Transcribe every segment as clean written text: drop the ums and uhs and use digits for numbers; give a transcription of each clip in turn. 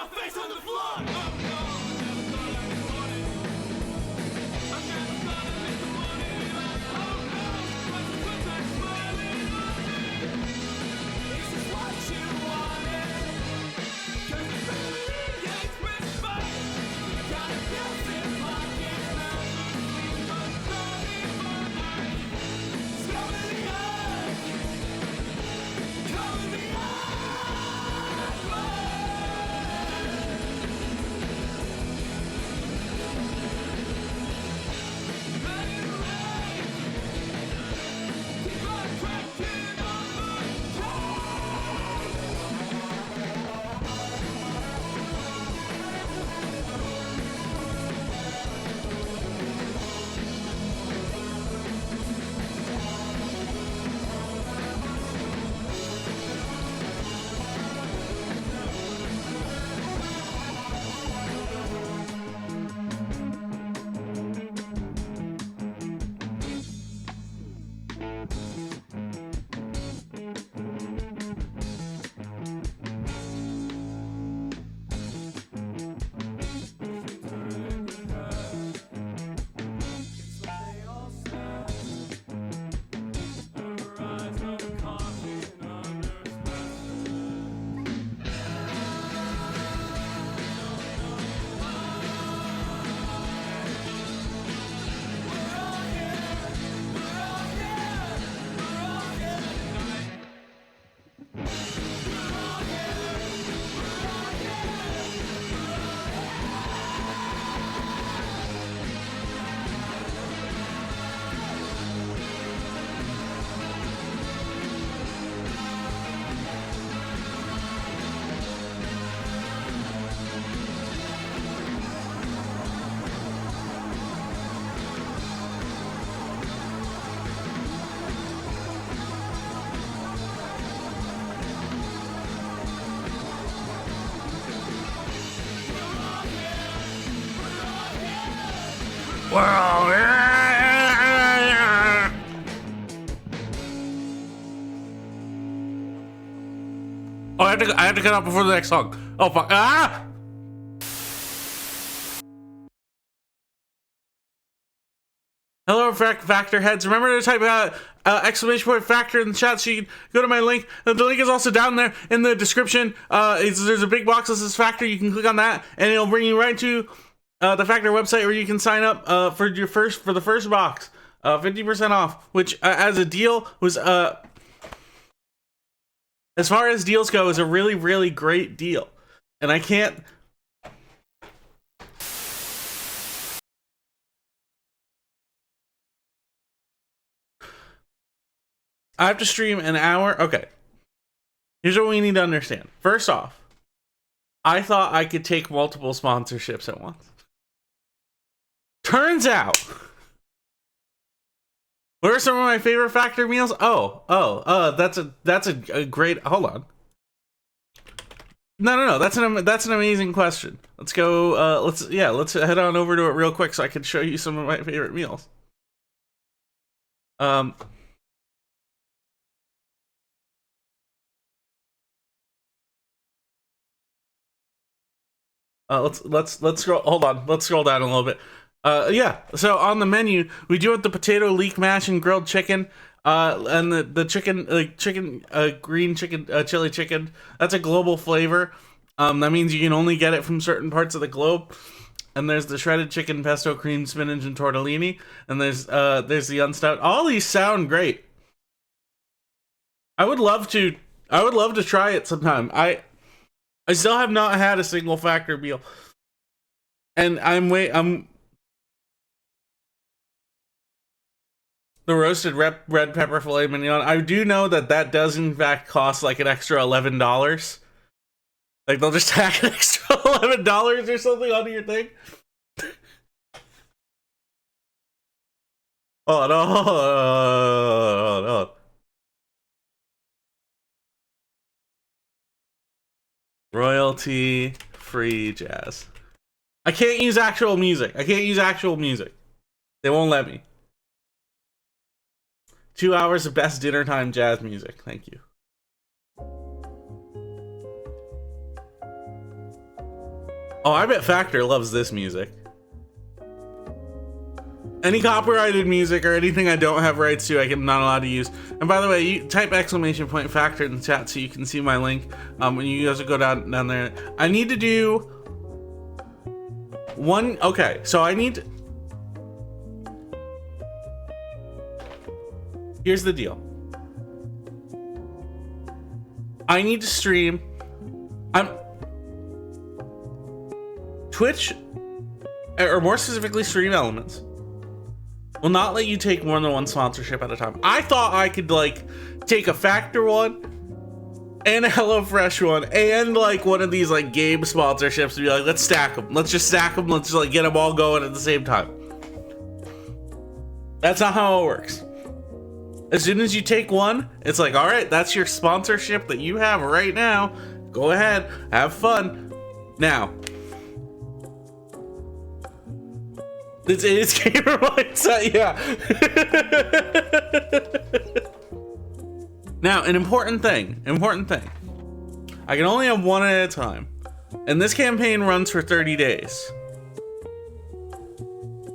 face on the floor. Oh no, I never thought I'd be wanted. I never thought I'd miss the morning. Oh no, consequences smiling on me. This is what you wanted. 'Cause it's really expressed by got a built-in pocket. But not even mine. Slowly on. Cover the Oh, I have to cut out before the next song. Oh fuck! Ah! Hello, Factor heads. Remember to type exclamation point Factor in the chat so you can go to my link. The link is also down there in the description. There's a big box that says Factor. You can click on that, and it'll bring you right to the Factor website where you can sign up for the first box, 50% off. Which, as a deal, was as far as deals go, is a really, really great deal. And I can't. I have to stream an hour. Okay. Here's what we need to understand. First off, I thought I could take multiple sponsorships at once. Turns out, what are some of my favorite Factor meals? That's a great. Hold on. No. That's an amazing question. Let's go. Let's head on over to it real quick so I can show you some of my favorite meals. Let's scroll. Hold on. Let's scroll down a little bit. Yeah. So on the menu, we do have the potato leek mash and grilled chicken. And the chicken, green chicken, chili chicken. That's a global flavor. That means you can only get it from certain parts of the globe. And there's the shredded chicken, pesto, cream, spinach, and tortellini. And there's the unstout. All these sound great. I would love to try it sometime. I still have not had a single Factor meal. And I'm the roasted red pepper filet mignon. I do know that does in fact cost like an extra $11. Like they'll just tack an extra $11 or something onto your thing. Oh no. Royalty free jazz. I can't use actual music. They won't let me. 2 hours of best dinner time jazz music. Thank you. Oh, I bet Factor loves this music. Any copyrighted music or anything I don't have rights to, I'm not allowed to use. And by the way, you type !Factor in the chat so you can see my link. When you guys go down there, I need to do one. Okay, so I need. Here's the deal. I need to stream. Twitch, or more specifically, Stream Elements, will not let you take more than one sponsorship at a time. I thought I could like take a Factor one and a HelloFresh one and like one of these like game sponsorships and be like, let's stack them. Let's just stack them. Let's just like get them all going at the same time. That's not how it works. As soon as you take one, it's like, all right, that's your sponsorship that you have right now. Go ahead, have fun. Now, it's gamer mindset, yeah. Now, an important thing. I can only have one at a time. And this campaign runs for 30 days.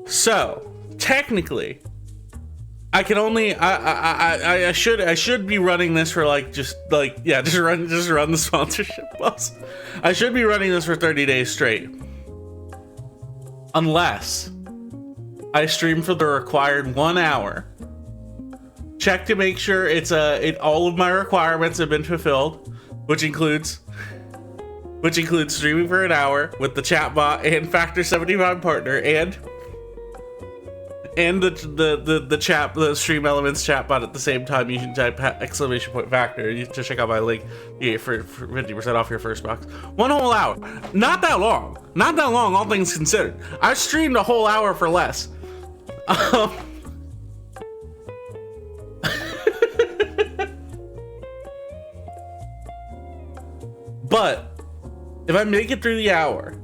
So, technically, I can only I should be running this for just run the sponsorship boss. I should be running this for 30 days straight. Unless I stream for the required 1 hour. Check to make sure all of my requirements have been fulfilled, which includes streaming for an hour with the chatbot and Factor 75 partner and the Stream Elements chatbot at the same time. You can type !Factor to check out my link. You get for 50% off your first box. 1 whole hour. Not that long, all things considered. I streamed a whole hour for less. But if I make it through the hour,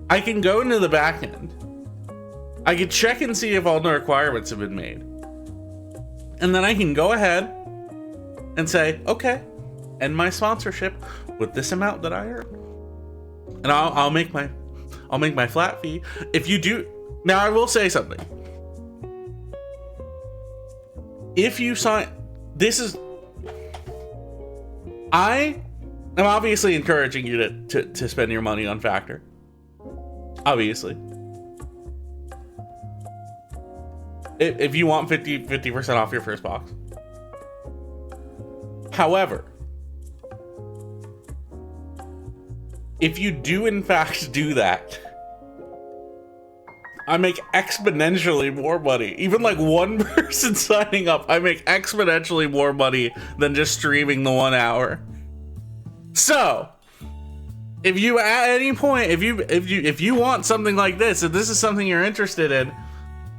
I can go into the back end. I can check and see if all the requirements have been made. And then I can go ahead and say, okay, end my sponsorship with this amount that I earn. And I'll make my flat fee. If you do, now I will say something. If you sign, I am obviously encouraging you to spend your money on Factor. Obviously. If you want 50% off your first box. However, if you do in fact do that, I make exponentially more money. Even like one person signing up, I make exponentially more money than just streaming the 1 hour. So, if you at any point, if you want something like this, if this is something you're interested in,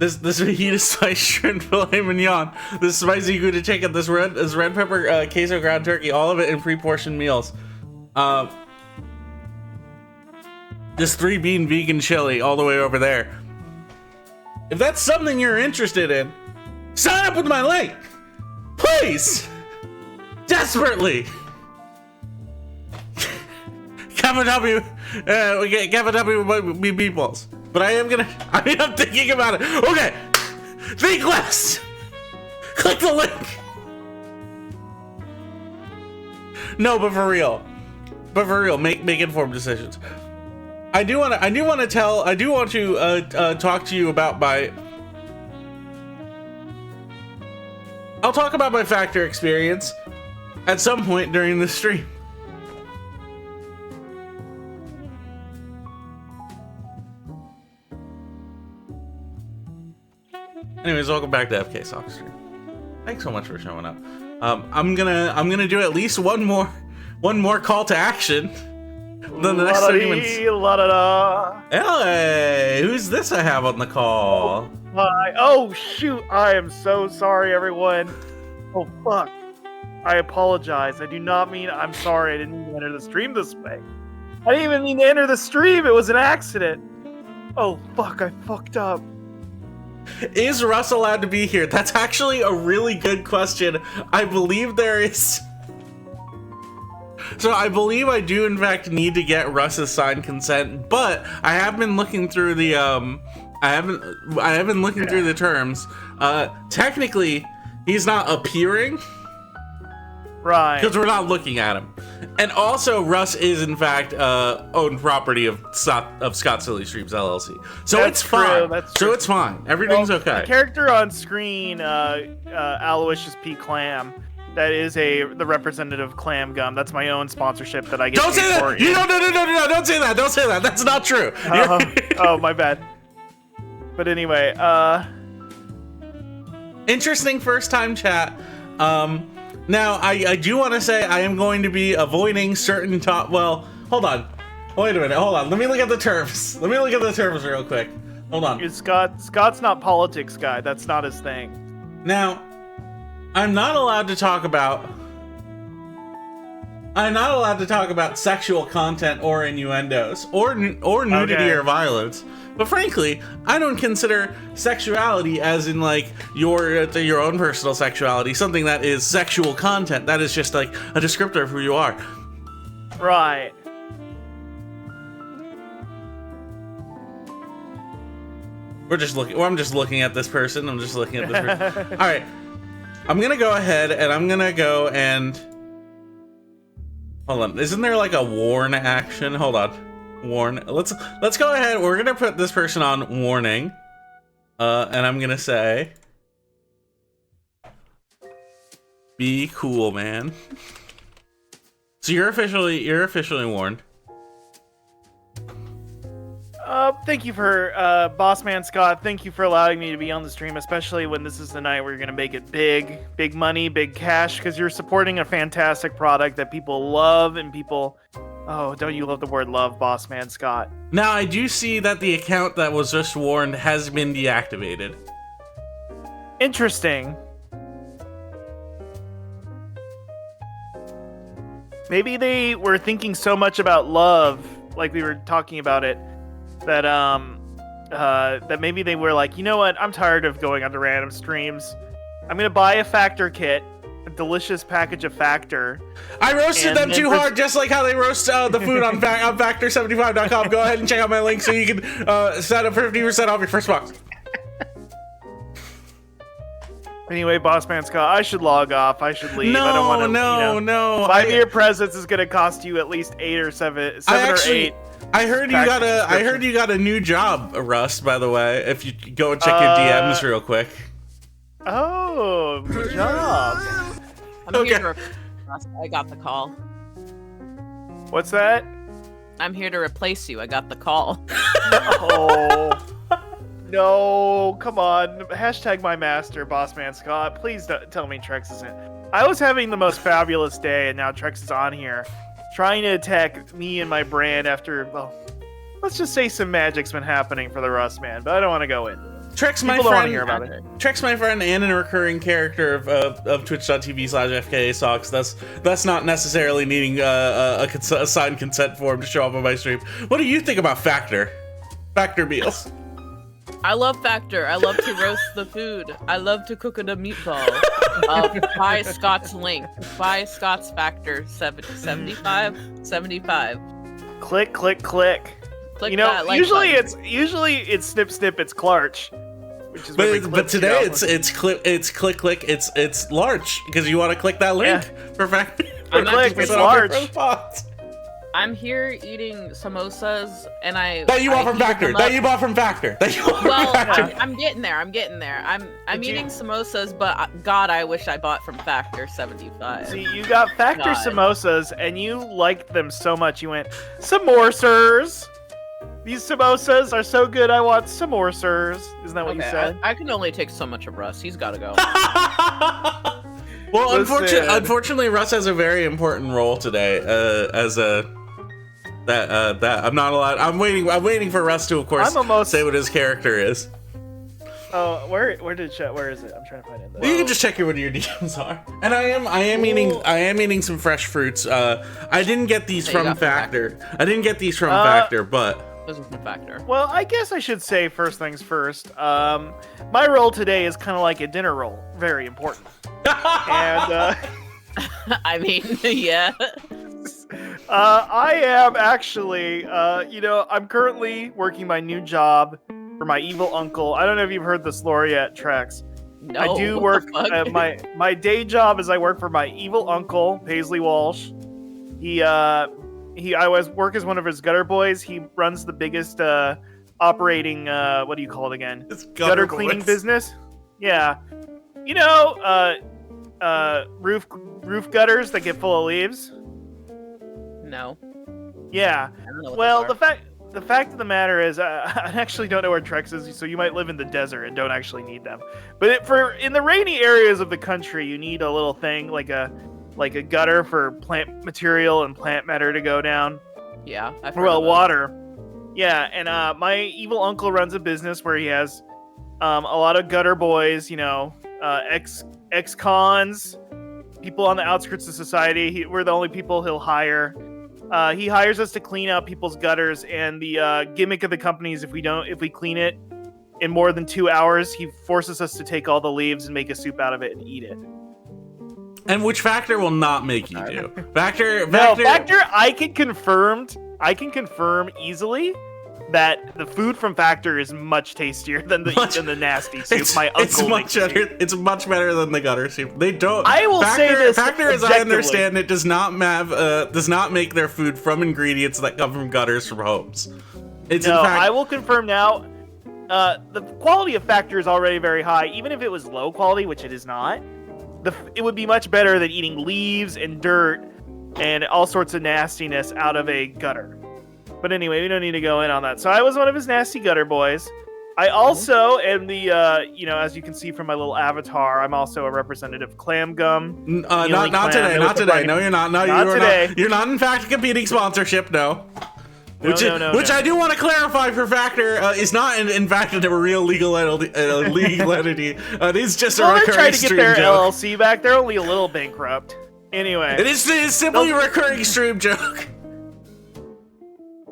this fajita spice shrimp filet mignon, this spicy gouda chicken, this red pepper queso ground turkey, all of it in pre-portioned meals. This 3-bean vegan chili all the way over there. If that's something you're interested in, sign up with my link, please, desperately. Capital meatballs. But I am thinking about it. Okay, think less. Click the link. No, but for real, make informed decisions. I do want to talk to you about I'll talk about my Factor experience at some point during the stream. Anyways, welcome back to FK Sock Stream. Thanks so much for showing up. I'm gonna do at least one more call to action. Then the next 30 minutes. Hey, who's this I have on the call? Hi. Oh shoot! I am so sorry, everyone. Oh fuck! I apologize. I do not mean. I'm sorry. I didn't mean to enter the stream this way. I didn't even mean to enter the stream. It was an accident. Oh fuck! I fucked up. Is Russ allowed to be here? That's actually a really good question. I believe there is. So I believe I do in fact need to get Russ's signed consent, but I have been looking through the I have been looking through the terms. Technically, he's not appearing. Right. Because we're not looking at him. And also, Russ is, in fact, owned property of Scott Silly Streams, LLC. So That's it's fine. true, that's true. So it's fine. Everything's The okay. character on screen, Aloysius P. Clam, that is the representative Clam Gum. That's my own sponsorship that I get Don't say paid for. that! No, don't say that! Don't say that! That's not true! Oh, my bad. But anyway, Interesting first-time chat. Now, I do want to say I am going to be avoiding certain well, hold on. Wait a minute, hold on. Let me look at the terms. Let me look at the terms real quick. Hold on. Scott's not politics guy. That's not his thing. Now, I'm not allowed to talk about sexual content or innuendos or nudity Okay. or violence. But frankly, I don't consider sexuality as in like your own personal sexuality something that is sexual content. That is just like a descriptor of who you are. Right. I'm just looking at this person. All right. I'm going to go ahead and I'm going to go and hold on. Isn't there like a warn action? Hold on. Warn. Let's go ahead. We're gonna put this person on warning, and I'm gonna say, "Be cool, man." So you're officially warned. Thank you for Boss Man Scott. Thank you for allowing me to be on the stream, especially when this is the night where you're gonna make it big money, big cash, because you're supporting a fantastic product that people love and people. Oh, don't you love the word love, Boss Man Scott? Now, I do see that the account that was just warned has been deactivated. Interesting. Maybe they were thinking so much about love, like we were talking about it, that that maybe they were like, you know what? I'm tired of going onto random streams. I'm gonna buy a Factor kit, a delicious package of Factor. I roasted them too hard, just like how they roast the food on Factor75.com. Go ahead and check out my link so you can set up 50% off your first box. Anyway, Boss Man Scott, I should log off. I should leave. I don't want to. No. Buy me your presents is gonna cost you at least 8 or 7 or 8. I heard you got a new job, Russ. By the way, if you go and check your DMs real quick. Oh, good job. I'm here to I got the call. What's that? I'm here to replace you. I got the call. Oh. No, come on. Hashtag my master, Boss Man Scott. Please don't tell me Trex isn't. I was having the most fabulous day, and now Trex is on here, trying to attack me and my brand after, well, let's just say some magic's been happening for the Rust Man, but I don't want to go in. Trex, my People don't want to friend. hear about it. Trex, my friend, and a recurring character of Twitch.tv/FKA That's not necessarily needing a signed consent form to show up on my stream. What do you think about Factor meals? I love Factor. I love to roast the food. I love to cook a meatball. Buy Scott's link. Buy Scott's Factor 75. Click. Click You know, that like usually button. it's snip it's Clarch, which is when we But clip today stuff. it's click it's large because you want to click that link for Factor. I'm click, actually- it's large. I'm here eating samosas, and That you bought from Factor. Well, I'm getting there. I'm Did you- eating samosas, but God, I wish I bought from Factor 75. See, you got Factor God. samosas, and you liked them so much, you went, some more, sirs. These samosas are so good, I want some more, sirs. Isn't that what you Okay, said? I can only take so much of Russ. He's got to go. Well, Listen. unfortunately, Russ has a very important role today. As a that I'm not allowed. I'm waiting for Russ to, of course, I'm almost- say what his character is. Oh, where did chat? Where is it? I'm trying to find it. You can just check what your DMs are. And I am eating some fresh fruits. I didn't get these Yeah, you from got from Factor. I didn't get these from Factor, but Those are from Factor. Well, I guess I should say first things first. My role today is kind of like a dinner roll, very important. And I mean, yeah. I am actually, I'm currently working my new job for my evil uncle. I don't know if you've heard this lore yet, Trex. No, I do what work. the fuck? My day job is I work for my evil uncle, Paisley Walsh. I work as one of his gutter boys. He runs the biggest operating what do you call it again? It's Gutter cleaning boys. business. Yeah, roof gutters that get full of leaves. No. Yeah. I don't know what Well, those the fact of the matter is, I actually don't know where Trex is, so you might live in the desert and don't actually need them. But in the rainy areas of the country, you need a little thing like a gutter for plant material and plant matter to go down. Yeah, I've heard of those. Water. Yeah, and my evil uncle runs a business where he has a lot of gutter boys, ex-cons, people on the outskirts of society. We're the only people he'll hire. He hires us to clean out people's gutters, and the gimmick of the company is if we clean it in more than 2 hours, he forces us to take all the leaves and make a soup out of it and eat it. And which Factor will not make you do. Factor. I can confirm easily that the food from Factor is much tastier than the nasty soup my uncle It's much makes. better. It's much better than the gutter soup. They don't. I will Factor, say this Factor, as I objectively. understand it, does not make their food from ingredients that come from gutters from homes. It's No, in fact. I will confirm now. The quality of Factor is already very high, even if it was low quality, which it is not. It would be much better than eating leaves and dirt and all sorts of nastiness out of a gutter. But anyway, we don't need to go in on that. So I was one of his nasty gutter boys. I also am the, as you can see from my little avatar, I'm also a representative Clam Gum. Not today. No, you're not. No, Not today. You're not in fact a competing sponsorship. No. Which No. I do want to clarify for Factor is not in fact a real legal entity. It is just a Well, they're recurring trying to get stream their joke. LLC back. They're only a little bankrupt. Anyway. It is simply a recurring stream joke.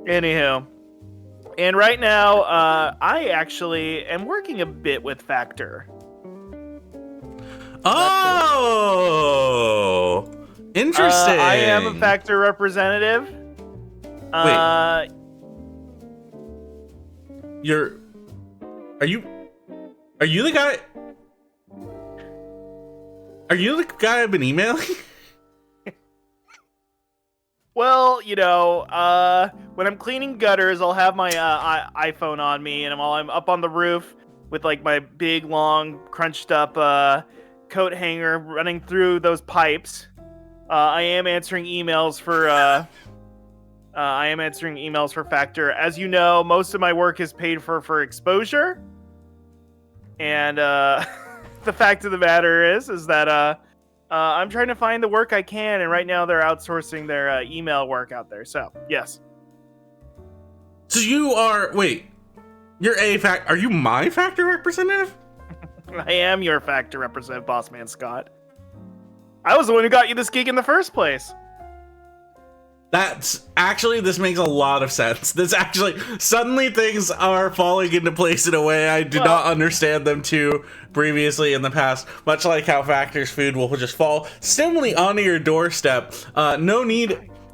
Anywho. And right now, I actually am working a bit with Factor. Oh, interesting. I am a Factor representative. Are you the guy? Are you the guy I've been emailing? Well, when I'm cleaning gutters, I'll have my iPhone on me, and while I'm up on the roof with like my big, long, crunched up coat hanger running through those pipes, I am answering emails for Factor. As you know, most of my work is paid for exposure, and the fact of the matter is that I'm trying to find the work I can, and right now they're outsourcing their email work out there. So, yes. So you are you're are you my Factor representative? I am your Factor representative, boss man Scott. I was the one who got you this gig in the first place. This makes a lot of sense. Suddenly things are falling into place in a way I did not understand them to previously in the past. Much like how Factor's food will just fall simply onto your doorstep.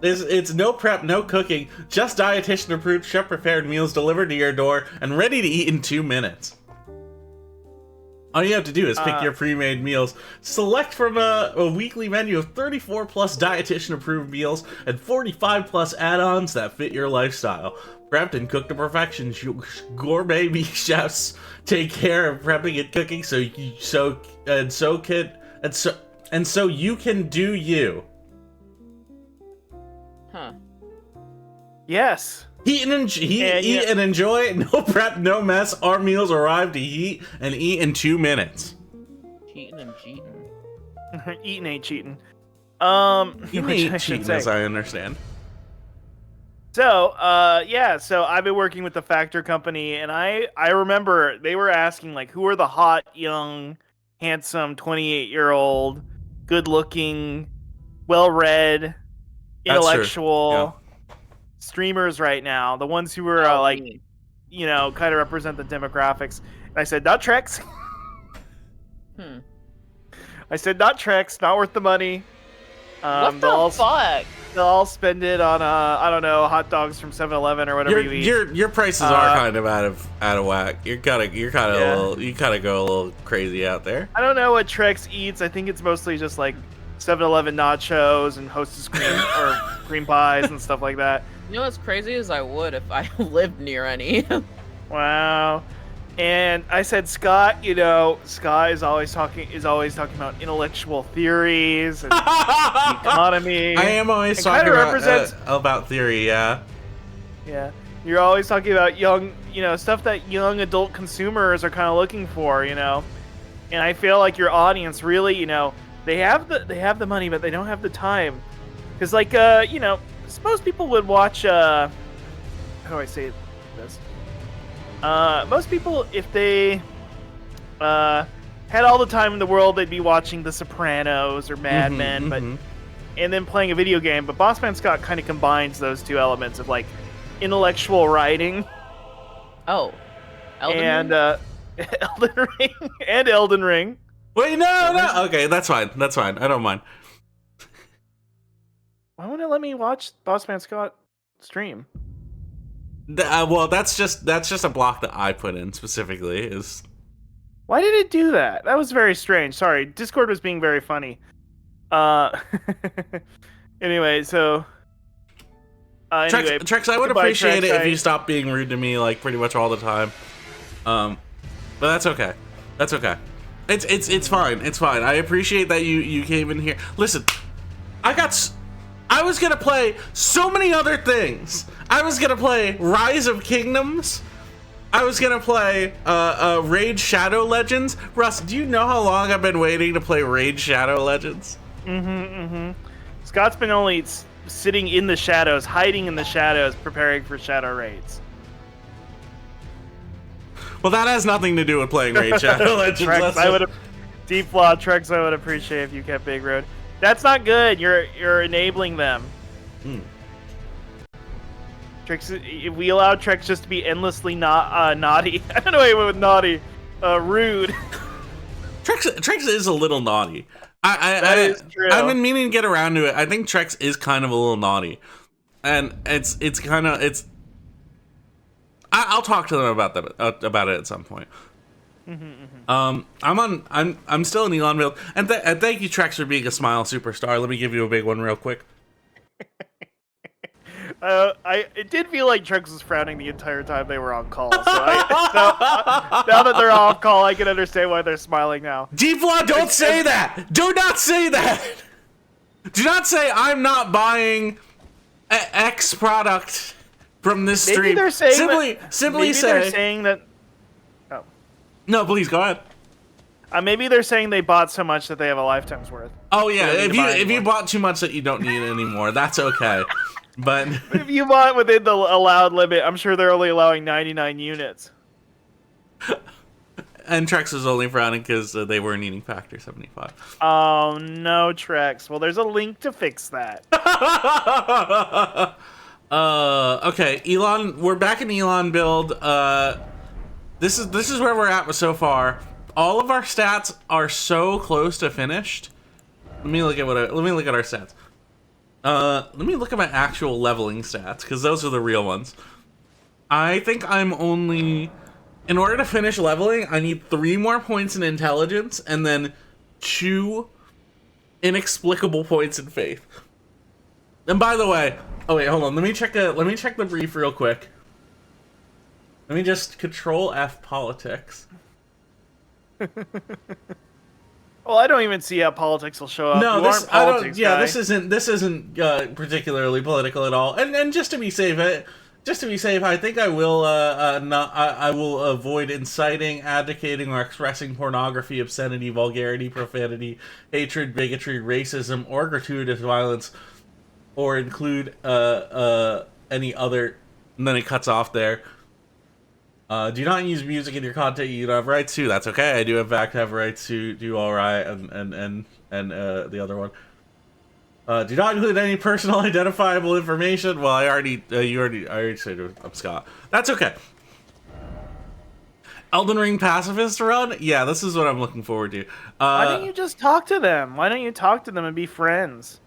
It's no prep, no cooking, just dietitian approved, chef prepared meals delivered to your door and ready to eat in 2 minutes. All you have to do is pick your pre-made meals, select from a weekly menu of 34 plus dietitian approved meals and 45 plus add-ons that fit your lifestyle. Prepped and cooked to perfection, gourmet meat chefs take care of prepping and cooking so you can do you. Huh. Yes. Eat and enjoy. No prep, no mess. Our meals arrive to heat and eat in 2 minutes. Cheating and cheating. Eating ain't cheating. You ain't cheating, as I understand. So, so I've been working with the Factor company, and I remember they were asking, like, who are the hot, young, handsome, 28-year-old, good-looking, well-read, intellectual streamers right now, the ones who are, kind of represent the demographics. And I said, not Trex. I said, not Trex, not worth the money. What They'll all, the fuck? they'll all spend it on I don't know, hot dogs from 7-Eleven or whatever you eat. Your prices are kind of out of whack. You're kind of Yeah. a little, you kind of go a little crazy out there. I don't know what Trex eats. I think it's mostly just like 7-Eleven nachos and Hostess cream or cream pies and stuff like that. You know what's crazy is I would if I lived near any. Wow. And I said, Scott, Scott is always talking about intellectual theories and the economy. I am always It talking kinda about, represents- about theory, yeah. Yeah. You're always talking about young, stuff that young adult consumers are kind of looking for, And I feel like your audience really, they have the money, but they don't have the time. Because, like, most people would watch, how do I say this? Most people, if they had all the time in the world, they'd be watching The Sopranos or Mad Men, and then playing a video game. But Bossman Scott kind of combines those two elements of like intellectual writing. Oh, Elden Ring and Elden Ring. Wait, no. Okay, that's fine. I don't mind. Why won't it let me watch Bossman Scott stream? Well, that's just a block that I put in specifically. Is Why did it do that? That was very strange. Sorry, Discord was being very funny. Anyway, so. Trex, I would goodbye, appreciate Trex. it if you stopped being rude to me like pretty much all the time. But that's okay. That's okay. It's fine. It's fine. I appreciate that you came in here. Listen, I was gonna play so many other things. I was gonna play Rise of Kingdoms. I was gonna play Raid Shadow Legends. Russ, do you know how long I've been waiting to play Raid Shadow Legends? Scott's been only sitting in the shadows, hiding in the shadows, preparing for shadow raids. Well, that has nothing to do with playing Raid Shadow Legends. Trex, Deep Flaw Trex, I would appreciate if you kept Big Road. That's not good. You're enabling them. Trex, if we allow Trex just to be endlessly naughty. I don't know what I went with naughty. Rude. Trex is a little naughty. That is true. I've been meaning to get around to it. I think Trex is kind of a little naughty, and it's kind of. I'll talk to them about it at some point. I'm still in Elon build, and thank you, Trex, for being a smile superstar. Let me give you a big one real quick. It did feel like Trex was frowning the entire time they were on call. So now that they're off call, I can understand why they're smiling now. G-Flaw, don't say that! Do not say that! Do not say I'm not buying X product from this stream. Maybe they're saying simply say. They're saying that. Oh. No, please go ahead. Maybe they're saying they bought so much that they have a lifetime's worth. Oh yeah, if you bought too much that you don't need anymore, that's okay. But if you bought within the allowed limit, I'm sure they're only allowing 99 units. And Trex was only frowning because they weren't eating Factor 75. Oh no, Trex. Well, there's a link to fix that. Okay, Elon. We're back in Elon build. This is where we're at so far. All of our stats are so close to finished. Let me look at our stats. Let me look at my actual leveling stats, because those are the real ones. I think I'm only... In order to finish leveling, I need 3 more points in intelligence, and then 2 inexplicable points in faith. And by the way... Oh wait, hold on. Let me check the brief real quick. Let me just Control F politics. Well, I don't even see how politics will show up. No, you aren't politics guy. this isn't particularly political at all. And just to be safe, I think I will I will avoid inciting, advocating, or expressing pornography, obscenity, vulgarity, profanity, hatred, bigotry, racism, or gratuitous violence, or include any other. And then it cuts off there. Do not use music in your content you don't have rights to. That's okay. I do in fact have rights to do all right and the other one. Do not include any personal identifiable information. Well, I already said I'm Scott. That's okay. Elden Ring pacifist run? Yeah, this is what I'm looking forward to. Why don't you just talk to them? Why don't you talk to them and be friends?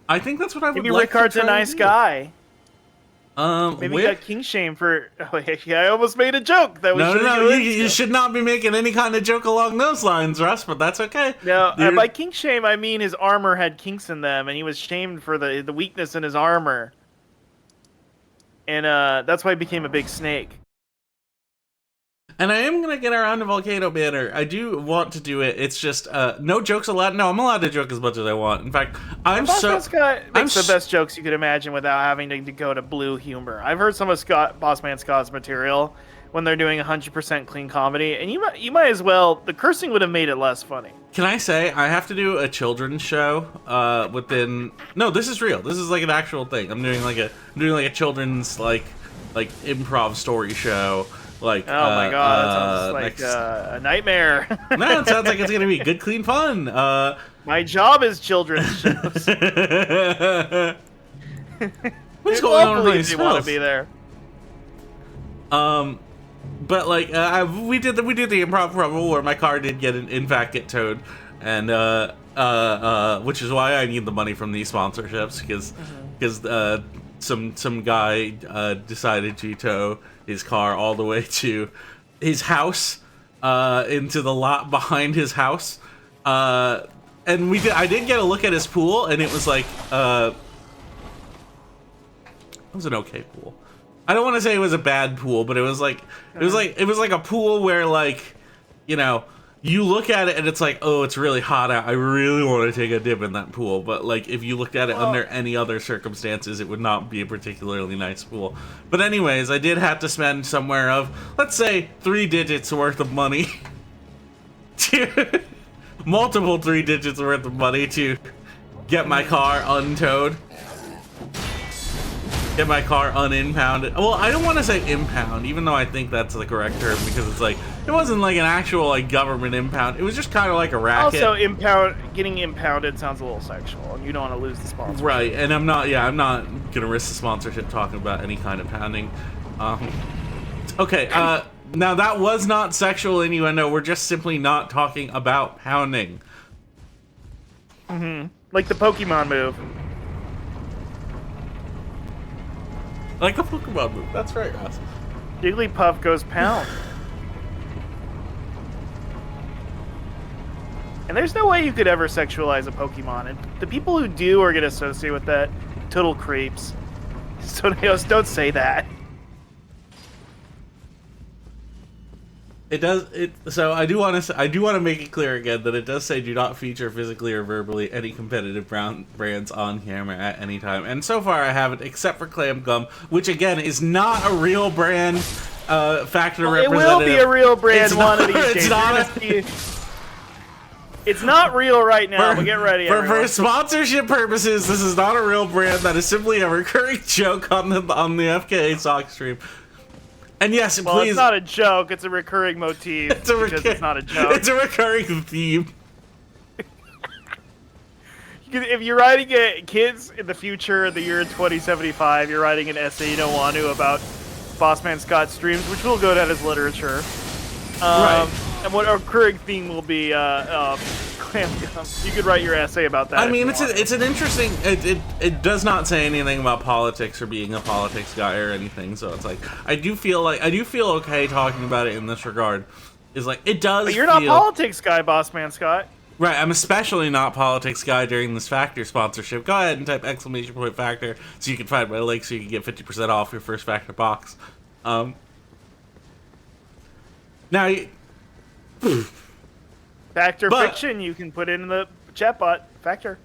I think that's what I would Maybe like Rickard's to a try nice to do. guy. Maybe he got king shame for. Oh, yeah, I almost made a joke that we No, shouldn't no, go you into. should not be making any kind of joke along those lines, Russ, but that's okay. No, You're- by king shame I mean his armor had kinks in them, and he was shamed for the weakness in his armor, and that's why he became a big snake. And I am going to get around to Volcano Banner. I do want to do it. It's just, no jokes allowed. No, I'm allowed to joke as much as I want. In fact, I'm Boss Scott makes I'm the best jokes you could imagine without having to go to blue humor. I've heard some of Bossman Scott's material when they're doing 100% clean comedy, and you might as well. The cursing would have made it less funny. Can I say, I have to do a children's show, within... No, this is real. This is like an actual thing. I'm doing like a children's, like improv story show. Like, Oh my god, that sounds like next... a nightmare. No, it sounds like it's gonna be good, clean fun. My job is children's shows. What's going on with my They want spells? to be there. But like, we did the improv problem where my car did in fact get towed, and which is why I need the money from these sponsorships, because some guy decided to tow his car all the way to his house, into the lot behind his house, and I did get a look at his pool, and it was like it was an okay pool. I don't want to say it was a bad pool, but it was like a pool where, like, you know, you look at it and it's like, oh, it's really hot out. I really want to take a dip in that pool. But like, if you looked at it under any other circumstances, it would not be a particularly nice pool. But anyways, I did have to spend somewhere of, let's say, 3 digits worth of money, to multiple 3 digits worth of money to get my car untowed. Get my car unimpounded. Well, I don't want to say impound, even though I think that's the correct term, because it's like, it wasn't like an actual like government impound. It was just kind of like a racket. Also, getting impounded sounds a little sexual, and you don't want to lose the sponsor. Right, and I'm not gonna risk the sponsorship talking about any kind of pounding. Okay, now that was not sexual innuendo. We're just simply not talking about pounding. Like the Pokemon move. Like the Pokemon move. That's right, Ross. Jigglypuff goes pound. And there's no way you could ever sexualize a Pokemon. And the people who do or get associated with that, total creeps. So don't say that. It does. So I do want to make it clear again that it does say do not feature physically or verbally any competitive brands on camera at any time. And so far I haven't, except for Clam Gum, which again is not a real brand. Factor It representative. will be a real brand It's one not- of these it's days. not It's not real right now, but get ready. For everyone. sponsorship purposes, this is not a real brand. That is simply a recurring joke on the FKA sock stream. And yes, Well, please. it's not a joke. It's a recurring motif. It's not a joke. It's a recurring theme. If you're writing kids in the future, the year 2075, you're writing an essay you don't want to about Bossman Scott streams, which will go down as literature. Right. And what our recurring theme will be clam gum. You could write your essay about that. I mean, it's an interesting. It does not say anything about politics or being a politics guy or anything. So it's like I do feel okay talking about it in this regard. Is like it does. But you're not politics guy, Bossman Scott. Right, I'm especially not politics guy during this Factor sponsorship. Go ahead and type !Factor so you can find my link so you can get 50% off your first Factor box. Now, Factor But- fiction, you can put in the chatbot. Factor.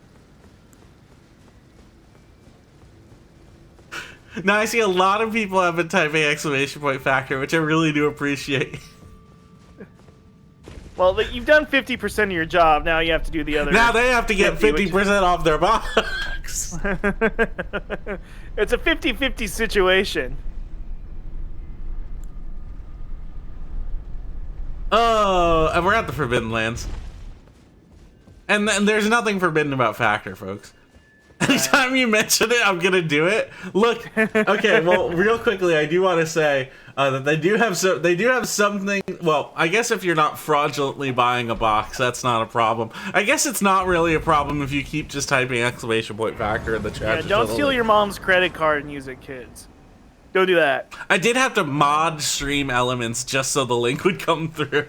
now I see a lot of people have been typing !Factor, which I really do appreciate. Well, you've done 50% of your job. Now you have to do the other. Now they have to get 50, 50% off their box. It's a 50-50 situation. Oh, and we're at the Forbidden Lands. And there's nothing forbidden about Factor, folks. Anytime you mention it, I'm gonna do it. Look, okay. Well, real quickly, I do want to say that they do have something. Well, I guess if you're not fraudulently buying a box, that's not a problem. I guess it's not really a problem if you keep just typing exclamation point factor in the chat. Yeah, don't steal your mom's credit card and use it, kids. Don't do that. I did have to mod stream elements just so the link would come through.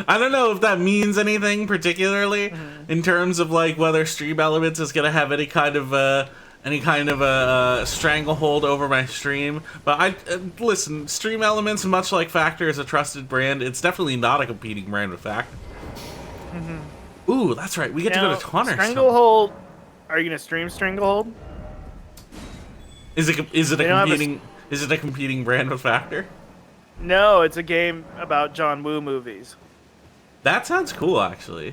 I don't know if that means anything particularly in terms of like whether Stream Elements is gonna have any kind of stranglehold over my stream. But listen, Stream Elements, much like Factor, is a trusted brand. It's definitely not a competing brand with Factor. Ooh, that's right. We get to go to Tunner. Stranglehold. Are you gonna stream Stranglehold? Is it a competing brand with Factor? No, it's a game about John Woo movies. That sounds cool, actually.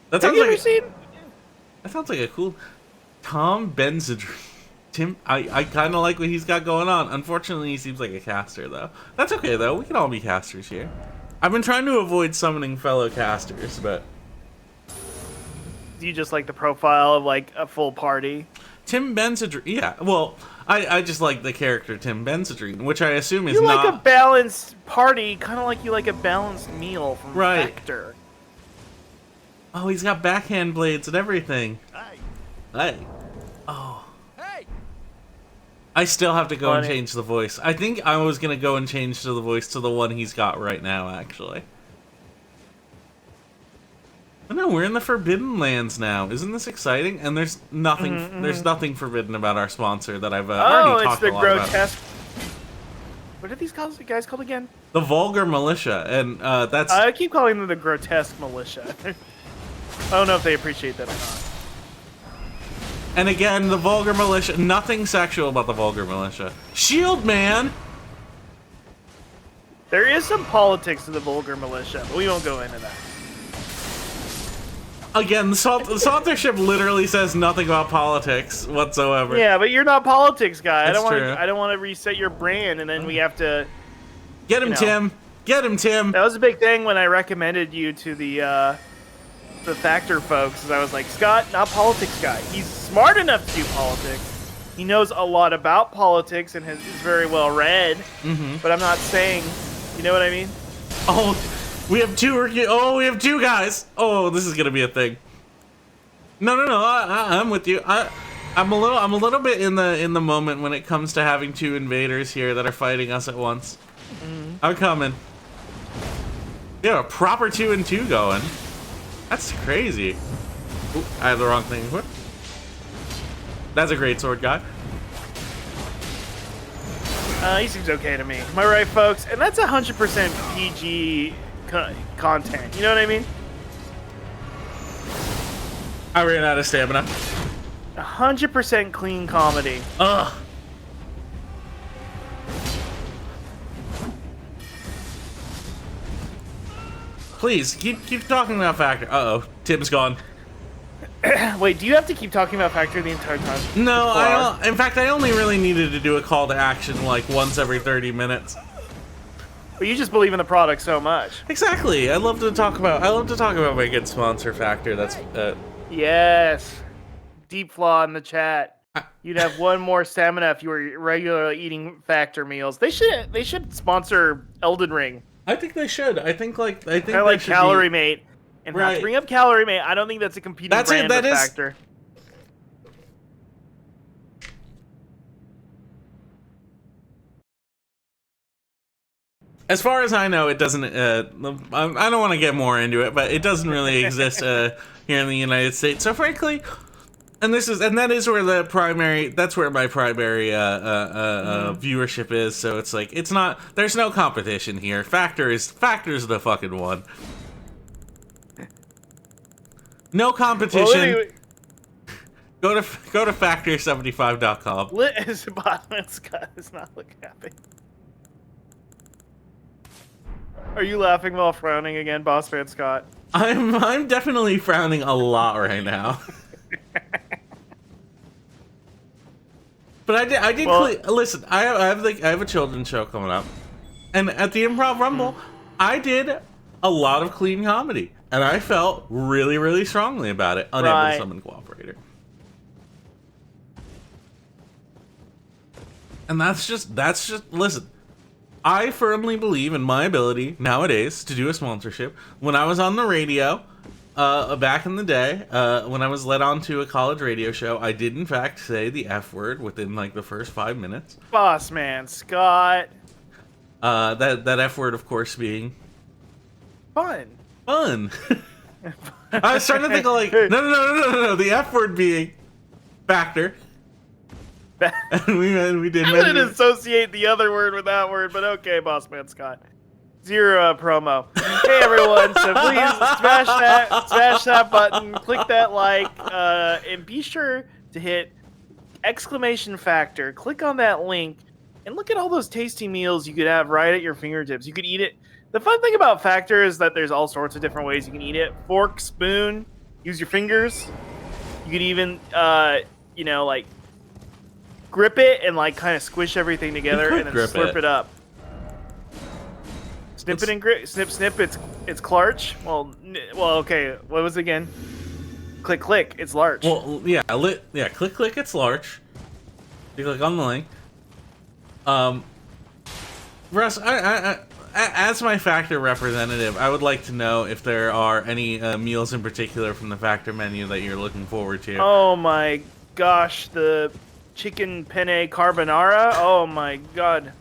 That Have sounds you like ever seen? that sounds like a cool Tom Benzedrine. Tim, I kind of like what he's got going on. Unfortunately, he seems like a caster, though. That's okay, though. We can all be casters here. I've been trying to avoid summoning fellow casters, but Do you just like the profile of like a full party? Tim Benzedrine, yeah. Well, I just like the character Tim Benzedrine, which I assume is You not like a balanced party, kind of like you like a balanced meal from Right. Factor. Oh, he's got backhand blades and everything. Hey, Hey. Oh. hey! I still have to go and Funny. change the voice. I think I was going to go and change the voice to the one he's got right now, actually. Oh, no, we're in the Forbidden Lands now. Isn't this exciting? And there's nothing there's nothing forbidden about our sponsor that I've already it's talked the a lot about. grotesque. What are these guys called again? The Vulgar Militia, and that's... I keep calling them the grotesque militia. I don't know if they appreciate that or not. And again, the Vulgar Militia, nothing sexual about the Vulgar Militia. Shield Man! There is some politics to the vulgar militia, but we won't go into that. Again, the sponsorship literally says nothing about politics whatsoever. Yeah, but you're not politics guy. That's I don't true. want. I don't want to reset your brand, and then we have to. Get him, You know. Tim! Get him, Tim! That was a big thing when I recommended you to the Factor folks. Is I was like, Scott, not politics guy. He's smart enough to do politics. He knows a lot about politics and is very well read. But I'm not saying. You know what I mean? Oh, we have two. We have two guys. Oh, this is gonna be a thing. No. I'm with you. I'm a little bit in the moment when it comes to having two invaders here that are fighting us at once. I'm coming. Yeah, a proper 2-2 going. That's crazy. Ooh, I have the wrong thing equipped. That's a great sword guy. He seems okay to me. Am I right, folks? And that's 100% PG content. You know what I mean? I ran out of stamina. 100% clean comedy. Ugh. Please keep talking about Factor. Uh-oh, Tim's gone. Wait, do you have to keep talking about Factor the entire time? No, I Far? don't. In fact, I only really needed to do a call to action like once every 30 minutes. But you just believe in the product so much. Exactly. I love to talk about my good sponsor Factor. That's Yes. Deep flaw in the chat. You'd have one more stamina if you were regularly eating Factor meals. They should sponsor Elden Ring. I think they should. I think Kind they of like should Calorie be- Mate. And not Right. to bring up Calorie Mate, I don't think that's a competing That's it, brand that with is- Factor. As far as I know, it doesn't. I don't want to get more into it, but it doesn't really exist here in the United States. So frankly, that is where the primary. That's where my primary viewership is. So it's like it's not. There's no competition here. Factor's the fucking one. No competition. Well, anyway, Go to factor75.com. Scott is not looking happy. Are you laughing while frowning again, Boss Man Scott? I'm definitely frowning a lot right now. But I did listen. I have a children's show coming up, and at the Improv Rumble, I did a lot of clean comedy, and I felt really, really strongly about it. Unable to Right. summon cooperator. And that's just listen. I firmly believe in my ability nowadays to do a sponsorship. When I was on the radio, back in the day, when I was led on to a college radio show, I did in fact say the F word within like the first 5 minutes. Boss man, Scott. That F word, of course, being Fun. fun. I was trying to think of like no. The F word being factor. And we did. I didn't associate the other word with that word, but okay, boss man Scott. Zero promo. Hey everyone, so please smash that button, click that like, and be sure to hit exclamation factor. Click on that link, and look at all those tasty meals you could have right at your fingertips. You could eat it. The fun thing about Factor is that there's all sorts of different ways you can eat it. Fork, spoon, use your fingers. You could even, like grip it and like kind of squish everything together and then slurp it up. Snip it and grip. Snip. It's Clarch. Well, okay. What was it again? Click. It's Larch. Well, yeah, click. It's Larch. You click on the link. Russ, I as my Factor representative, I would like to know if there are any meals in particular from the Factor menu that you're looking forward to. Oh my gosh, the chicken penne carbonara. Oh my god.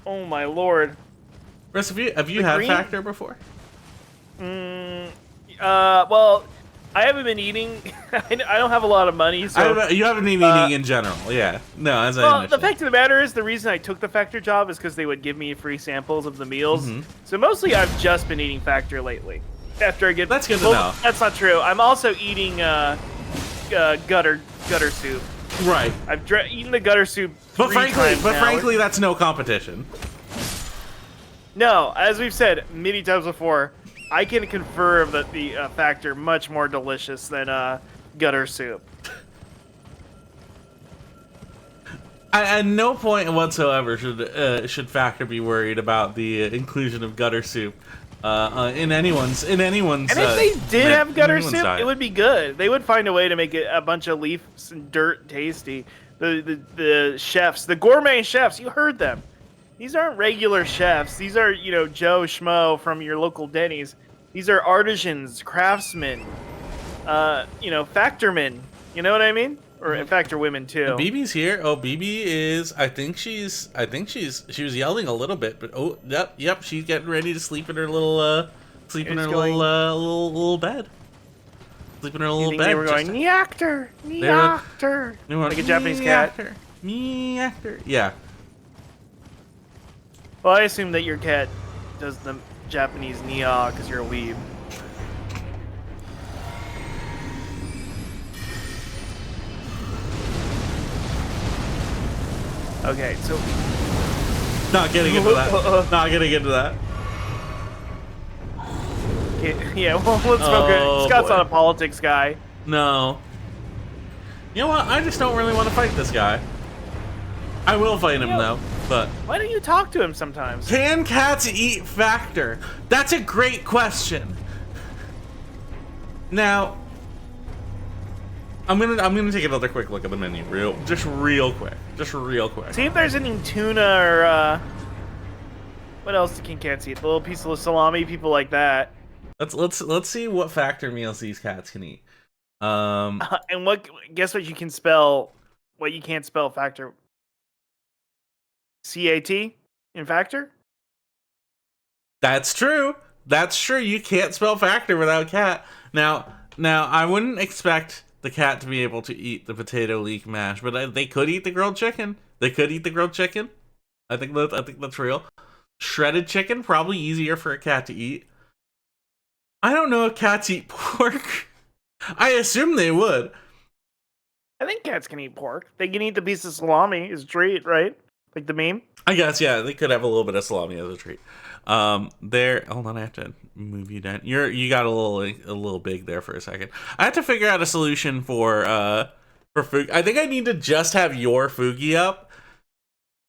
Oh my lord. Russ, have you had Factor before? Well, I haven't been eating. I don't have a lot of money, so You haven't been eating in general, yeah. No, as I understand. The fact of the matter is, the reason I took the Factor job is because they would give me free samples of the meals. Mhm. So mostly, I've just been eating Factor lately. After I get That's good to know. That's not true. I'm also eating gutter soup. Right. I've eaten the gutter soup. But frankly, frankly, that's no competition. no. As we've said many times before, I can confirm that the Factor much more delicious than gutter soup. At no point whatsoever should Factor be worried about the inclusion of gutter soup in anyone's. And if they did have gutter soup, diet. it would be good. They would find a way to make it a bunch of leaves and dirt tasty. The chefs, the gourmet chefs, you heard them. These aren't regular chefs. These are, Joe Schmo from your local Denny's. These are artisans, craftsmen, factormen. You know what I mean? Or factor women too. BB's here. Oh, BB is. She was yelling a little bit, but yep. She's getting ready to sleep in her little little bed. Sleep in her little bed. They were going neactor. Like a Japanese cat. Neactor. Yeah. Well, I assume that your cat does the Japanese nia because you're a weeb. Okay, so Not getting into that. Not getting into that. yeah, well, let's smoke it. Scott's boy. not a politics guy. No. You know what? I just don't really want to fight this guy. I will fight him though, but Why don't you talk to him sometimes? can cats eat Factor? That's a great question. Now, I'm gonna take another quick look at the menu, real quick. See if there's any tuna or what else can cats eat? A little piece of salami, people like that. Let's see what Factor meals these cats can eat. And guess what you can spell? What you can't spell Factor? C-A-T in Factor? That's true. You can't spell Factor without cat. Now I wouldn't expect the cat to be able to eat the potato leek mash, but they could eat the grilled chicken. I think that's real. Shredded chicken, probably easier for a cat to eat. I don't know if cats eat pork. I assume they would. I think cats can eat pork. They can eat the piece of salami as a treat, right? Like the meme. I guess, yeah, they could have a little bit of salami as a treat. Hold on, I have to move you down. You got a little big there for a second. I have to figure out a solution for Fugi. I think I need to just have your Fugi up,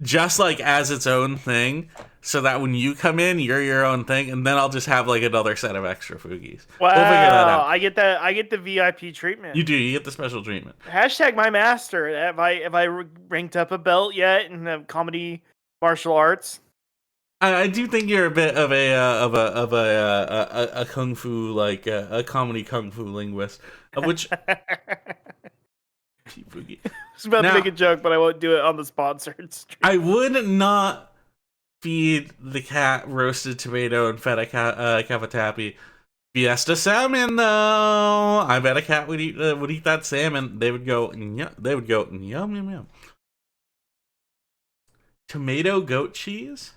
just like as its own thing, so that when you come in, you're your own thing, and then I'll just have like another set of extra Foogies. Wow, We'll figure that out. I get that. I get the VIP treatment. You do. You get the special treatment. Hashtag my master. Have I ranked up a belt yet in the comedy martial arts? I do think you're a bit of a kung fu like a comedy kung fu linguist, of which. Foogie. I was about Now, to make a joke, but I won't do it on the sponsored stream. I would not feed the cat roasted tomato and feta cavatappi fiesta salmon though. I bet a cat would eat that salmon. They would go yum yum yum. Tomato goat cheese.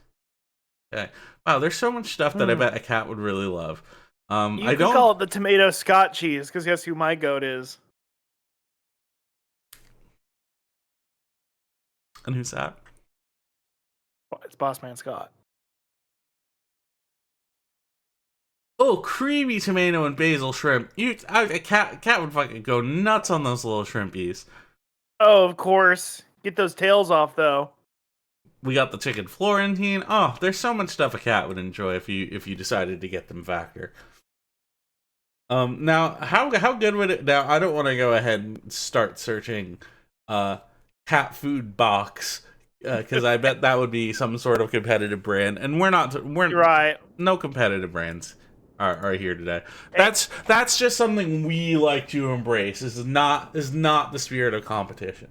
Okay. Wow, there's so much stuff that I bet a cat would really love. You could call it the tomato Scott cheese, because guess who my goat is? And who's that? It's Boss Man Scott. Oh, creamy tomato and basil shrimp. A cat would fucking go nuts on those little shrimpies. Oh, of course. Get those tails off, though. We got the chicken Florentine. Oh, there's so much stuff a cat would enjoy if you decided to get them Factor. Now how good would it? Now I don't want to go ahead and start searching, cat food box, because I bet that would be some sort of competitive brand, and we're You're right. No competitive brands are here today. That's just something we like to embrace. This is not the spirit of competition.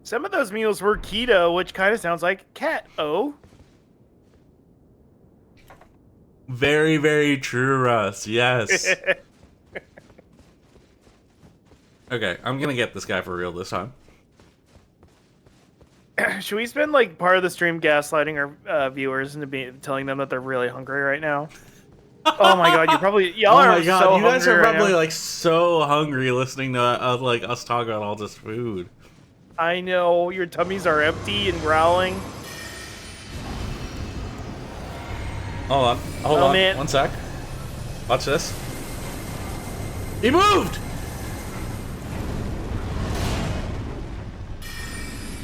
Some of those meals were keto, which kind of sounds like cat-o. Very, very true, Russ. Yes. Okay, I'm gonna get this guy for real this time. Should we spend like part of the stream gaslighting our viewers into telling them that they're really hungry right now? Oh my god, y'all are so you guys are hungry right probably now. like so hungry listening to like us talk about all this food. I know, your tummies are empty and growling. Hold on, man. 1 sec. Watch this. He moved.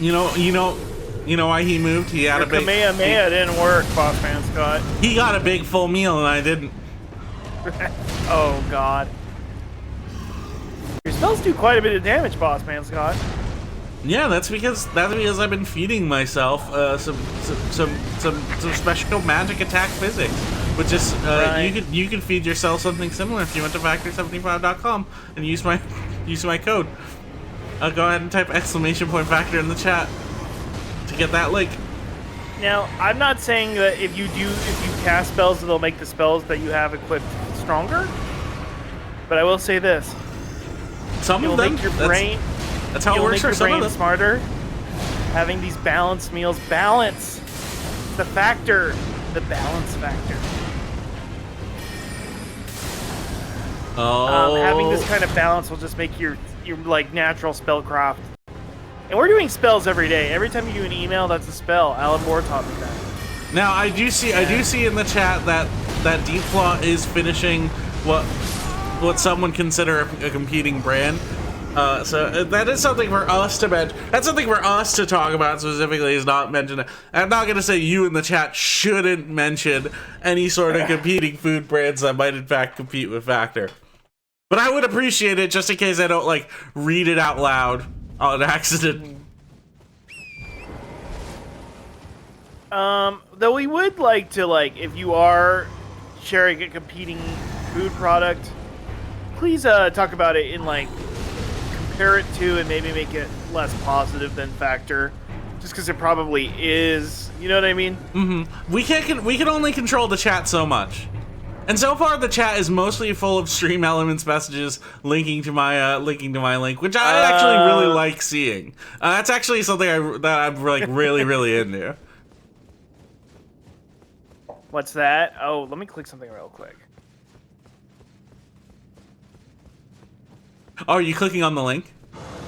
You know why he moved? He had Your Kamehameha didn't work, Boss Man Scott. He got a big full meal and I didn't. Oh god. Your spells do quite a bit of damage, Boss Man Scott. Yeah, that's because I've been feeding myself some special magic attack physics, which is Right. you could feed yourself something similar if you went to factor75.com and use my code. Go ahead and type !factor in the chat to get that link. Now, I'm not saying that if you cast spells, they'll make the spells that you have equipped stronger. But I will say this: Some it will of them. make your brain. That's how it It'll works make for your some brain of them. smarter. Having these balanced meals, balance the factor, the balance factor. Oh. Having this kind of balance will just make your like natural spellcraft. And we're doing spells every day. Every time you do an email, that's a spell. Alan Moore taught me that. Now I do see in the chat that Deep Claw is finishing what some would consider a competing brand. So that is something for us to mention. That's something for us to talk about specifically. Is not mentioned. I'm not gonna say you in the chat shouldn't mention any sort of competing food brands that might in fact compete with Factor. But I would appreciate it just in case I don't like read it out loud on accident. Though we would like to, like, if you are sharing a competing food product, please talk about it in like compare it to and maybe make it less positive than Factor, just because it probably is. You know what I mean? Mm-hmm. We can only control the chat so much. And so far, the chat is mostly full of Stream Elements messages linking to my link, which I actually really like seeing. That's actually something that I'm like really into. What's that? Oh, let me click something real quick. Oh, are you clicking on the link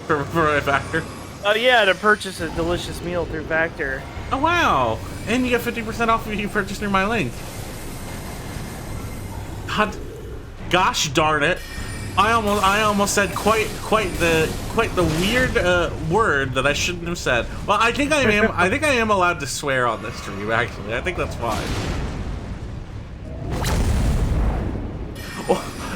for a Factor? Oh yeah, to purchase a delicious meal through Factor. Oh wow! And you get 50% off if you purchase through my link. God, gosh darn it! I almost said quite the weird word that I shouldn't have said. Well, I think I am allowed to swear on this stream. Actually, I think that's fine.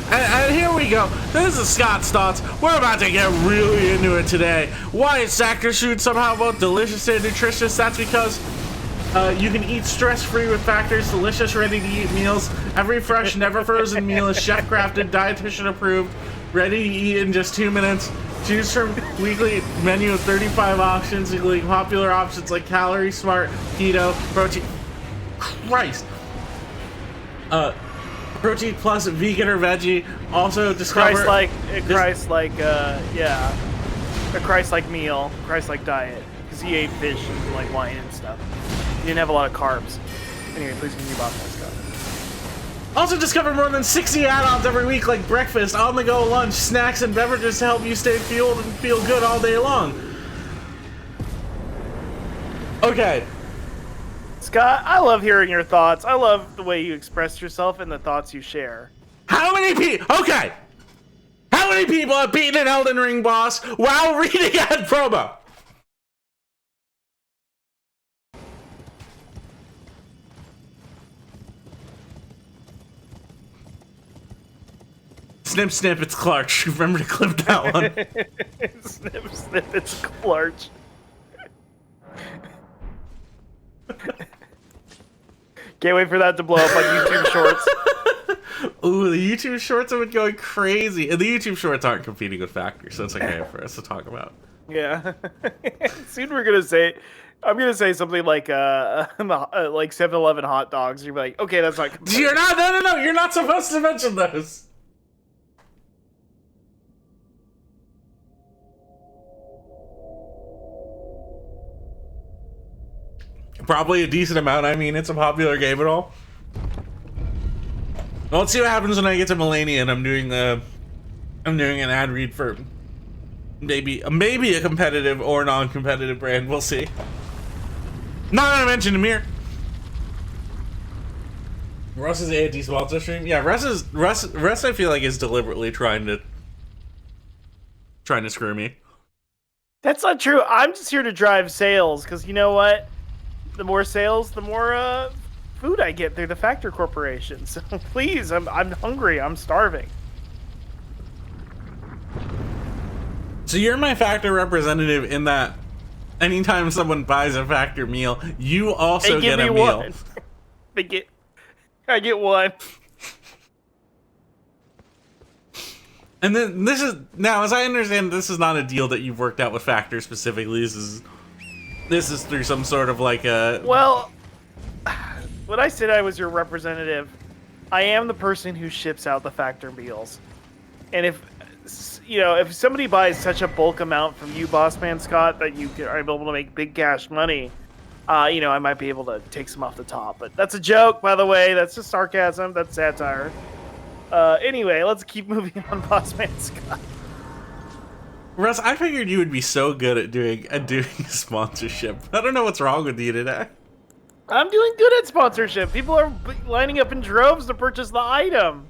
And here we go. This is Scott's Thoughts. We're about to get really into it today. Why is Factor's food somehow both delicious and nutritious? That's because you can eat stress-free with Factor's delicious, ready-to-eat meals. Every fresh, never-frozen meal is chef-crafted, dietitian-approved, ready to eat in just 2 minutes. Choose from weekly menu of 35 options, including popular options like Calorie Smart, Keto, Protein... Christ! Protein Plus, vegan or veggie. Also discover... Christ-like meal. Christ-like diet. Because he ate fish and like wine and stuff. He didn't have a lot of carbs. Anyway, please continue about that stuff. Also discover more than 60 add-ons every week, like breakfast, on-the-go lunch, snacks, and beverages to help you stay fueled and feel good all day long. Okay. Scott, I love hearing your thoughts. I love the way you express yourself and the thoughts you share. How many people... Okay. How many people have beaten an Elden Ring boss while reading ad promo? Snip, snip, it's Clark. Remember to clip that one. Snip, snip, it's Clark. Can't wait for that to blow up on YouTube Shorts. Ooh, the YouTube Shorts have been going crazy. And the YouTube Shorts aren't competing with Factor, so it's okay for us to talk about. Yeah. Soon we're going to say... I'm going to say something like 7-Eleven hot dogs. You're like, okay, that's not... You're not... No. You're not supposed to mention those. Probably a decent amount. I mean, it's a popular game and all. Well, let's see what happens when I get to Melania and I'm doing an ad read for maybe a competitive or non-competitive brand. We'll see. Not gonna mention Amir. Russ's anti-sponsor stream. Yeah, Russ. I feel like is deliberately trying to screw me. That's not true. I'm just here to drive sales because you know what? The more sales, the more food I get through the Factor Corporation. So please, I'm hungry. I'm starving. So you're my Factor representative in that anytime someone buys a Factor meal, you also get a meal. One. I get one. And then this is now, as I understand, this is not a deal that you've worked out with Factor specifically. This is through some sort of like a... Well, when I said I was your representative, I am the person who ships out the Factor meals. And if somebody buys such a bulk amount from you, Boss Man Scott, that you are able to make big cash money, I might be able to take some off the top. But that's a joke, by the way. That's just sarcasm. That's satire. Anyway, let's keep moving on, Boss Man Scott. Russ, I figured you would be so good at doing a sponsorship. I don't know what's wrong with you today. I'm doing good at sponsorship. People are lining up in droves to purchase the item.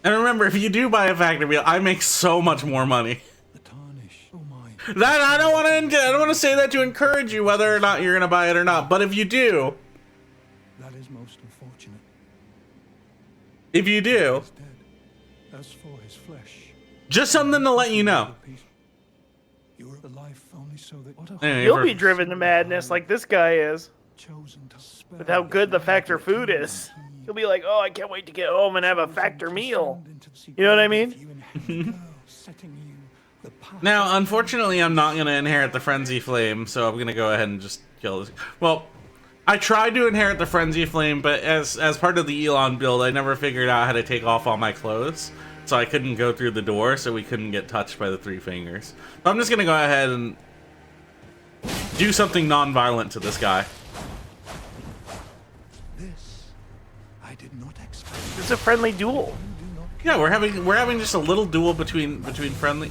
And remember, if you do buy a Factor meal, I make so much more money. The tarnish. Oh my. That I don't want to say that to encourage you whether or not you're gonna buy it or not. But if you do, That is most unfortunate. if you do, He's dead. As for his flesh, just something to let you know. you were alive only so that what a Anyway, You'll be driven to madness like this guy is. chosen to spare With how good the Factor food is. He'll be like, oh, I can't wait to get home and have a Factor meal. You know what I mean? Now, unfortunately, I'm not going to inherit the Frenzy Flame, so I'm going to go ahead and just kill this. Well, I tried to inherit the Frenzy Flame, but as part of the Elon build, I never figured out how to take off all my clothes. So I couldn't go through the door, so we couldn't get touched by the three fingers. So I'm just going to go ahead and do something non-violent to this guy. This I did not expect. It's a friendly duel. Yeah, we're having just a little duel between friendly.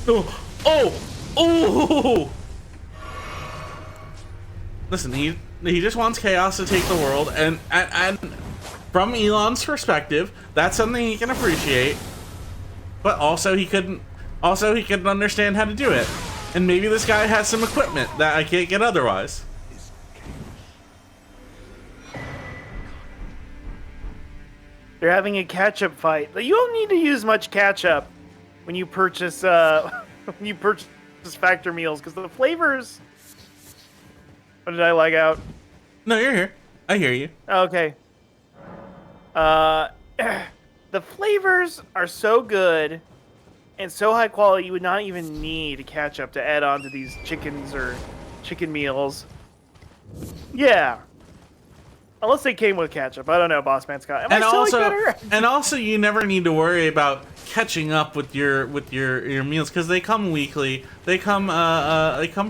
Oh! Listen, he just wants chaos to take the world, and from Elon's perspective, that's something he can appreciate. But also he couldn't understand how to do it. And maybe this guy has some equipment that I can't get otherwise. They're having a catch-up fight. You don't need to use much catch-up when you purchase factor meals, because the flavors. What did I lag out? No, you're here. I hear you. Okay. The flavors are so good and so high quality, you would not even need ketchup to add on to these chickens or chicken meals. Yeah. Unless they came with ketchup. I don't know, Boss Man Scott. Am I still better? And also, you never need to worry about catching up with your meals, because they come weekly. They come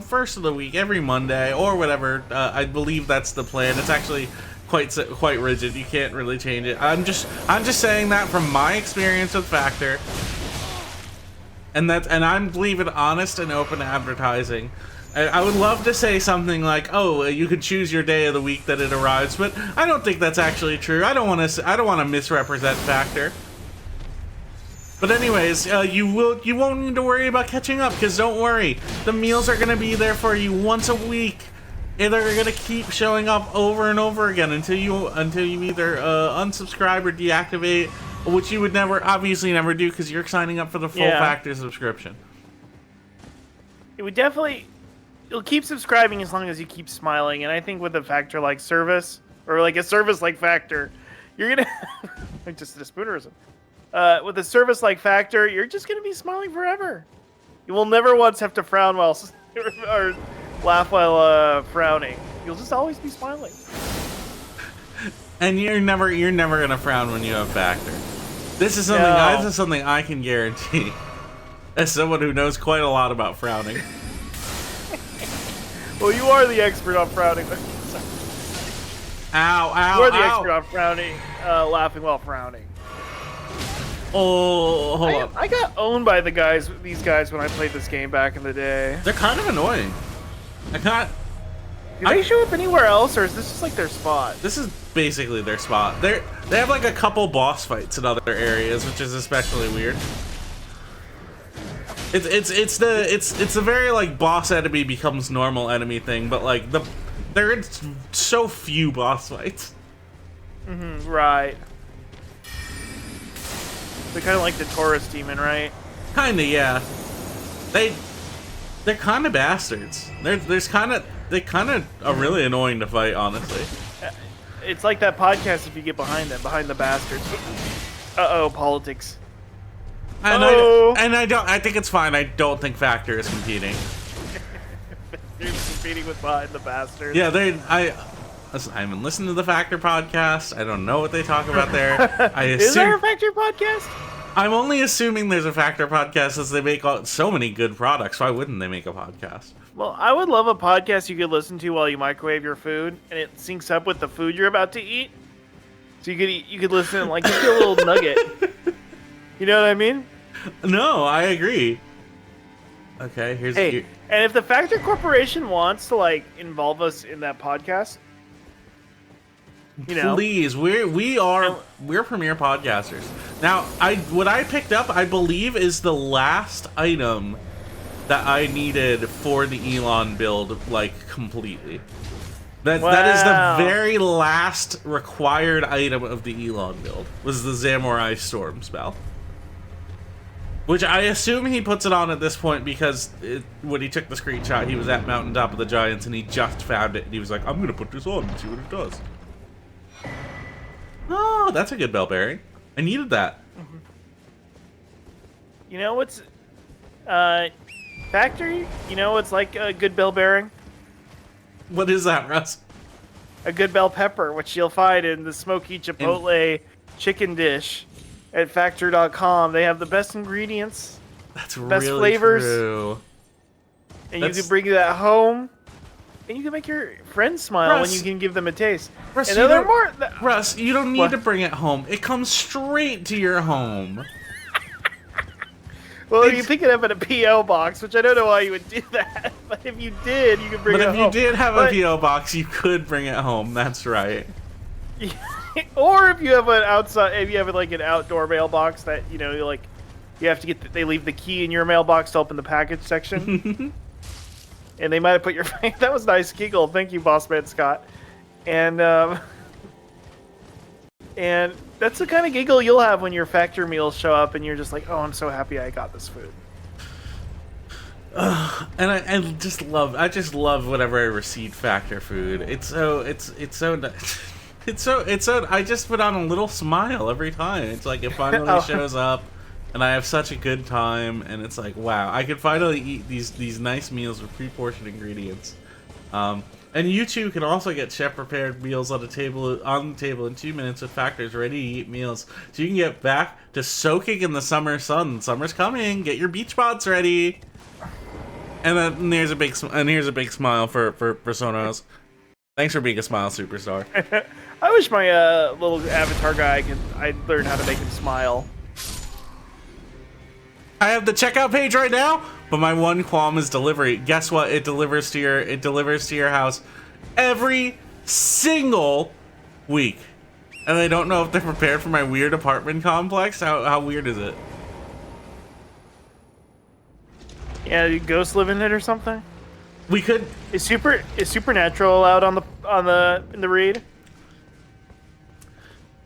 first of the week every Monday or whatever. I believe that's the plan. It's actually quite rigid. You can't really change it. I'm just saying that from my experience with Factor, and I'm leaving honest and open advertising. I would love to say something like, "Oh, you could choose your day of the week that it arrives," but I don't think that's actually true. I don't want to misrepresent Factor. But anyways, you won't need to worry about catching up, because don't worry, the meals are gonna be there for you once a week, and they're gonna keep showing up over and over again until you either unsubscribe or deactivate, which you would obviously never do, because you're signing up for the full Factor subscription. It would definitely. You'll keep subscribing as long as you keep smiling, and I think with a Factor like service, or like a service like Factor, you're gonna just a spoonerism. With a service like Factor, you're just gonna be smiling forever. You will never once have to frown while or laugh while frowning. You'll just always be smiling. And you're never gonna frown when you have Factor. This is something I can guarantee, as someone who knows quite a lot about frowning. Well, you are the expert on frowning. Ow! You are the expert on frowning, laughing while frowning. Oh, hold on. I got owned by these guys when I played this game back in the day. They're kind of annoying. Do they show up anywhere else, or is this just like their spot? This is basically their spot. They have like a couple boss fights in other areas, which is especially weird. It's the very like boss enemy becomes normal enemy thing, but like there are so few boss fights. Right. They're kind of like the Taurus demon, right? Kinda, yeah. They're kind of bastards. They kind of are really annoying to fight, honestly. It's like that podcast if you get behind them, behind the bastards. Uh-oh, politics. I think it's fine. I don't think Factor is competing. You're competing with behind the bastards. Yeah, I haven't listened to the Factor podcast. I don't know what they talk about there. Is there a Factor podcast? I'm only assuming there's a Factor podcast, as they make so many good products. Why wouldn't they make a podcast? Well, I would love a podcast you could listen to while you microwave your food, and it syncs up with the food you're about to eat. So you could listen, like, just get a little nugget. You know what I mean? No, I agree. Okay, here's and if the Factor Corporation wants to like involve us in that podcast, you know, please, we're premier podcasters. Now, what I picked up, I believe, is the last item that I needed for the Elon build, like, completely. That is the very last required item of the Elon build, was the Samurai Storm spell. Which I assume he puts it on at this point because when he took the screenshot, he was at Mountaintop of the Giants and he just found it. And he was like, I'm going to put this on and see what it does. Oh, that's a good bell bearing. I needed that. You know what's... Factory? You know what's like a good bell bearing? What is that, Russ? A good bell pepper, which you'll find in the smoky chipotle chicken dish. At Factor.com, they have the best ingredients, best really flavors, true. And you can bring that home, and you can make your friends smile when you can give them a taste. Russ, Russ, you don't need to bring it home. It comes straight to your home. Well, you pick it up in a P.O. box, which I don't know why you would do that. But if you did, you could bring it home. But if you did have a P.O. box, you could bring it home. That's right. or if you have an outside, if you have like an outdoor mailbox that you like, you have to get. They leave the key in your mailbox to open the package section, and they might have put your. That was nice giggle. Thank you, Boss Man Scott. And and that's the kind of giggle you'll have when your factor meals show up, and you're just like, oh, I'm so happy I got this food. And I just love whenever I receive factor food. It's so I just put on a little smile every time. It's like it finally shows up and I have such a good time, and it's like, wow, I could finally eat these nice meals with pre-portioned ingredients. And you too can also get chef-prepared meals on the table in 2 minutes with Factor's ready-to-eat meals, so you can get back to soaking in the summer sun. Summer's coming. Get your beach bots ready. And here's a big smile for Sonos. Thanks for being a smile superstar. I wish my little avatar guy I'd learn how to make him smile. I have the checkout page right now, but my one qualm is delivery. Guess what? It delivers to your house every single week. And I don't know if they're prepared for my weird apartment complex. How weird is it? Yeah, you ghosts live in it or something? We could. Is Supernatural allowed in the raid?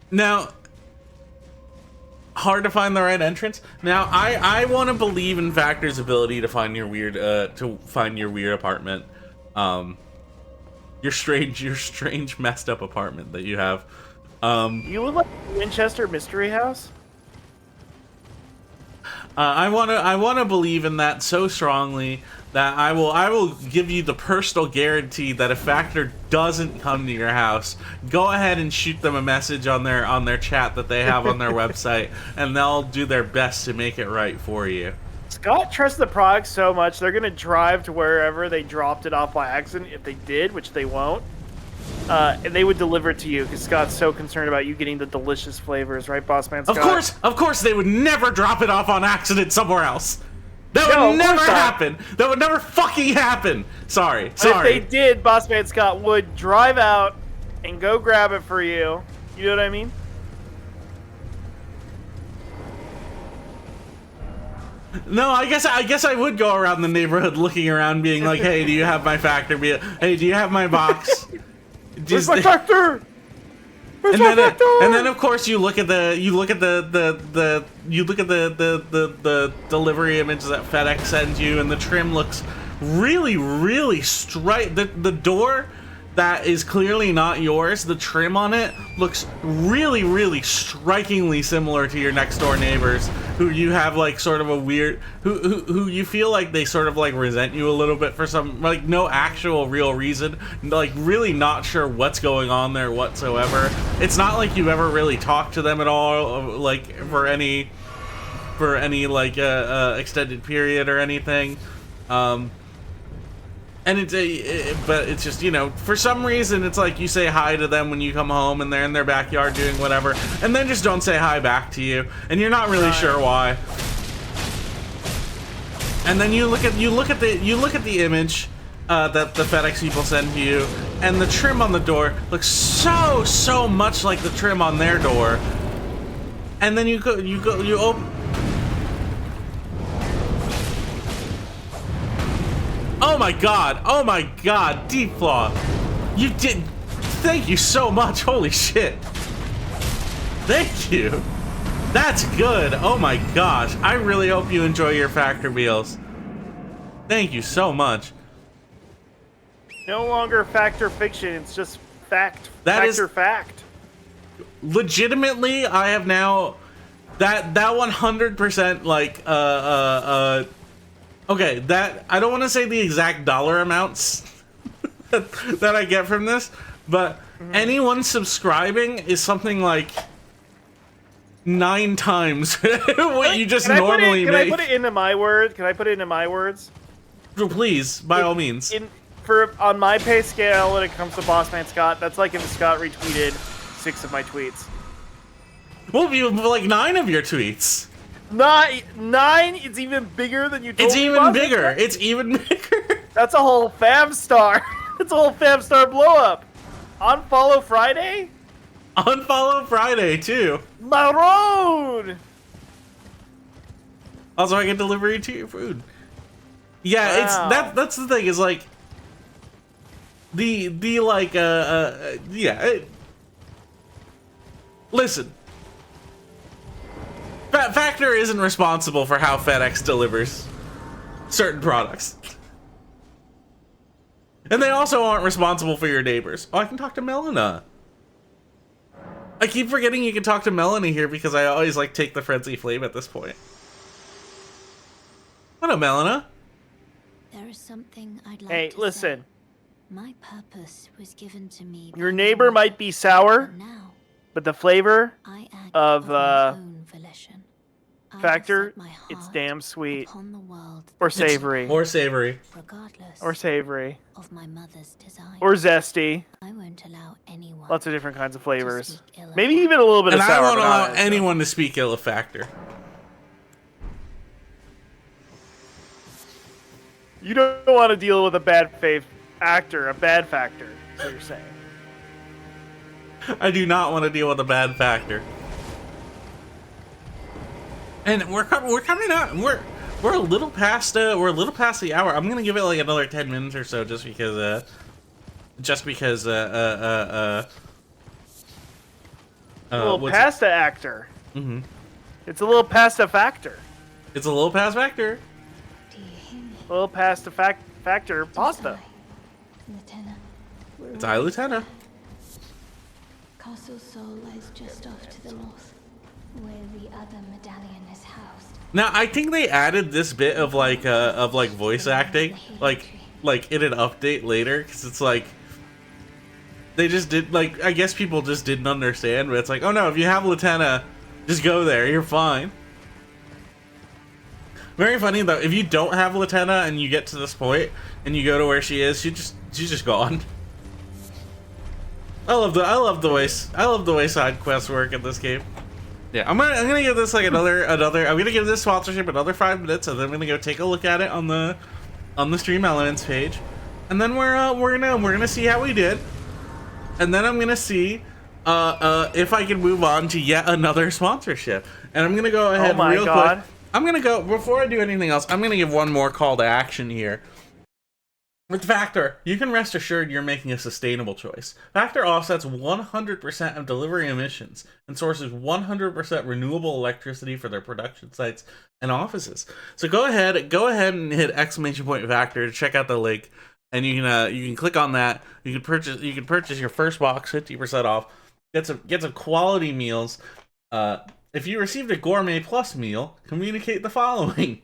Now, hard to find the right entrance. Now, I want to believe in Factor's ability to find your weird apartment. Your strange messed up apartment that you have. You live like Winchester Mystery House? I wanna believe in that so strongly that I will give you the personal guarantee that if Factor doesn't come to your house, go ahead and shoot them a message on their chat that they have on their website, and they'll do their best to make it right for you. Scott trusts the product so much they're gonna drive to wherever they dropped it off by accident if they did, which they won't. And they would deliver it to you because Scott's so concerned about you getting the delicious flavors, right, Boss Man Scott? Of course, they would never drop it off on accident somewhere else. That would never happen. That would never fucking happen. Sorry. But if they did, Boss Man Scott would drive out and go grab it for you. You know what I mean? No, I guess I would go around the neighborhood looking around, being like, "Hey, do you have my Factor? Hey, do you have my box? Where's my Factor? Where's my Factor?" And then of course you look at the delivery images that FedEx sends you, and the trim looks really the door that is clearly not yours, the trim on it looks really strikingly similar to your next door neighbors, who you have like sort of a weird, who you feel like they sort of like resent you a little bit for some, like, no actual real reason, like really not sure what's going on there whatsoever. It's not like you've ever really talked to them at all, like for any like extended period or anything. And but it's just, you know, for some reason, it's like you say hi to them when you come home and they're in their backyard doing whatever, and then just don't say hi back to you, and you're not really sure why. And then you look at the image that the FedEx people send to you, and the trim on the door looks so much like the trim on their door. And then you open. Oh my god, Deep Flaw. You did. Thank you so much. Holy shit. Thank you. That's good. Oh my gosh. I really hope you enjoy your Factor meals. Thank you so much. No longer Factor fiction, it's just fact. Fact. Legitimately, I have now that 100% like okay, that I don't want to say the exact dollar amounts that I get from this, but anyone subscribing is something like 9 times what you just normally make. Can I put it into my words? Please, by all means. On my pay scale, when it comes to Boss Man Scott, that's like if Scott retweeted 6 of my tweets. Well, like 9 of your tweets. 9? It's even bigger than you told me. It's even bigger. It's even bigger. That's a whole fam star. That's a whole fam star blow up. On Follow Friday? Unfollow Friday too. Maroon! Also, I get delivery to your food. Yeah, it's Wow. that's the thing is like the like listen. Factor isn't responsible for how FedEx delivers certain products. And they also aren't responsible for your neighbors. Oh, I can talk to Melina. I keep forgetting you can talk to Melina here because I always like take the frenzy flame at this point. Hello, Melina. There is something I'd like Hey, to listen. say. My purpose was given to me. Your by neighbor my might be sour, but now but the flavor I act of, my own volition. I have Factor, set my it's heart damn sweet. upon the world Or that savory. Or savory. regardless Or savory. of my mother's desire. Or zesty. I won't allow anyone. Lots of different kinds of to flavors. speak ill of Maybe that. even a little bit And of I sour. won't but allow not anyone to speak ill of Factor. You don't want to deal with a bad faith actor, a bad factor. Is what you're saying. I do not want to deal with a bad Factor. And we're coming out. We're a little past the hour. I'm gonna give it like another 10 minutes or so, just because A little pasta actor. Mm-hmm. It's a little pasta factor. It's a little past Factor. Do you hear me? A little pasta factor pasta. Lieutenant. It's I, Lieutenant. Castle Sol lies just off to the north, where the other medallion is housed. Now I think they added this bit of like voice acting like in an update later, because it's like they just did, like, I guess people just didn't understand, but it's like, oh no, if you have Lieutenant, just go there, you're fine. Very funny though, if you don't have Lieutenant and you get to this point and you go to where she is, she's just gone. I love the way side quests work in this game. Yeah, I'm gonna give this like another I'm gonna give this sponsorship another 5 minutes, and then I'm gonna go take a look at it on the Stream Elements page, and then we're gonna see how we did, and then I'm gonna see if I can move on to yet another sponsorship, and I'm gonna go ahead real quick. I'm gonna go, before I do anything else, I'm gonna give one more call to action here. With Factor, you can rest assured you're making a sustainable choice. Factor offsets 100% of delivery emissions and sources 100% renewable electricity for their production sites and offices. So go ahead and hit !Factor to check out the link, and you can click on that. You can purchase your first box 50% off. Get some quality meals. If you received a Gourmet Plus meal, communicate the following.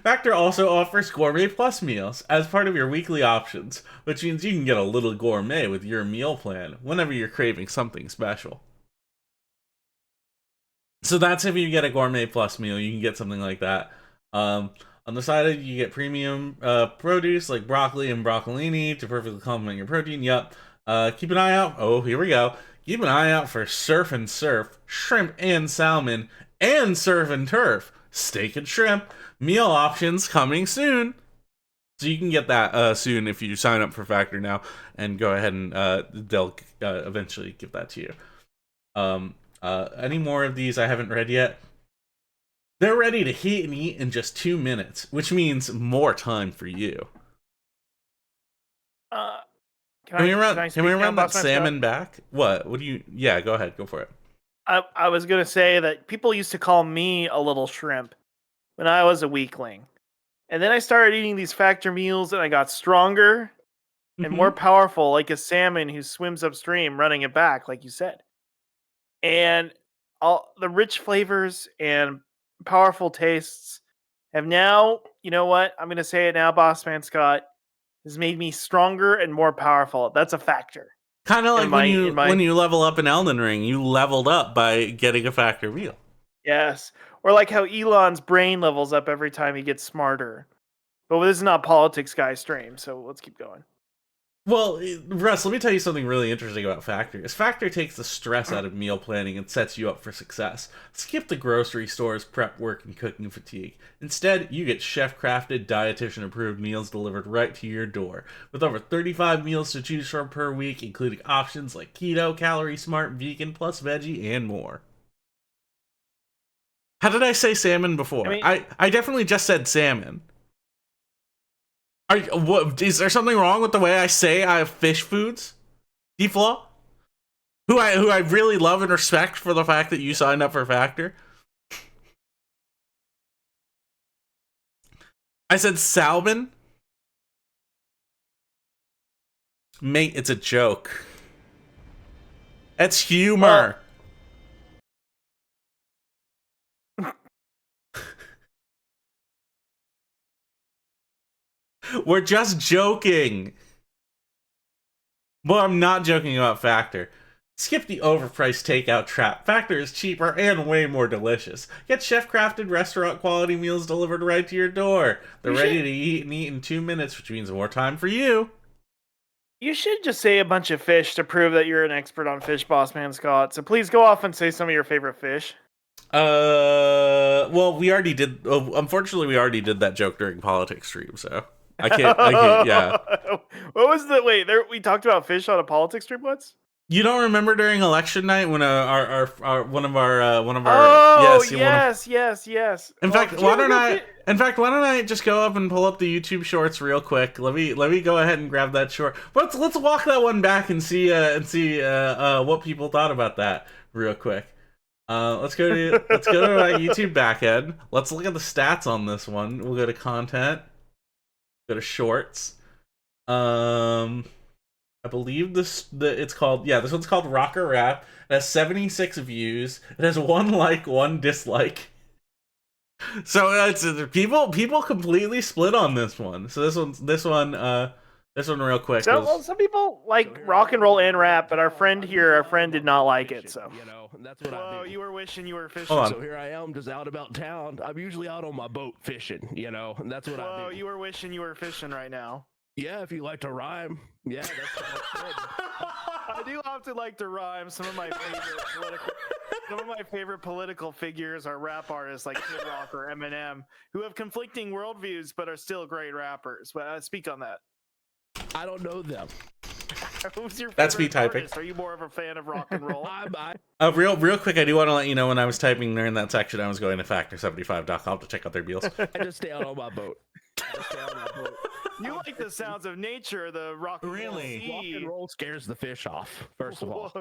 Factor also offers Gourmet Plus meals as part of your weekly options, which means you can get a little gourmet with your meal plan whenever you're craving something special. So that's if you get a Gourmet Plus meal, you can get something like that. On the side, you get premium produce like broccoli and broccolini to perfectly complement your protein. Yep. Keep an eye out. Oh, here we go. Keep an eye out for surf and surf, shrimp and salmon, and surf and turf, steak and shrimp. Meal options coming soon. So you can get that soon if you sign up for Factor now, and go ahead and they'll eventually give that to you. Any more of these I haven't read yet? They're ready to heat and eat in just 2 minutes, which means more time for you. Can we run that salmon back? What do you... Yeah, go ahead. Go for it. I was going to say that people used to call me a little shrimp when I was a weakling. And then I started eating these Factor meals, and I got stronger and more powerful, like a salmon who swims upstream, running it back, like you said. And all the rich flavors and powerful tastes have now, you know what? I'm going to say it now, Boss Man Scott, has made me stronger and more powerful. That's a factor. Kind of like when you level up in Elden Ring, you leveled up by getting a Factor meal. Yes. Or like how Elon's brain levels up every time he gets smarter. But this is not politics guy stream, so let's keep going. Well, Russ, let me tell you something really interesting about Factor. Is Factor takes the stress out of meal planning and sets you up for success. Skip the grocery stores, prep work, and cooking fatigue. Instead, you get chef-crafted, dietitian-approved meals delivered right to your door. With over 35 meals to choose from per week, including options like keto, calorie smart, vegan, plus veggie, and more. How did I say salmon before? I definitely just said salmon. What is there something wrong with the way I say I have fish foods? Deflaw? Who I really love and respect for the fact that you signed up for Factor. I said salmon. Mate, it's a joke. It's humor. We're just joking. Well, I'm not joking about Factor. Skip the overpriced takeout trap. Factor is cheaper and way more delicious. Get chef-crafted restaurant-quality meals delivered right to your door. They're ready to eat and eat in 2 minutes, which means more time for you. You should just say a bunch of fish to prove that you're an expert on fish, Boss Man Scott. So please go off and say some of your favorite fish. Well, we already did. Unfortunately, we already did that joke during politics stream, so I can't. Yeah. What was the wait? There we talked about fish on a politics stream once. You don't remember during election night when our one of our oh yes. In fact, why don't I just go up and pull up the YouTube shorts real quick? Let me go ahead and grab that short. Let's walk that one back and see what people thought about that real quick. Let's go to my YouTube backend. Let's look at the stats on this one. We'll go to content. Go to shorts. I believe this one's called Rocker Rap. It has 76 views. It has 1 like, 1 dislike. So it's people completely split on this one. So this one real quick. So some people like rock and roll and rap, but our friend did not like it. So that's what I do. You were wishing you were fishing. Hold on. So here I am, just out about town. I'm usually out on my boat fishing, and that's what I do. You were wishing you were fishing right now. Yeah, if you like to rhyme. Yeah, that's good. I do often like to rhyme. Some of my favorite political figures are rap artists like Kid Rock or Eminem, who have conflicting worldviews but are still great rappers. But speak on that. I don't know them. Who's your favorite That's me typing. artist? Are you more of a fan of rock and roll? Real quick, I do want to let you know when I was typing there in that section, I was going to factor75.com to check out their deals. I just stay out on my boat. You like the sounds of nature, the rock and roll sea. Rock and roll scares the fish off, first of all.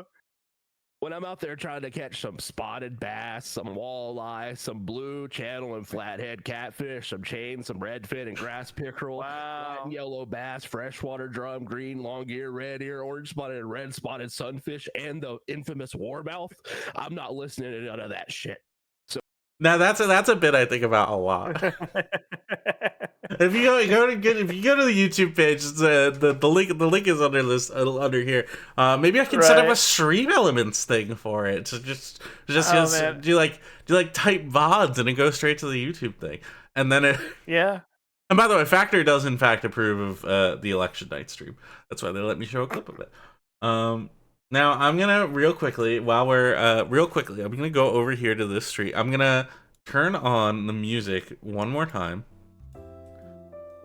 When I'm out there trying to catch some spotted bass, some walleye, some blue channel and flathead catfish, some chain, some redfin and grass pickerel, white and yellow bass, freshwater drum, green, long ear, red ear, orange spotted and red spotted sunfish, and the infamous warmouth, I'm not listening to none of that shit. Now that's a bit I think about a lot. If you go to the YouTube page, it's, the link is under here. Maybe I can set up a Stream Elements thing for it. So just do like type VODs and it goes straight to the YouTube thing, and then it yeah. And by the way, Factor does in fact approve of the election night stream. That's why they let me show a clip of it. Now I'm gonna real quickly, I'm gonna go over here to this street. I'm gonna turn on the music one more time.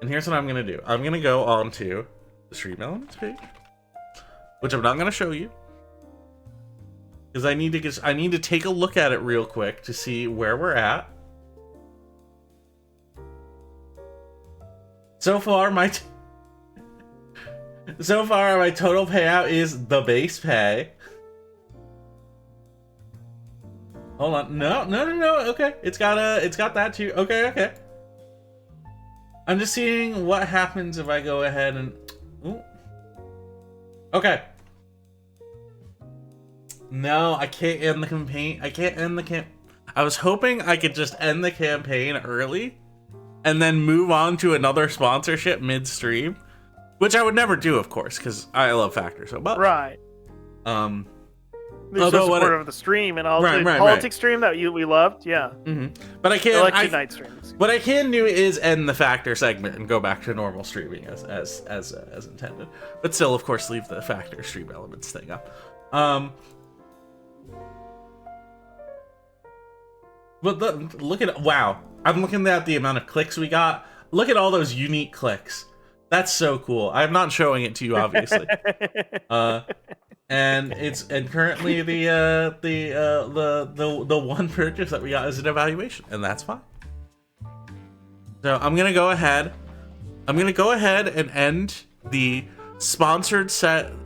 And here's what I'm gonna do. I'm gonna go on to the Stream Elements page, which I'm not gonna show you, because I need to take a look at it real quick to see where we're at. So far, my total payout is the base pay. Hold on. No. Okay. It's got that too. Okay. I'm just seeing what happens if I go ahead and ooh. Okay. No, I can't end the campaign. I was hoping I could just end the campaign early and then move on to another sponsorship midstream. Which I would never do, of course, because I love Factor so much. Right. They're Although so what supportive of the stream and all Right, the right, politics stream that we loved. Yeah, But I can't. election night streams. What I can do is end the Factor segment and go back to normal streaming as intended. But still, of course, leave the Factor stream elements thing up. But look at, wow, I'm looking at the amount of clicks we got. Look at all those unique clicks. That's so cool. I'm not showing it to you, obviously. And currently the one purchase that we got is an evaluation, and that's fine. So I'm gonna go ahead and end the sponsored segment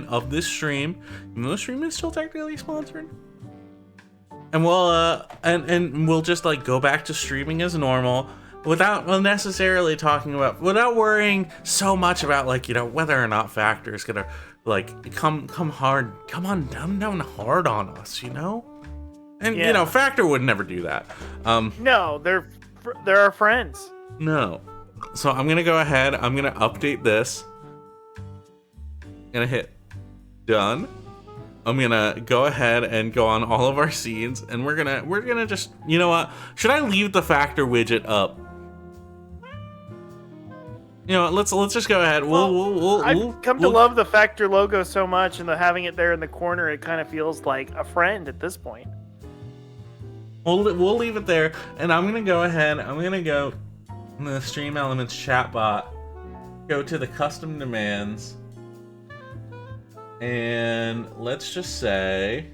of this stream. Even though the stream is still technically sponsored. And we'll just like go back to streaming as normal without necessarily without worrying so much about, like, you know, whether or not Factor is gonna like come down hard on us, you know. And you know, Factor would never do that. No, they're our friends. No. So I'm gonna go ahead. I'm gonna update this. Gonna hit done. I'm gonna go ahead and go on all of our scenes, and we're gonna just, you know what? Should I leave the Factor widget up? You know, let's just go ahead. I've come to love the Factor logo so much, and having it there in the corner, it kind of feels like a friend at this point. We'll leave it there, and I'm gonna go ahead. I'm gonna go in the Stream Elements chatbot, go to the custom demands, and let's just say,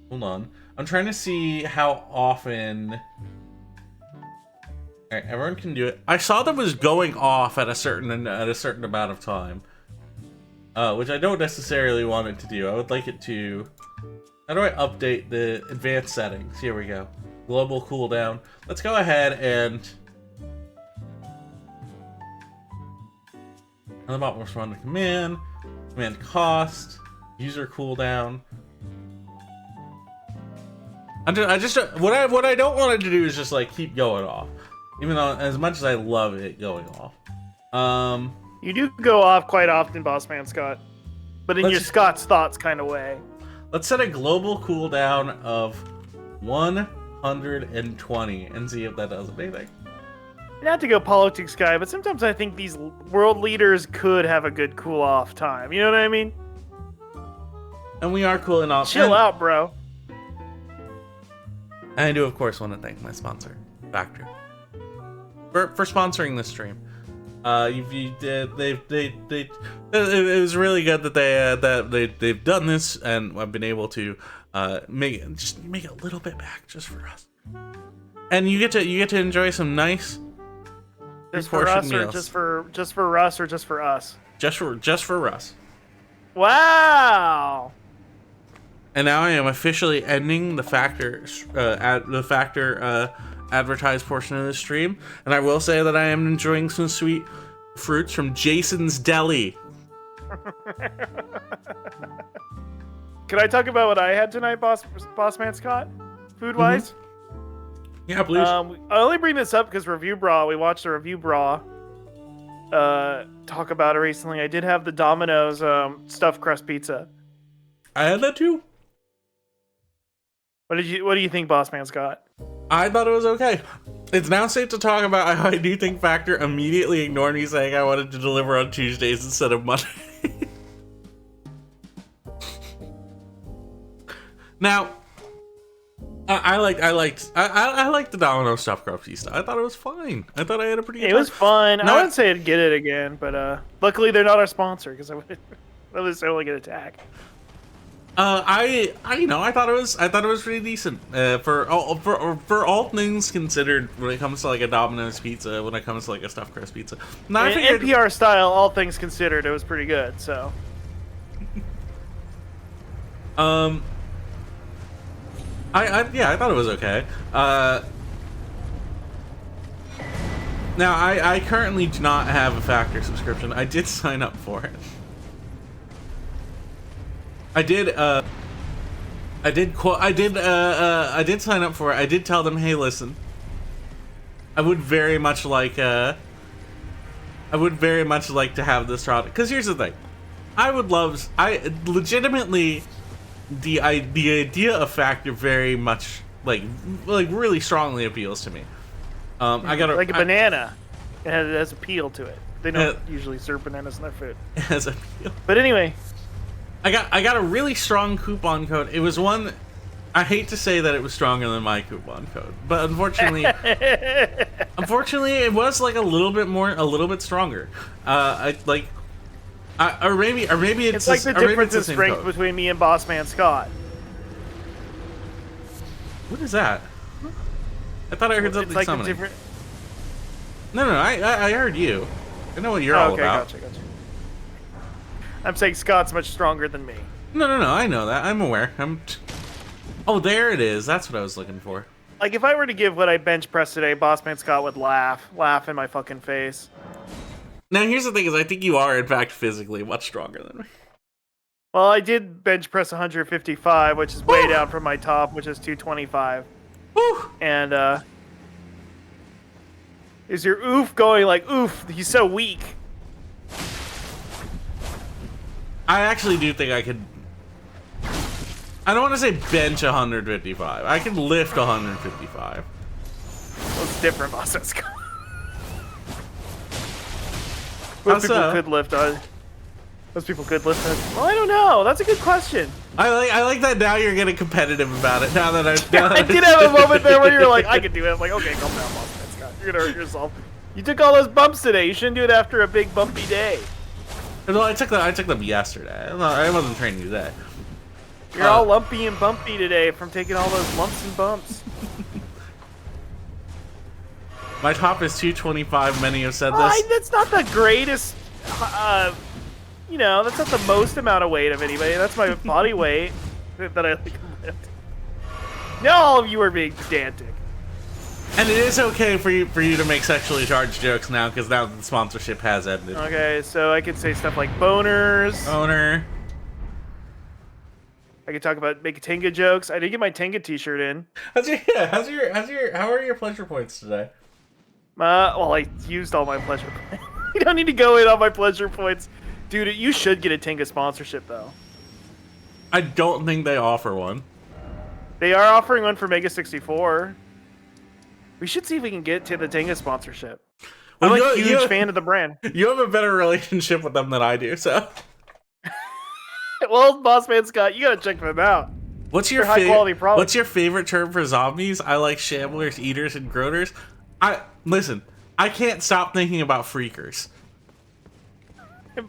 hold on. I'm trying to see how often. All right, everyone can do it. I saw that was going off at a certain amount of time, which I don't necessarily want it to do. I would like it to. How do I update the advanced settings? Here we go. Global cooldown. Let's go ahead and. About respond to command cost, user cooldown. What I don't want it to do is just like keep going off, even though as much as I love it going off. You do go off quite often, Bossman Scott, but in your Scott's thoughts kind of way. Let's set a global cooldown of 120 and see if that does anything. Not to go politics guy, but sometimes I think these world leaders could have a good cool off time. You know what I mean? And we are cooling off. Chill out, bro. And I do, of course, want to thank my sponsor, Factor, for sponsoring this stream. It was really good that they've done this, and I've been able to make it a little bit back just for us. And you get to enjoy some nice. Just for us, or just for Russ, or just for us? Just for Russ. Wow. And now I am officially ending the Factor advertised portion of the stream, and I will say that I am enjoying some sweet fruits from Jason's Deli. Can I talk about what I had tonight, Bossman Scott? Food-wise? Mm-hmm. Yeah, please. I only bring this up because Review Bra. We watched a Review Bra talk about it recently. I did have the Domino's stuffed crust pizza. I had that too. What do you think, Bossman Scott? I thought it was okay. It's now safe to talk about how I do think Factor immediately ignored me saying I wanted to deliver on Tuesdays instead of Monday. Now, I liked the Domino stuffed crust pizza. I thought it was fine. I thought I had a pretty good time. It was fun. I wouldn't say I'd get it again, but luckily they're not our sponsor because I would necessarily get attacked. I thought it was pretty decent. For all things considered, when it comes to like a Domino's pizza, when it comes to like a stuffed crust pizza. Now, NPR style, all things considered, it was pretty good. So. I thought it was okay. Now I currently do not have a Factor subscription. I did sign up for it. I did sign up for it. I did tell them, hey, listen, I would very much like to have this product. Because here's the thing, I would love. I legitimately, the idea of Factor very much like really strongly appeals to me. I got like a banana. It has appeal to it. They don't usually serve bananas in their food. Has appeal. But anyway, I got a really strong coupon code. It was one. I hate to say that it was stronger than my coupon code, but unfortunately, it was like a little bit stronger. Or maybe it's like the difference in strength between me and Boss Man Scott. What is that? I thought I heard something like summoning. Different... No, I heard you. I know what you're all about. Gotcha. I'm saying Scott's much stronger than me. No, I know that. I'm aware. Oh, there it is. That's what I was looking for. Like, if I were to give what I bench pressed today, Boss Man Scott would laugh in my fucking face. Now, here's the thing: is I think you are, in fact, physically much stronger than me. Well, I did bench press 155, which is way down from my top, which is 225. Woo! And is your oof going like oof? He's so weak. I actually do think I could. I don't want to say bench 155. I can lift 155. Well, it's different, Boss Man Scott. Most people could lift. Most people could lift it. Well, I don't know. That's a good question. I like that now you're getting competitive about it. Now that I did have a moment there where you're like, I can do it. I'm like, okay, calm down, Boss Man Scott. You're gonna hurt yourself. You took all those bumps today. You shouldn't do it after a big bumpy day. No, I took them yesterday. I wasn't training today. You're all lumpy and bumpy today from taking all those lumps and bumps. My top is 225. Many have said this. That's not the greatest. That's not the most amount of weight of anybody. That's my body weight that I like to lift. Now all of you are being pedantic. And it is okay for you to make sexually charged jokes now, because now the sponsorship has ended. Okay, so I could say stuff like boners. Owner. I could talk about make Tenga jokes. I did get my Tenga t-shirt in. How are your pleasure points today? Well, I used all my pleasure points. You don't need to go in on my pleasure points. Dude, you should get a Tenga sponsorship, though. I don't think they offer one. They are offering one for Mega 64. We should see if we can get to the Tenga sponsorship. Well, I'm a huge fan of the brand. You have a better relationship with them than I do, so... Well, Boss Man Scott, you gotta check them out. What's your favorite term for zombies? I like shamblers, eaters, and groters. Listen, I can't stop thinking about freakers.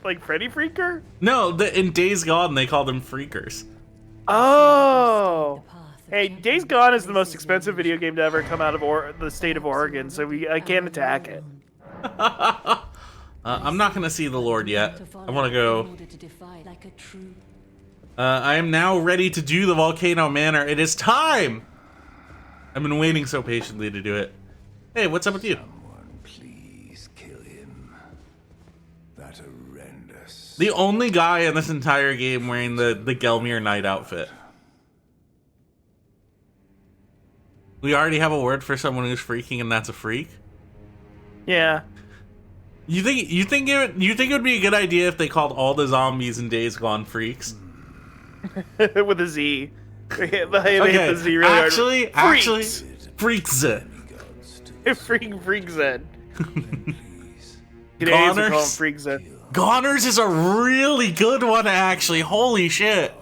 Like Freddy Freaker? No, in Days Gone they call them freakers. Oh. Hey, Days Gone is the most expensive video game to ever come out of the state of Oregon, so I can't attack it. I'm not gonna see the Lord yet. I want to go. I am now ready to do the Volcano Manor. It is time! I've been waiting so patiently to do it. Hey, what's up with you? Someone please kill him. That horrendous. The only guy in this entire game wearing the Gelmir Knight outfit. We already have a word for someone who's freaking, and that's a freak? Yeah. You think it would be a good idea if they called all the zombies in Days Gone freaks? With a Z. They hit the Z really actually, freaks. Freak Zen. Goners? Freak Zen. Goners is a really good one, actually. Holy shit.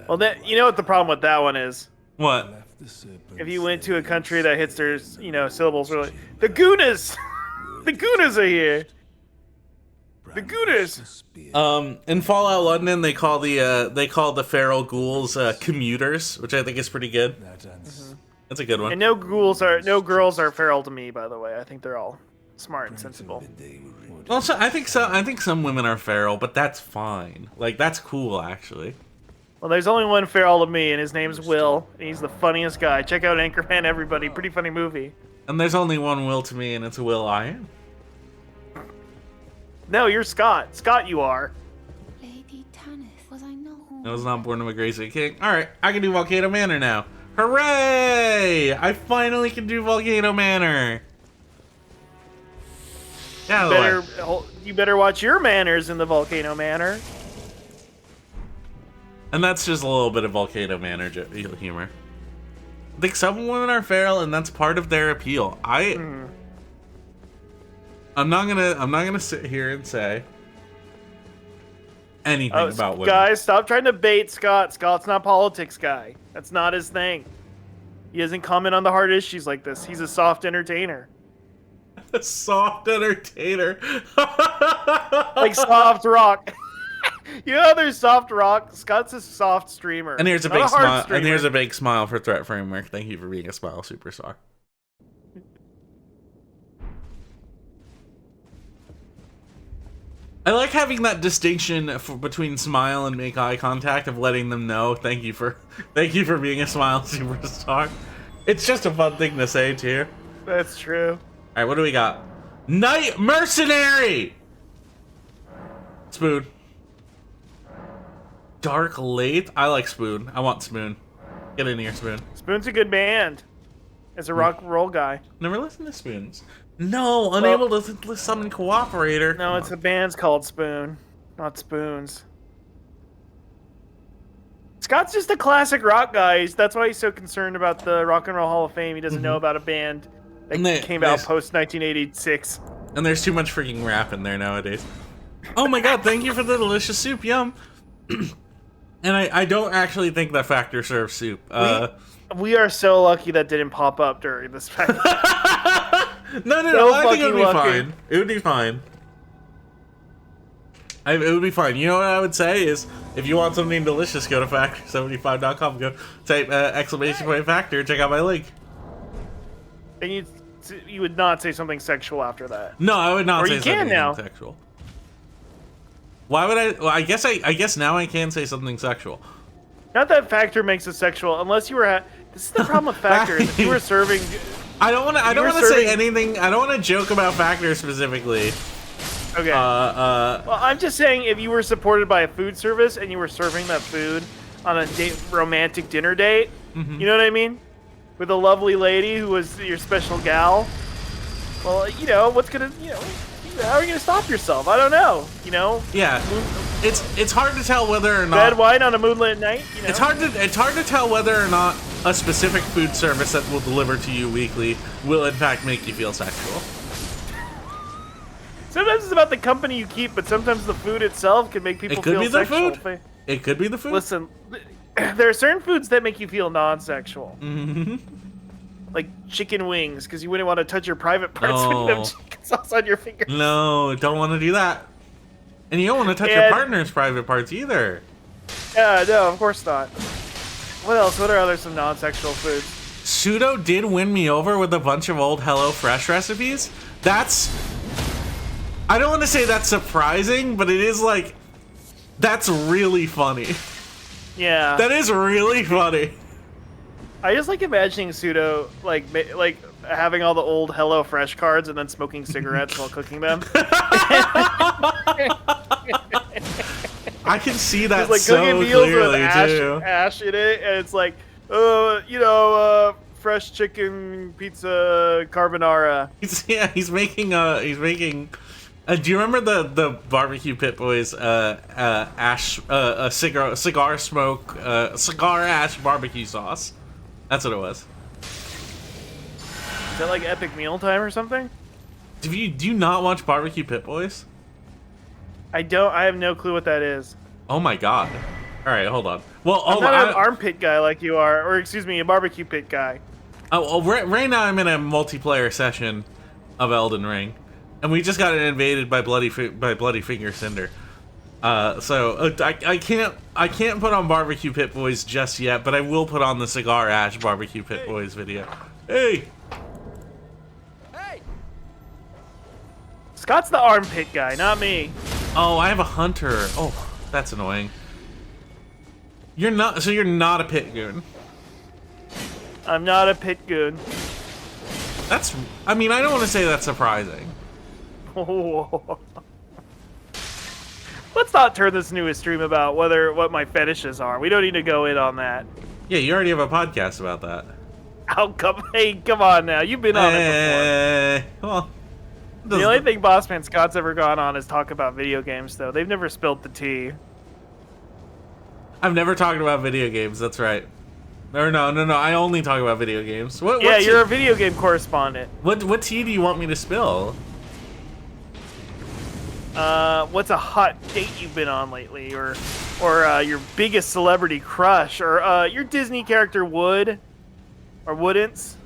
Well, you know what the problem with that one is? What? If you went to a country that hits their, syllables really, the Goonas, the Goonas are here. The Goonas. In Fallout London, they call the feral ghouls commuters, which I think is pretty good. That's a good one. And no girls are feral to me, by the way. I think they're all smart and sensible. Also, I think some women are feral, but that's fine. Like, that's cool, actually. Well, there's only one feral to me, and his name's Will. And he's the funniest guy. Check out Anchorman, everybody. Pretty funny movie. And there's only one Will to me, and it's Will I am. No, you're Scott. Scott, you are. Lady Tanith, was I not? I was not born to a Gracie King. Alright, I can do Volcano Manor now. Hooray! I finally can do Volcano Manor. Get out of the way. You better watch your manners in the Volcano Manor. And that's just a little bit of Volcano Manor humor. I think some women are feral, and that's part of their appeal. I'm not gonna sit here and say anything about women. Guys, stop trying to bait Scott. Scott's not politics guy. That's not his thing. He doesn't comment on the hard issues like this. He's a soft entertainer. A soft entertainer. Like soft rock. You know, there's soft rock. Scott's a soft streamer. And here's a not big hard smile. streamer. And here's a big smile for Threat Framework. Thank you for being a smile superstar. I like having that distinction between smile and make eye contact, of letting them know thank you for being a smile superstar. It's just a fun thing to say too. That's true. All right, what do we got? Night Mercenary. Spoon. Dark Late. I like Spoon. I want Spoon. Get in here, Spoon. Spoon's a good band. As a rock and roll guy. Never listen to Spoons. No, unable to summon Cooperator. No, it's the band's called Spoon, not Spoons. Scott's just a classic rock guy. That's why he's so concerned about the Rock and Roll Hall of Fame. He doesn't know about a band that came out post 1986. And there's too much freaking rap in there nowadays. Oh my god, thank you for the delicious soup, yum. And I don't actually think that Factor serves soup. We are so lucky that didn't pop up during this Factor. No, I think it would be fine. It would be fine. It would be fine. You know what I would say is, if you want something delicious, go to factor75.com. Go type exclamation point Factor. Check out my link. And you would not say something sexual after that. No, I would not or say you can something now. sexual. Why would I? Well, I guess now I can say something sexual. Not that Factor makes it sexual, unless you were. This is the problem with Factor. Is if you were serving. I don't want to say anything. I don't want to joke about Factor specifically. Okay. Well, I'm just saying, if you were supported by a food service and you were serving that food on a romantic dinner date, you know what I mean? With a lovely lady who was your special gal. Well, you know, how are you gonna stop yourself? I don't know. You know. Yeah. It's hard to tell whether or not. Red wine on a moonlit night. You know? It's hard to tell whether or not a specific food service that will deliver to you weekly will in fact make you feel sexual. Sometimes it's about the company you keep, but sometimes the food itself can make people feel sexual. It could be the food. Listen, there are certain foods that make you feel non-sexual. Like chicken wings, because you wouldn't want to touch your private parts when you have chicken sauce on your fingers. No, don't want to do that. And you don't want to touch your partner's private parts either. Yeah, no, of course not. What else? What are some non-sexual foods? Pseudo did win me over with a bunch of old HelloFresh recipes. I don't want to say that's surprising, but it is like, that's really funny. Yeah. That is really funny. I just like imagining Pseudo like having all the old HelloFresh cards and then smoking cigarettes while cooking them. I can see that like so cooking meals clearly with too. ash in it, and it's like, fresh chicken pizza carbonara. He's making. Do you remember the barbecue Pit Boys cigar smoke cigar ash barbecue sauce? That's what it was. Is that like Epic Mealtime or something? Do you not watch barbecue Pit Boys? I don't. I have no clue what that is. Oh my god! All right, hold on. Well, I'm not an armpit guy like you are, or excuse me, a barbecue pit guy. Right now I'm in a multiplayer session of Elden Ring, and we just got invaded by Bloody Finger Cinder. So I can't put on barbecue Pit Boys just yet, but I will put on the cigar ash barbecue Pit Boys video. Hey. Scott's the armpit guy, not me. Oh, I have a hunter. Oh, that's annoying. You're not a pit goon. I'm not a pit goon. I mean, I don't want to say that's surprising. Let's not turn this into a stream about what my fetishes are. We don't need to go in on that. Yeah, you already have a podcast about that. Oh, come on now. You've been on it before. Well, The only thing Bossman Scott's ever gone on is talk about video games, though. They've never spilled the tea. I've never talked about video games. That's right. Or no. I only talk about video games. What Yeah, you're a video game correspondent. What tea do you want me to spill? What's a hot date you've been on lately, or your biggest celebrity crush, or your Disney character would or wouldn't?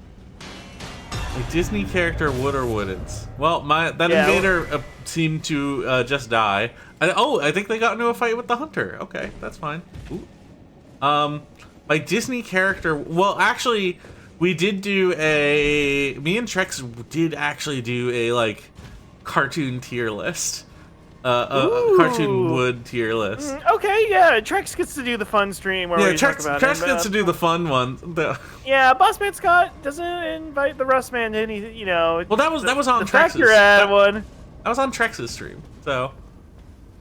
A Disney character would or wouldn't. Well, that Yeah. invader seemed to just die. I think they got into a fight with the hunter. Okay, that's fine. Ooh. My Disney character. Well, actually, we did do me and Trex did actually do a like cartoon tier list. A cartoon wood tier list. Okay, yeah, Trex gets to do the fun stream where we talk about Trex him, gets to do the fun one. Yeah, Bossman Scott doesn't invite the Rustman to any, Well, that was on the fact Trex's. you're at one. That was on Trex's stream. So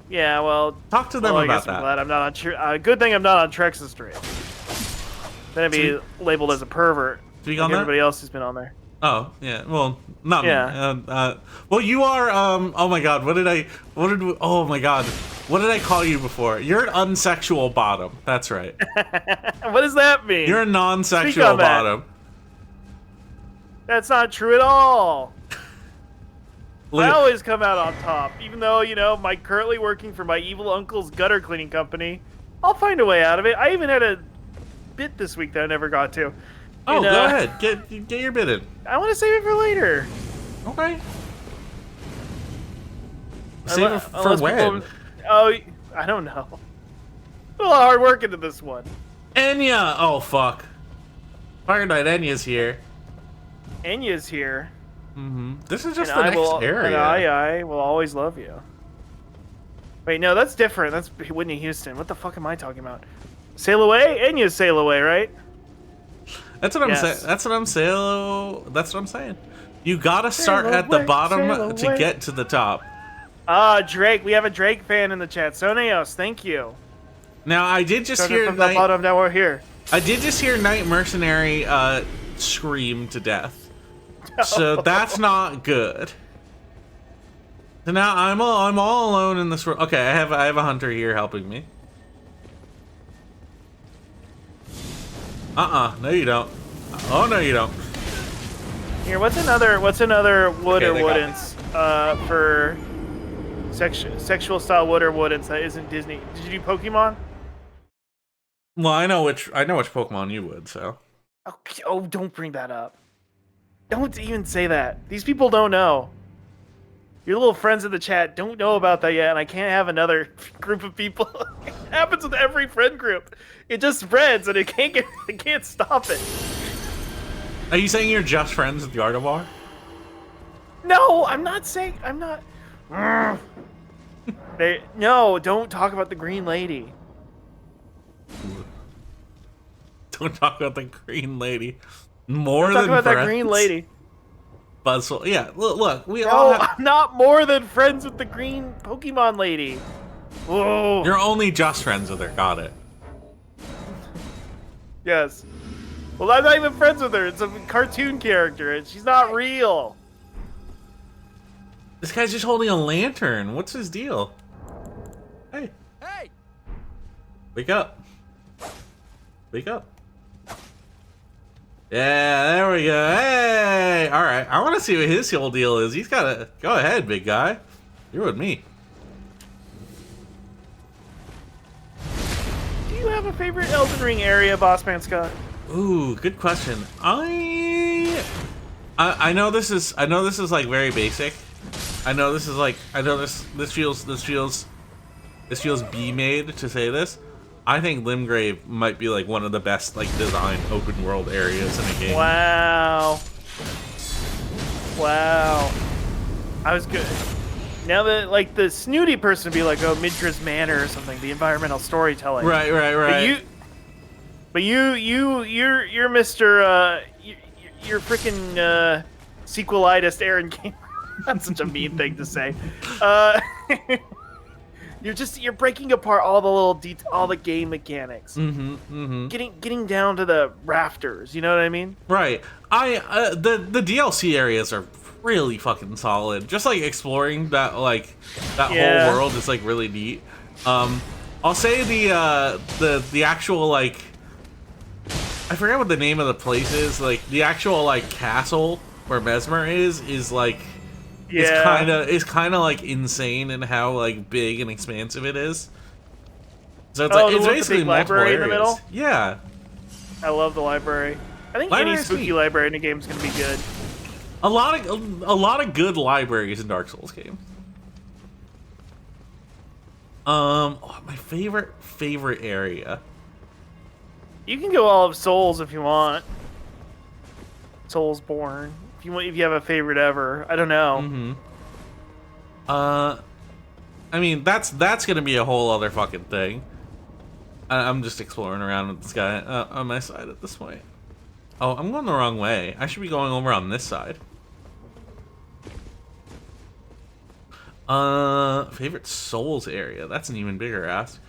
Yeah, well, talk to them I about guess I'm that. glad I'm not on. Good thing I'm not on Trex's stream. Then I'd be labeled as a pervert. Speak like on that? everybody else who's been on there. Oh yeah, well, not Yeah. me. Well, you are. Oh my God, oh my God, what did I call you before? You're an unsexual bottom. That's right. What does that mean? You're a Speak non-sexual on that. bottom. That's not true at all. I Look, always come out on top, even though I'm currently working for my evil uncle's gutter cleaning company. I'll find a way out of it. I even had a bit this week that I never got to. oh, And, go ahead, get your bid in. I want to save it for later. Okay. Save it for Unless when? I don't know. A little hard work into this one. Enya. Oh fuck. Fire Knight Enya's here. Enya's here. This is just and the next and area. I will always love you. Wait, no, that's different. That's Whitney Houston. What the fuck am I talking about? Sail Away? Enya's Sail Away, right? That's what I'm saying. That's what I'm saying. You gotta start at the away, bottom sail to away. get to the top. Drake. We have a Drake fan in the chat. Soneos, thank you. Now I did just Started hear from the bottom, now we're here. I did just hear Night Mercenary scream to death. So that's not good. So now I'm all alone in this world. Okay, I have a hunter here helping me. No you don't. Oh no you don't. Here, what's another wood Okay, or they got me. wouldn'ts for sexual style wood or wouldn'ts that isn't Disney? Did you do Pokemon? Well, I know which Pokemon you would. So Oh, don't bring that up. Don't even say that. These people don't know. Your little friends in the chat don't know about that yet, and I can't have another group of people. It happens with every friend group. It just spreads, and it can't stop it. are you saying you're just friends with Gardevoir? No, I'm not saying. I'm not. No, don't talk about the Green Lady. Don't talk about the Green Lady. More Talk than about friends. that Green Lady. Buzzsaw. Yeah, look, we all No, have, I'm not more than friends with the Green Pokemon Lady. Whoa. you're only just friends with her. Got it. Yes. Well, I'm not even friends with her. It's a cartoon character, and she's not real. This guy's just holding a lantern. What's his deal? Hey. Hey! Wake up. Wake up. Yeah, there we go. Hey! Alright, I want to see what his whole deal is. He's got a... Go ahead, big guy. You're with me. Do you have a favorite Elden Ring area, Bossman Scott? Ooh, good question. I know this is like very basic. I know this feels B-made to say this. I think Limgrave might be like one of the best like designed open world areas in a game. Wow. Wow. I was good. Now that like the snooty person would be like, oh, Midra's Manor or something, the environmental storytelling. Right. But you're Mr. You're freaking sequelitist Aaron King. That's such a mean thing to say. You're breaking apart all the little all the game mechanics. Getting down to the rafters. You know what I mean? Right. The DLC areas are really fucking solid. Just like exploring that Yeah. whole world is like really neat. I'll say the actual like I forget what the name of the place is. Like the actual like castle where Mesmer is like Yeah. is kind of like insane in how like big and expansive it is. So it's Oh, like the it's one with the basically big multiple library in the areas. middle? Yeah. I love the library. I think Library any is spooky neat. library in a game is gonna be good. A lot of good libraries in Dark Souls games. My favorite area. You can go all of Souls if you want. Soulsborne. If you have a favorite ever. I don't know. Mm-hmm. I mean that's gonna be a whole other fucking thing. I'm just exploring around with this guy on my side at this point. Oh, I'm going the wrong way. I should be going over on this side. Favorite Souls area. That's an even bigger ask.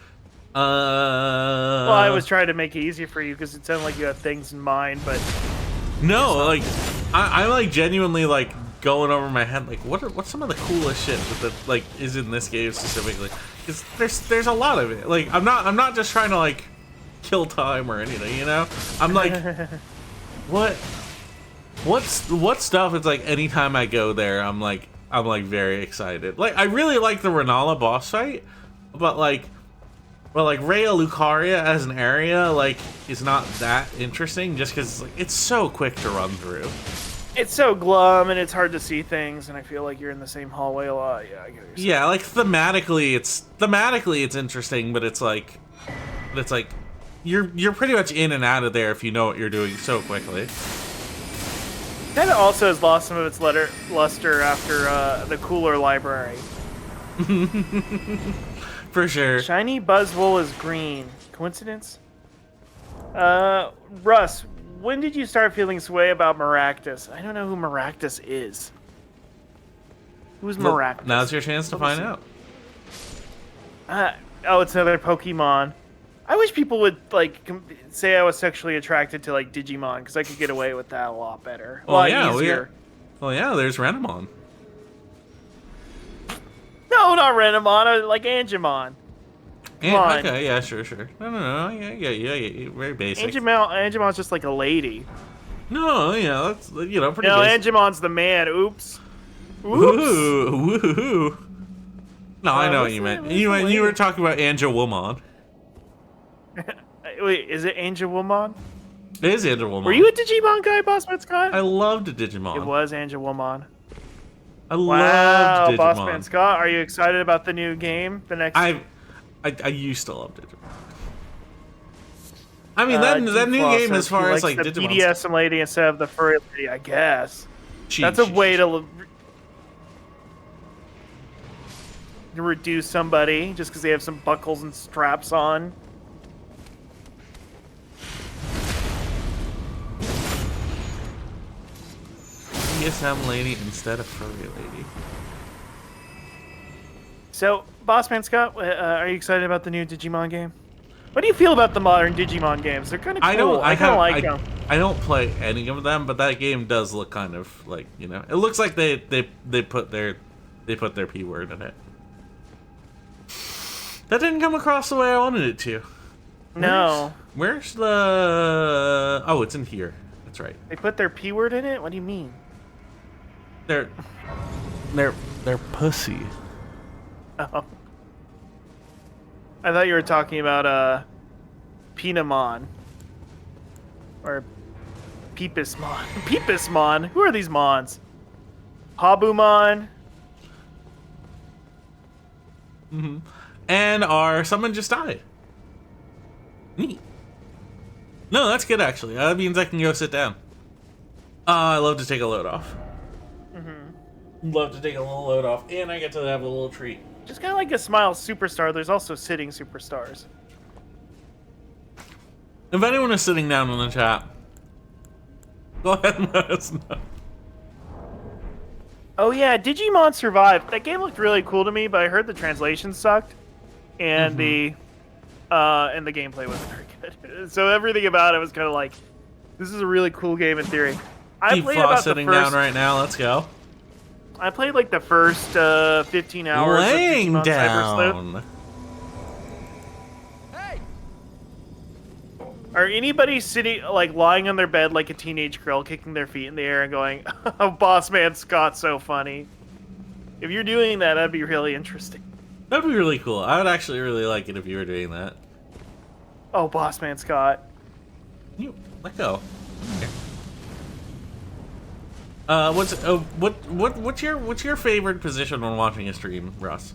Well, I was trying to make it easy for you because it sounded like you had things in mind, but No, like I'm like genuinely like going over my head like what's some of the coolest shit that like is in this game specifically? Because there's a lot of it. Like I'm not just trying to like kill time or anything, you know? I'm like what stuff is like anytime I go there I'm like very excited. Like I really like the Renala boss fight, but like Rhea Lucaria as an area like is not that interesting just because like, it's so quick to run through. it's so glum and it's hard to see things, and I feel like you're in the same hallway a lot. Yeah, I get what you're saying. Yeah, like thematically it's interesting, but it's like you're pretty much in and out of there if you know what you're doing so quickly. Kind of also has lost some of its luster after the cooler library. For sure. Shiny Buzzwole is green. Coincidence? Russ, when did you start feeling sway about Maractus? I don't know who Maractus is. Who's Maractus? Now's your chance to find out. Oh, it's another Pokemon. I wish people would like say I was sexually attracted to like Digimon because I could get away with that a lot better. A lot easier. Well, yeah, there's Renamon. No, not Renamon. I like Angemon. Come on. Okay, yeah, sure. No, yeah, very basic. Angemon's just like a lady. No, yeah, that's pretty No, basic. Angemon's the man. Oops. Ooh, woohoo. No, I know what what's you the- meant. what's You the were lady? talking about Angelwoman. Wait, is it Angelwoman? It is Angelwoman. Were you a Digimon guy, Bossman Scott? I loved Digimon. It was Angelwoman. I Wow, loved Bossman Digimon. Scott, are you excited about the new game? The next. I used to love Digimon. I mean, that new G-Floss game says as far he as like likes the Digimon. BDSM lady instead of the furry lady, I guess. Cheat, That's a cheat, way cheat. to reduce somebody just because they have some buckles and straps on. BDSM lady instead of furry lady. So, Bossman Scott, are you excited about the new Digimon game? What do you feel about the modern Digimon games? They're kind of cool. I kind of like them. I don't play any of them, but that game does look kind of like, it looks like they put their P word in it. That didn't come across the way I wanted it to. No. Where's the? Oh, it's in here. That's right. They put their P word in it? What do you mean? They're pussy. Oh. I thought you were talking about Pinamon. Or Peepusmon. Peepusmon? Who are these mons? Habumon? And our someone just died. Neat. No, that's good actually. That means I can go sit down. I love to take a load off. Love to take a little load off, and I get to have a little treat. Just kind of like a Smile Superstar, there's also sitting superstars. If anyone is sitting down in the chat, go ahead and let us know. Oh yeah, Digimon Survive. That game looked really cool to me, but I heard the translation sucked, and the gameplay wasn't very good. So everything about it was kind of like, this is a really cool game in theory. I Keep played about the sitting first. down right now. Let's go. I played like the first 15 hours of Laying Digimon Cyber Sleuth. down. Are anybody sitting, like, lying on their bed like a teenage girl, kicking their feet in the air and going, oh, Boss Man Scott's so funny? If you're doing that, that'd be really interesting. That'd be really cool. I would actually really like it if you were doing that. Oh, Boss Man Scott. You let go. Okay. What's your favorite position when watching a stream, Russ?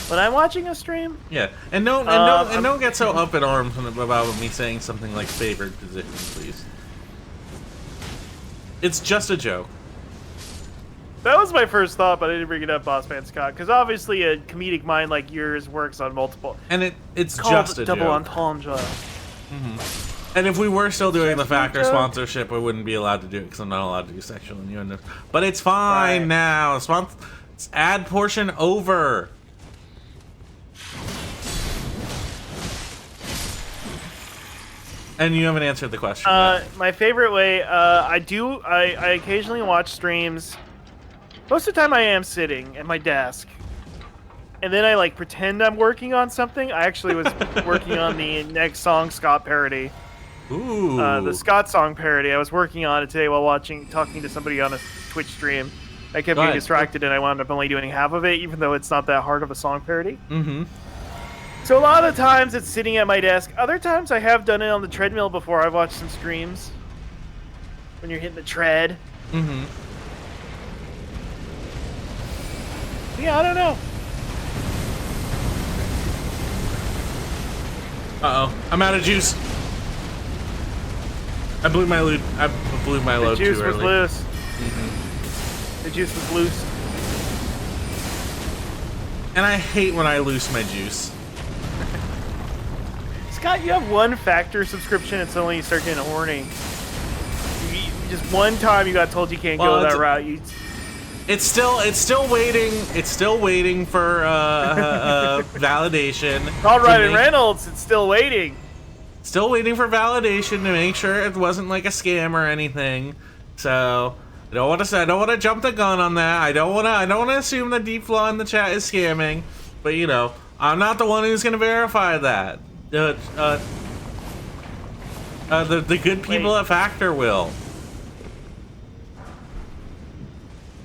When I'm watching a stream? Yeah, and don't get so up in arms about me saying something like favorite position, please. It's just a joke. That was my first thought, but I didn't bring it up, Boss Man Scott, because obviously a comedic mind like yours works on multiple. And it's called just a double joke. entendre. And if we were still doing the Factor sponsorship, I wouldn't be allowed to do it because I'm not allowed to do sexual innuendos. But it's fine Right. now. Ad portion over. And you haven't answered the question yet. My favorite way, I occasionally watch streams. Most of the time I am sitting at my desk. And then I like pretend I'm working on something. I actually was working on the next song Scott parody. Ooh. The Scott song parody. I was working on it today while talking to somebody on a Twitch stream. I kept getting distracted and I wound up only doing half of it, even though it's not that hard of a song parody. Mm-hmm. So a lot of the times it's sitting at my desk. Other times I have done it on the treadmill before. I've watched some streams. When you're hitting the tread. Mm-hmm. Yeah, I don't know. Uh-oh. I'm out of juice. I blew my load. The juice too was early. loose. Mm-hmm. The juice was loose. And I hate when I lose my juice. Scott, you have one Factor subscription and suddenly you start getting horny. Just one time you got told you can't go that route. It's still waiting. It's still waiting for validation. Called Ryan Reynolds. It's still waiting. Still waiting for validation to make sure it wasn't like a scam or anything. So I don't want to jump the gun on that. I don't want to assume that Deep Flaw in the chat is scamming. But you know, I'm not the one who's gonna verify that. The good people at Factor will.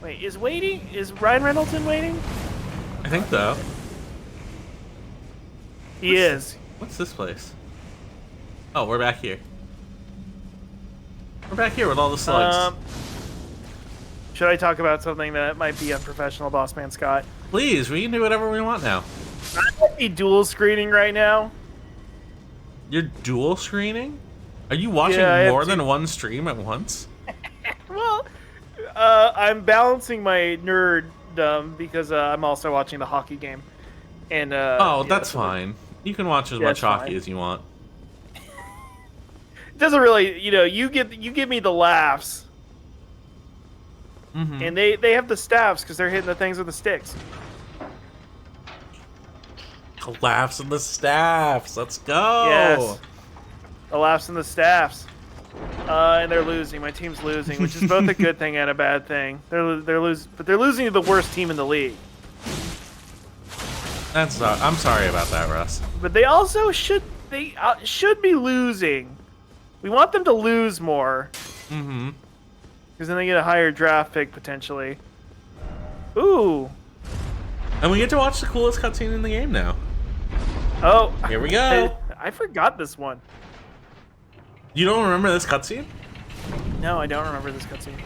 Wait, is Ryan Reynolds in waiting? I think so. He is. What's this place? Oh, we're back here. We're back here with all the slugs. Should I talk about something that might be unprofessional, Boss Man Scott? Please, we can do whatever we want now. I might be dual screening right now. You're dual screening? Are you watching more than one stream at once? Well, I'm balancing my nerddom because I'm also watching the hockey game. And that's fine. You can watch as much hockey as you want. It doesn't really, you give me the laughs. Mm-hmm. And they have the staffs because they're hitting the things with the sticks. The laughs and the staffs. Let's go. Yes. The laughs and the staffs. And they're losing. My team's losing, which is both a good thing and a bad thing. They're losing to the worst team in the league. I'm sorry about that, Russ. But they also should be losing. We want them to lose more. Mm-hmm. Because then they get a higher draft pick potentially. Ooh. And we get to watch the coolest cutscene in the game now. Oh. Here we go. I forgot this one. You don't remember this cutscene? No, I don't remember this cutscene.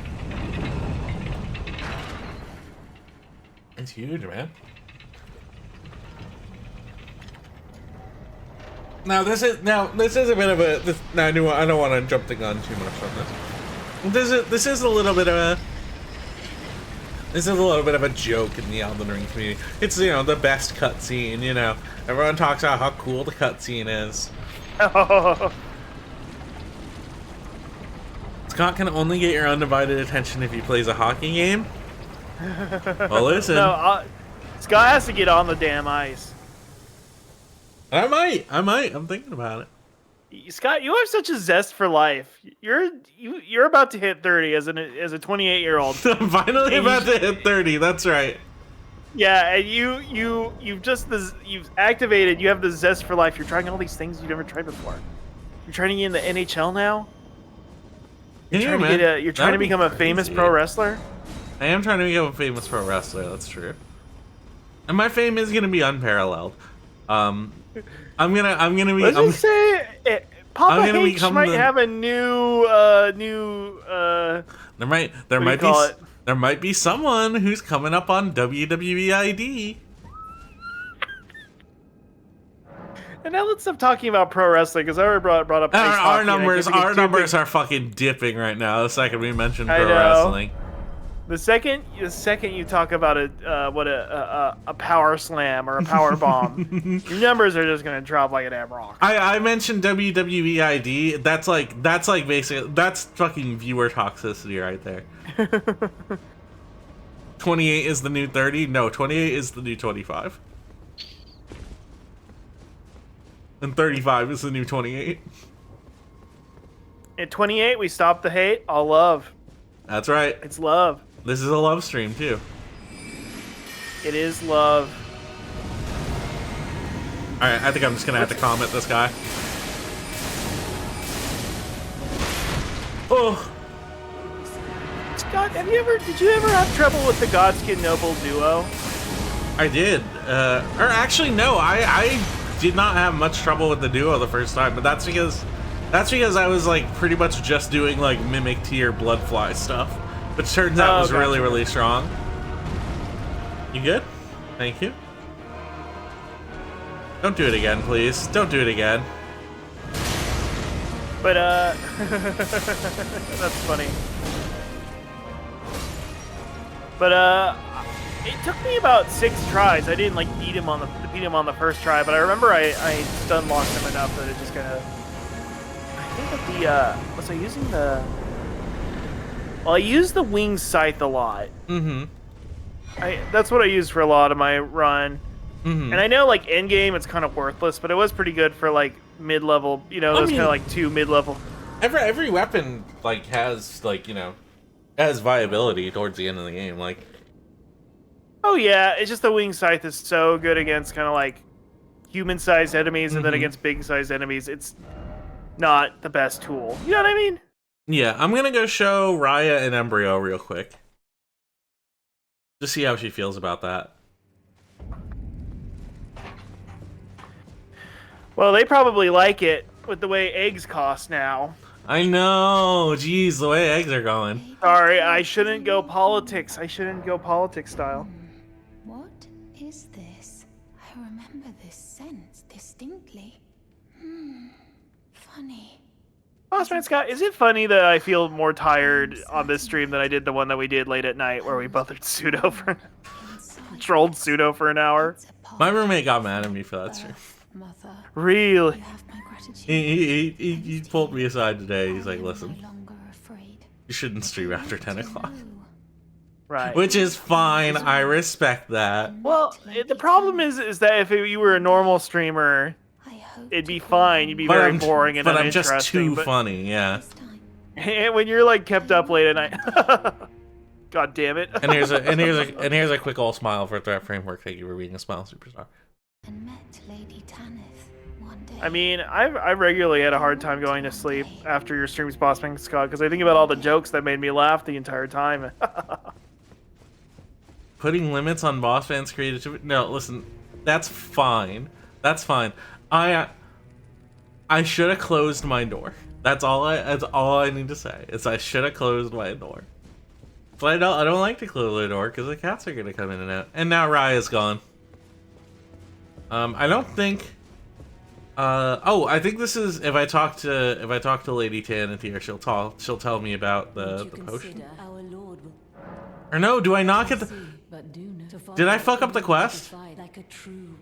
It's huge, man. Now this is a bit of a. I don't want to jump the gun too much on this. This is a little bit of a joke in the Elden Ring community. It's the best cutscene. Everyone talks about how cool the cutscene is. Scott can only get your undivided attention if he plays a hockey game. Well, listen. No, Scott has to get on the damn ice. I might. I'm thinking about it. Scott, you have such a zest for life. You're about to hit 30 as a 28-year-old. I'm finally And about to hit 30. That's right. Yeah, and you've activated. You have the zest for life. You're trying all these things you've never tried before. You're trying to get in the NHL now. You're Yeah, trying man. to you're trying to That'd be become a famous crazy. pro wrestler. I am trying to become a famous pro wrestler. That's true. And my fame is gonna be unparalleled. I'm gonna be. Let's just say Papa I'm gonna H become might the- have a new There might do you be call it? there might be someone who's coming up on WWE ID. And now let's stop talking about pro wrestling because I already brought up ice hockey, Our and I numbers can't think of two numbers things. are fucking dipping right now. The second we mention I pro know. wrestling. The second you talk about a power slam or a power bomb, your numbers are just gonna drop like a damn rock. I mentioned WWE ID. That's like basically that's fucking viewer toxicity right there. 28 is the new 30. No, 28 is the new 25. And 35 is the new 28. At 28, we stop the hate. All love. That's right. It's love. This is a love stream too. It is love. All right, I think I'm just gonna have to comment this guy. Oh, Scott, did you ever have trouble with the Godskin Noble duo? I did. Or actually, no. I did not have much trouble with the duo the first time, but that's because I was like pretty much just doing like mimic tier bloodfly stuff, which turns out was gotcha. really strong. You good? Thank you. Don't do it again, please. Don't do it again. But that's funny. But it took me about 6 tries. I didn't like beat him on the first try, but I remember I stun locked him enough that it just kind of. I think that was I using the. Well, I used the wing scythe a lot. Mm-hmm. That's what I used for a lot of my run. Mm-hmm. And I know like end game it's kind of worthless, but it was pretty good for like mid-level. You know, those kind of like 2 mid-level. Every weapon like has like has viability towards the end of the game. Like, Oh yeah, it's just the wing scythe is so good against kind of like human-sized enemies, and then against big-sized enemies, it's not the best tool. You know what I mean? yeah, I'm gonna go show Raya and Embryo real quick. Just see how she feels about that. Well, they probably like it with the way eggs cost now. I know. Jeez, the way eggs are going. Sorry, I shouldn't go politics. I shouldn't go politics style. What is this? I remember this scent distinctly. Funny. Bossman Scott, is it funny that I feel more tired on this stream than I did the one that we did late at night where we bothered Pseudo for trolled Pseudo for an hour? My roommate got mad at me for that stream. Mother, Really? you have my gratitude. He pulled me aside today. He's like, I am listen, no longer afraid. you shouldn't stream after 10 o'clock. Right. Which is fine. I respect that. Well, the problem is that if you were a normal streamer, I hope it'd be to fine. You'd be very I'm, boring and but I'm uninteresting. just too but funny, yeah. this time. and when you're like kept up late at night, God damn it! And here's a quick old smile for Threat Framework. Thank you for being a smile superstar. And met Lady Tanith one day. I mean, I regularly had a hard time going to sleep after your streams, Bossman Scott, because I think about all the jokes that made me laugh the entire time. Putting limits on boss fans' creativity. No, listen, that's fine. That's fine. I should have closed my door. That's all I need to say. Is I should have closed my door. But I don't like to close the door because the cats are gonna come in and out. And now Raya's gone. I don't think. Oh, I think this is if I talk to Lady Tanith here, she'll tell me about the potion. Our Lord will Or no, do I not get the? see, but do know to follow Did I fuck up the to quest? fight like a true.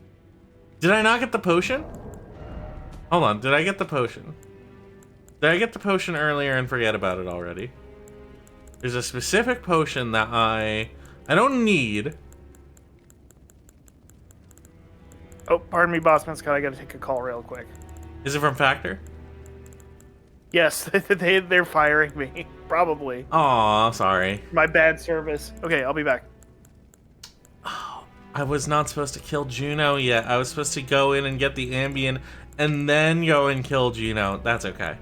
Did I not get the potion? Hold on, did I get the potion? Did I get the potion earlier and forget about it already? There's a specific potion that I don't need. Oh, pardon me, Bossman Scott. I gotta take a call real quick. Is it from Factor? Yes, they're firing me. Probably. Aw, sorry. My bad service. Okay, I'll be back. I was not supposed to kill Juno yet. I was supposed to go in and get the Ambien and then go and kill Juno. That's okay.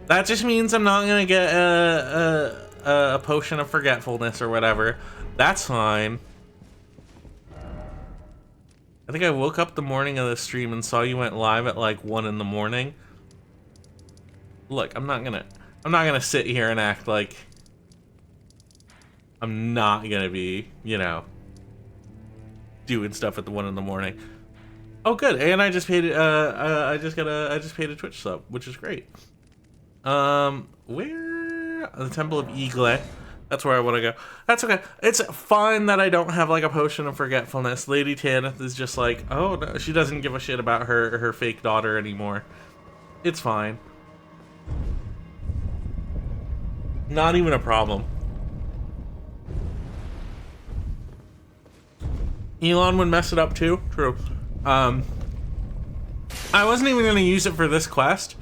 That just means I'm not gonna get a potion of forgetfulness or whatever. That's fine. I think I woke up the morning of the stream and saw you went live at like 1 in the morning. Look, I'm not gonna sit here and act like I'm not gonna be, you know, doing stuff at the 1 in the morning. Oh, good. And I just paid I just paid a Twitch sub, which is great. Where? The Temple of Eagle. That's where I want to go. That's okay. It's fine that I don't have like a potion of forgetfulness. Lady Tanith is just like, oh no, she doesn't give a shit about her fake daughter anymore. It's fine. Not even a problem. Elon would mess it up too. True. I wasn't even gonna use it for this quest.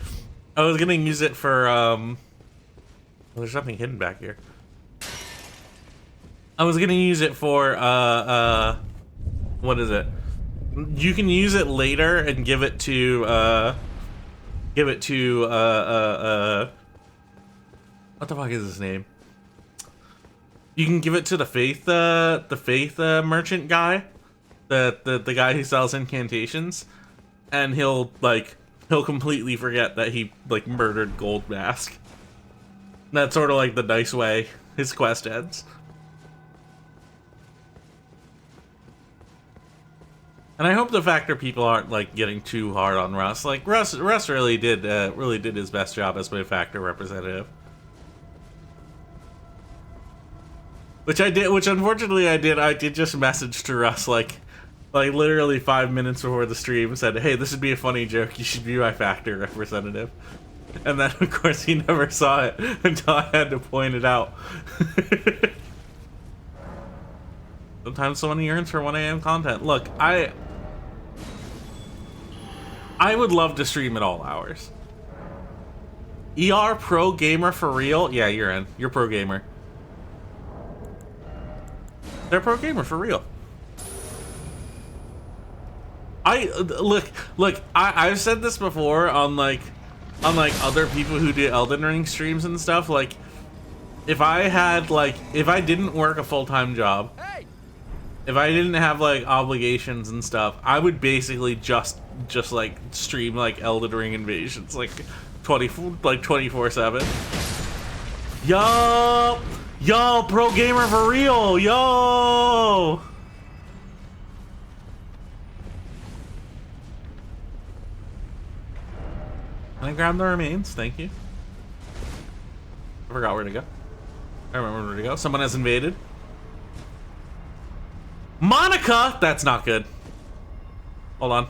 I was gonna use it for well, there's something hidden back here. I was gonna use it for what is it? You can use it later and give it to what the fuck is his name? You can give it to the faith merchant guy, the guy who sells incantations, and he'll completely forget that he like murdered Gold Mask. That's sort of like the nice way his quest ends. And I hope the Factor people aren't like getting too hard on Russ. Like Russ really did his best job as my Factor representative. Which unfortunately I did just message to Russ like literally 5 minutes before the stream and said, hey, this would be a funny joke, you should be my Factor representative. And then of course he never saw it until I had to point it out. Sometimes someone yearns for 1 AM content. Look, I would love to stream at all hours. ER pro gamer for real? Yeah, you're in. You're pro gamer. They're pro gamer for real. I've said this before on like other people who do Elden Ring streams and stuff. Like, if I didn't work a full-time job, if I didn't have like obligations and stuff, I would basically just like stream like Elden Ring Invasions like 24/7. Yo, pro gamer for real, yo. Can I grab the remains? Thank you. I forgot where to go. I remember where to go. Someone has invaded. Monica! That's not good. Hold on.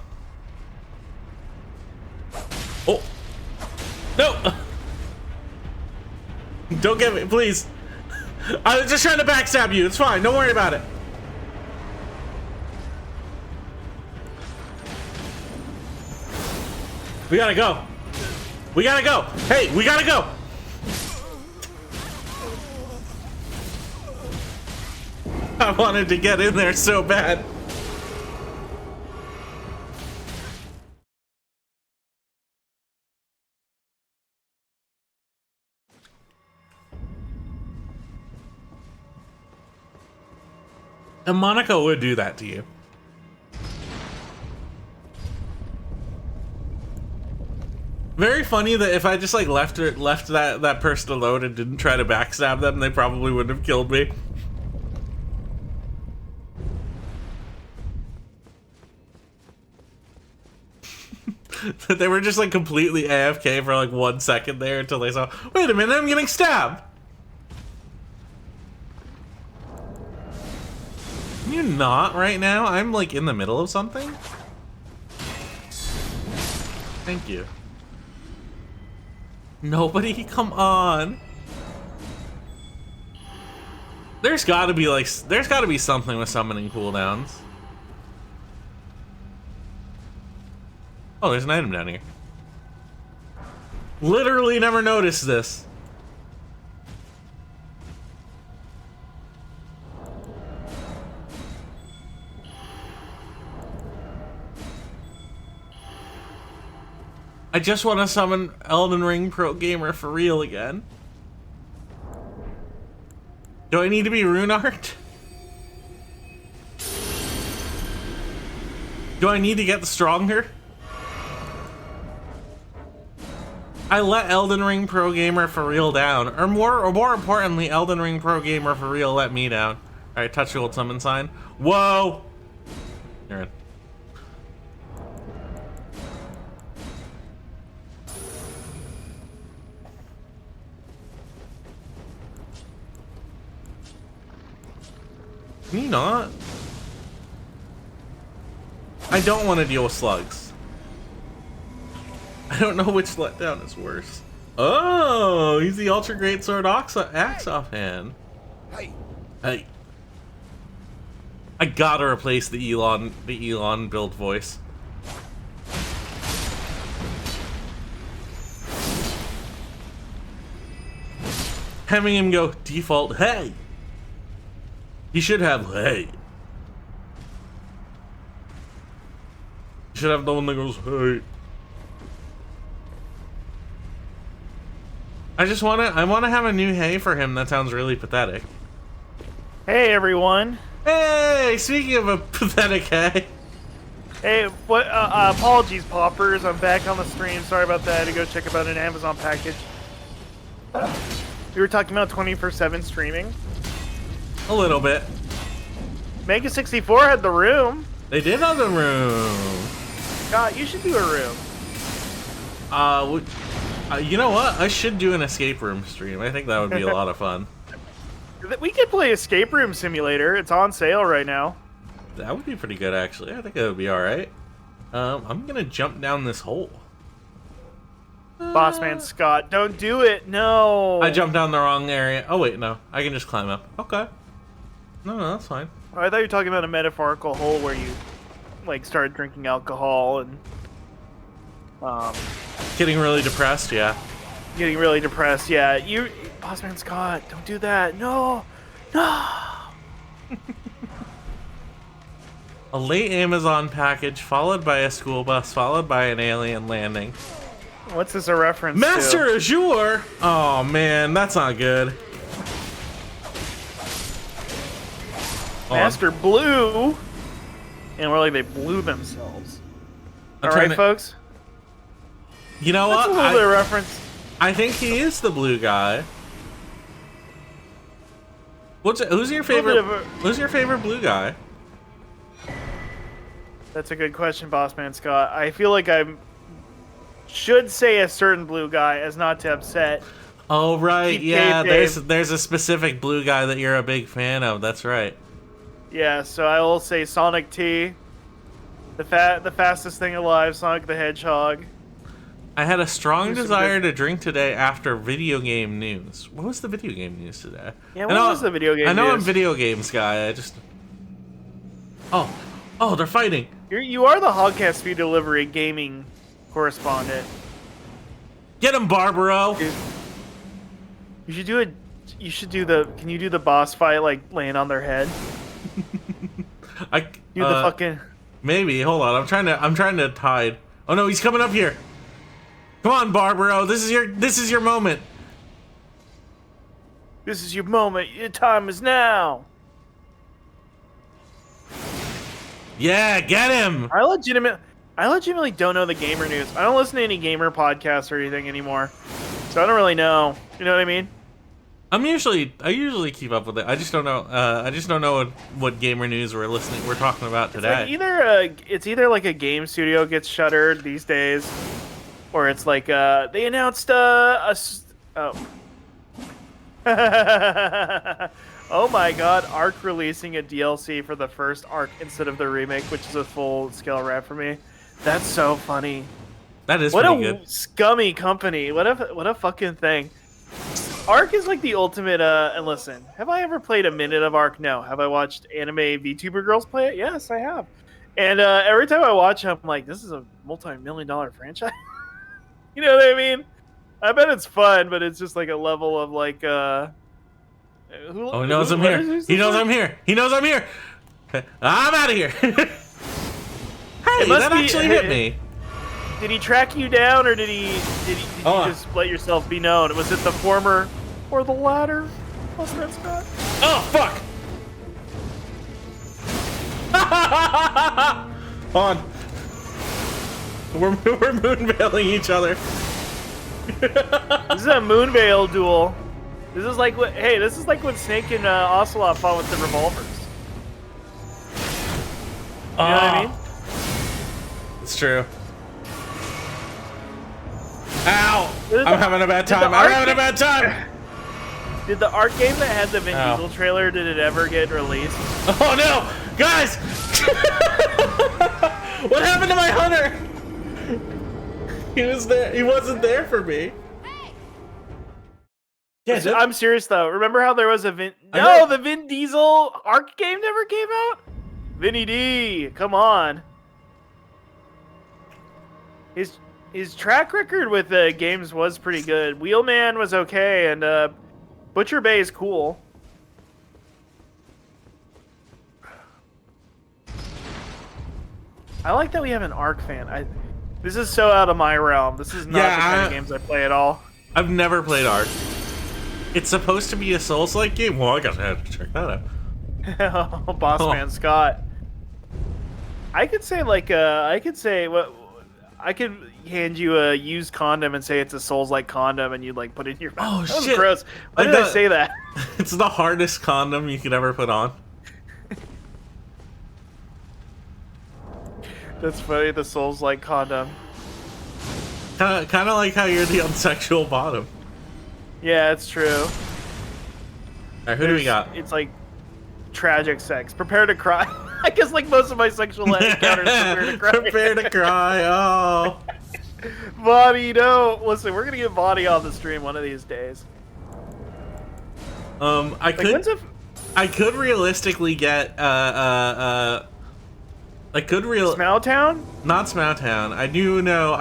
Oh. No! Don't get me, please. I was just trying to backstab you. It's fine. Don't worry about it. We gotta go. We gotta go. Hey, we gotta go. I wanted to get in there so bad. And Monica would do that to you. Very funny that if I just like left that person alone and didn't try to backstab them, they probably wouldn't have killed me. They were just like completely AFK for like 1 second there until they saw, wait a minute, I'm getting stabbed. Can you not right now? I'm like in the middle of something. Thank you. Nobody, come on. There's gotta be something with summoning cooldowns. Oh, there's an item down here. Literally never noticed this. I just want to summon Elden Ring Pro Gamer for real again. Do I need to be rune art? Do I need to get stronger? I let Elden Ring Pro Gamer for real down. Or more importantly, Elden Ring Pro Gamer for real let me down. Alright, touch the old summon sign. Whoa! You're in. Can you not? I don't want to deal with slugs. I don't know which letdown is worse. Oh, he's the Ultra Great Sword axe offhand. Hey. I gotta replace the Elon build voice. Having him go default, hey. He should have, hey. He should have the one that goes, hey. I wanna have a new hey for him that sounds really pathetic. Hey everyone. Hey, speaking of a pathetic hey. Hey, what? Apologies, poppers. I'm back on the stream. Sorry about that. I had to go check about an Amazon package. We were talking about 24/7 streaming. A little bit. Mega 64 had the room. They did have the room. God, you should do a room. You know what? I should do an escape room stream. I think that would be a lot of fun. We could play Escape Room Simulator. It's on sale right now. That would be pretty good, actually. I think that would be alright. I'm gonna jump down this hole. Bossman Scott, don't do it. No. I jumped down the wrong area. Oh, wait, no. I can just climb up. Okay. No, that's fine. Oh, I thought you were talking about a metaphorical hole where you, like, started drinking alcohol and, Getting really depressed, yeah. getting really depressed. Yeah, Bossman Scott, don't do that. No. No. A late Amazon package, followed by a school bus, followed by an alien landing. What's this a reference Master to? Azure! Oh, man, that's not good. Hold on. Master Blue. And we're like, they blew themselves. I'm All trying right, to- folks? You know That's what? a little bit of reference. I think he is the blue guy. Who's your favorite? Who's your favorite blue guy? That's a good question, Bossman Scott. I feel like I should say a certain blue guy as not to upset. Oh right, Keep yeah. Dave. There's a specific blue guy that you're a big fan of. That's right. Yeah, so I will say Sonic T, the fastest thing alive, Sonic the Hedgehog. I had a strong Here's some desire good- to drink today after video game news. What was the video game news today? Yeah, I what know- was the video game I know I'm news? video games guy. I just. Oh, they're fighting. You are the Hogcast Food Delivery gaming correspondent. Get him, Barbaro. Dude, you should do it. You should do the. Can you do the boss fight like laying on their head? I Do the fucking. maybe. Hold on. I'm trying to hide. Oh no, he's coming up here. Come on, Barbaro. This is your moment. This is your moment. Your time is now. Yeah, get him. I legitimately don't know the gamer news. I don't listen to any gamer podcasts or anything anymore, so I don't really know. You know what I mean? I usually keep up with it. I just don't know. What gamer news we're talking about today. It's either like a game studio gets shuttered these days, or it's like they announced oh my god, Ark releasing a DLC for the first Ark instead of the remake, which is a full-scale rap for me. That's so funny. That is What pretty a good. scummy company. What a fucking thing. Ark is like the ultimate, and listen, have I ever played a minute of Ark? No. Have I watched anime VTuber girls play it? Yes, I have. And every time I watch it, I'm like, this is a multi-million-dollar franchise. You know what I mean? I bet it's fun, but it's just like a level of like Oh, he knows I'm here. He knows I'm here. He knows I'm here. I'm out of here. Hey, must that be- actually hit me. Did he track you down, or did you just let yourself be known? Was it the former or the latter? What's that, Scott? Oh, fuck. Hold on. We're moonveiling each other. This is a Moonveil duel. This is like what? Hey, this is like when Snake and Ocelot fought with the revolvers. You know what I mean? It's true. Ow! Did I'm having a bad time. I'm having a bad time. Did the art game that had the Vin Ow. Diesel trailer, did it ever get released? Oh no, guys! What happened to my hunter? He was there. He wasn't there for me. Yeah, I'm serious though. Remember how there was a Vin? I know. No, the Vin Diesel arc game never came out. Vinny D, come on. His track record with games was pretty good. Wheelman was okay, and Butcher Bay is cool. I like that we have an Ark fan. This is so out of my realm. This is not the kind of games I play at all. I've never played Ark. It's supposed to be a Souls-like game. Well, I guess I have to check that out. Boss Man Scott. I could say I could hand you a used condom and say it's a Souls-like condom, and you'd like put it in your mouth. Oh That was shit! gross. Why did I say that? It's the hardest condom you could ever put on. That's funny. The Souls-like condom. Kind of like how you're the unsexual bottom. Yeah, it's true. All right, who do we got? It's like tragic sex. Prepare to cry. I guess like most of my sexual encounters, prepare to cry. Prepare to cry. Oh. Body, no. Listen, we're gonna get Body on the stream one of these days. I could realistically get Smowtown? Not Smowtown. I do know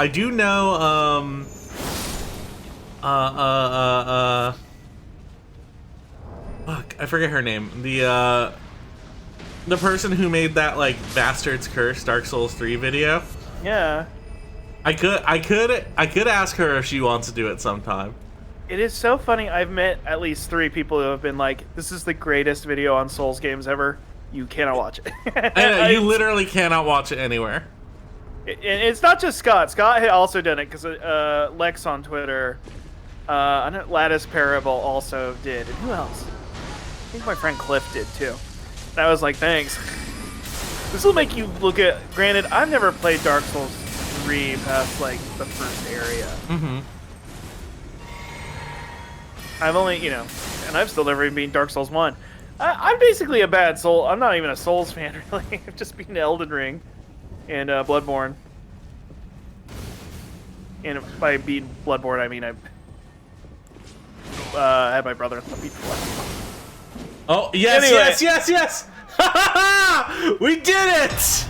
fuck, I forget her name. The person who made that like Bastard's Curse Dark Souls 3 video. Yeah. I could ask her if she wants to do it sometime. It is so funny. I've met at least 3 people who have been like, "This is the greatest video on Souls games ever. You cannot watch it." And you literally cannot watch it anywhere. It's not just Scott. Scott had also done it because Lex on Twitter, Lattice Parable also did. And who else? I think my friend Cliff did too. And I was like, thanks. This will make you look at. Granted, I've never played Dark Souls 3 past like the first area. Mm-hmm. I've only, and I've still never even beaten Dark Souls 1. I'm basically a bad soul. I'm not even a Souls fan, really. I've just beaten Elden Ring and Bloodborne. And by beating Bloodborne, I mean I had my brother beat Bloodborne. Oh, yes, Anyway. yes! We did it!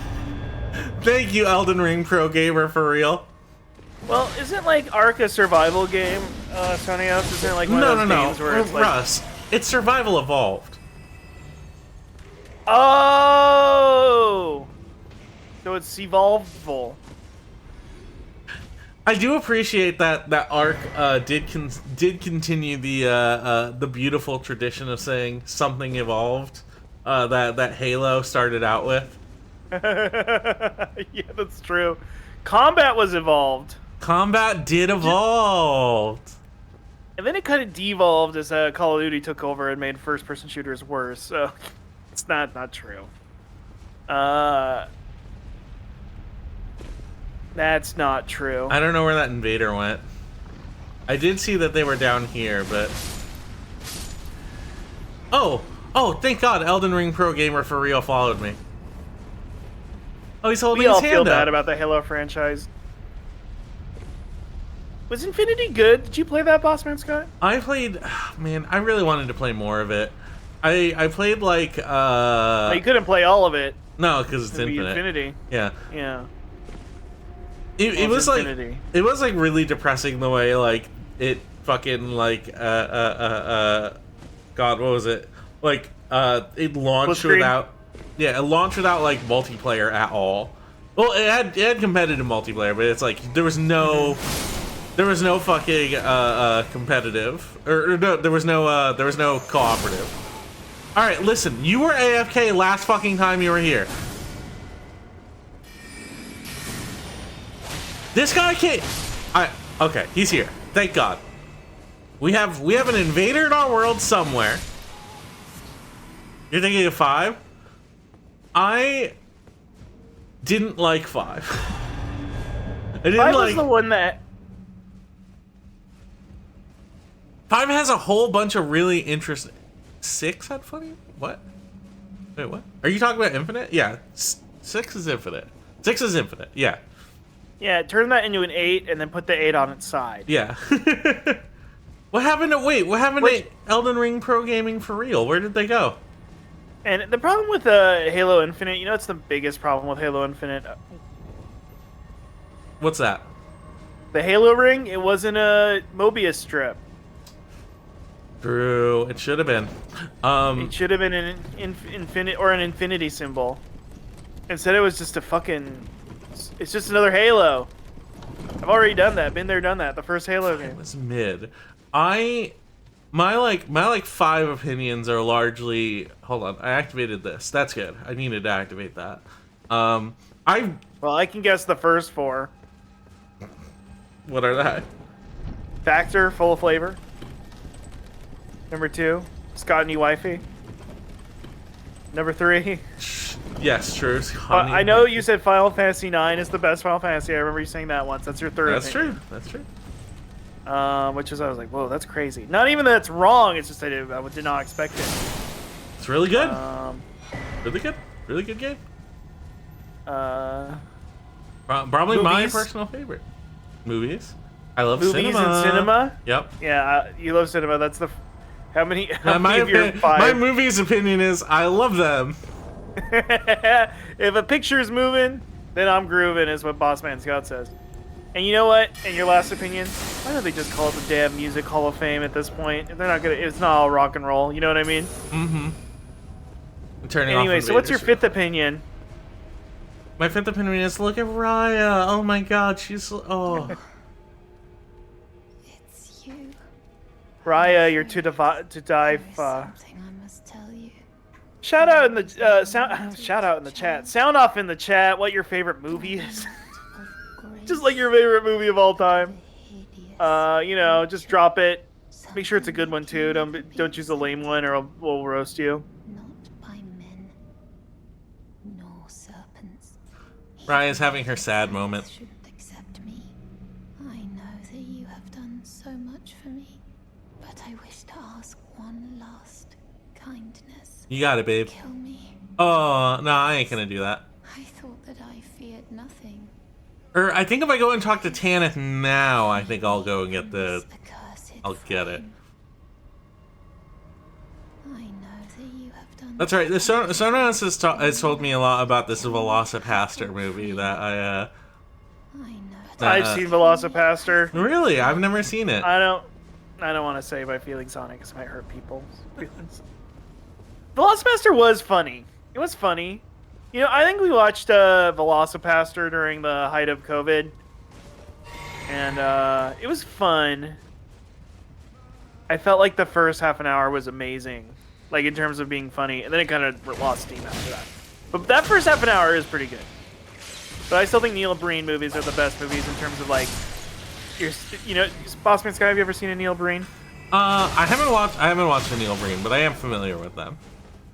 Thank you, Elden Ring Pro Gamer, for real. Well, isn't like Ark a survival game, Sonios? Isn't it like one of those games where it's like... Russ, it's Survival Evolved. Oh! So it's evolvable. I do appreciate that Ark did continue the beautiful tradition of saying something evolved that Halo started out with. Yeah, that's true. Combat was evolved. Combat did evolve. And then it kind of devolved as Call of Duty took over and made first-person shooters worse. So it's not true. That's not true. I don't know where that invader went. I did see that they were down here, but... Oh, thank God, Elden Ring Pro Gamer for real followed me. Oh, he's holding We his all hand feel up. bad about the Halo franchise. Was Infinity good? Did you play that, Boss Man Scott? I played... Man, I really wanted to play more of it. I played like... Oh, you couldn't play all of it. No, because it's It'd be infinite. Infinity. Yeah. Yeah. It Well, was it's Infinity. like... It was like really depressing the way like it fucking like God, what was it? Like it launched Blitzkrieg? without it launched without like multiplayer at all. Well, it had competitive multiplayer, but it's like there was no fucking competitive or no there was no cooperative. All right, listen, you were AFK last fucking time you were here. This guy can't. Okay, he's here. Thank God. We have an invader in our world somewhere. You're thinking of 5? I didn't like 5. I didn't 5 like. was the one that 5 has a whole bunch of really interesting. 6 had funny? What? Wait, what? Are you talking about Infinite? Yeah, 6 is Infinite. 6 is Infinite. Yeah. Yeah, turn that into an 8 and then put the 8 on its side. Yeah. What happened to Elden Ring Pro Gaming for real? Where did they go? And the problem with Halo Infinite, you know, it's the biggest problem with Halo Infinite. What's that? The Halo ring, it wasn't a Mobius strip. True. It should have been. It should have been an infinity symbol. Instead, it was just a fucking. It's just another Halo. I've already done that. Been there, done that. The first Halo game. It was mid. My 5 opinions are largely. Hold on. I activated this. That's good. I needed to activate that. Well, I can guess the first 4. What are that? Factor, full of flavor. Number 2, Scott and wifey. Number 3. Yes, true. I know you said Final Fantasy IX is the best Final Fantasy. I remember you saying that once. That's your third. That's opinion. true. That's true. Which is, I was like, whoa, that's crazy. Not even that it's wrong. It's just I did not expect it. It's really good. Really good. Really good game. Probably my Movies? personal favorite. Movies. I love Movies cinema. and cinema. Yep. Yeah, you love cinema. That's the. How many? How My, many of your 5? my movie's opinion is I love them. If a picture's moving, then I'm grooving, is what Bossman Scott says. And you know what? In your last opinion, why don't they just call it the damn Music Hall of Fame at this point? They're not gonna. It's not all rock and roll. You know what I mean? Mm-hmm. I'm turning off. Anyway, so what's your 5th opinion? My 5th opinion is look at Raya. Oh my God, she's oh. It's you. Raya, you're to die. There is something I must tell you. Shout out in the shout out in the chat. Sound off in the chat. What your favorite movie is? Just like your favorite movie of all time. You know, just drop it. Make sure it's a good one too. Don't choose a lame one, or we'll roast you. Not by men, nor serpents. Raya's having her sad moment. Shouldn't accept me. I know that you have done so much for me, but I wish to ask one last kindness. You got it, babe. Kill me. Oh no, I ain't gonna do that. I thought that I feared nothing. Or I think if I go and talk to Tanith now, I think I'll go and get the. I'll get it. I know that you have done. That's right. Someone else has told me a lot about this Velocipaster movie that I know. I've seen Velocipaster. Really? I've never seen it. I don't want to say my feelings on it because it might hurt people's feelings. Velocipaster was funny. It was funny. You know, I think we watched Velocipaster during the height of COVID, and it was fun. I felt like the first half an hour was amazing, like in terms of being funny, and then it kind of lost steam after that. But that first half an hour is pretty good. But I still think Neil Breen movies are the best movies in terms of like, you know, Bossman Sky. Have you ever seen a Neil Breen? I haven't watched a Neil Breen, but I am familiar with them.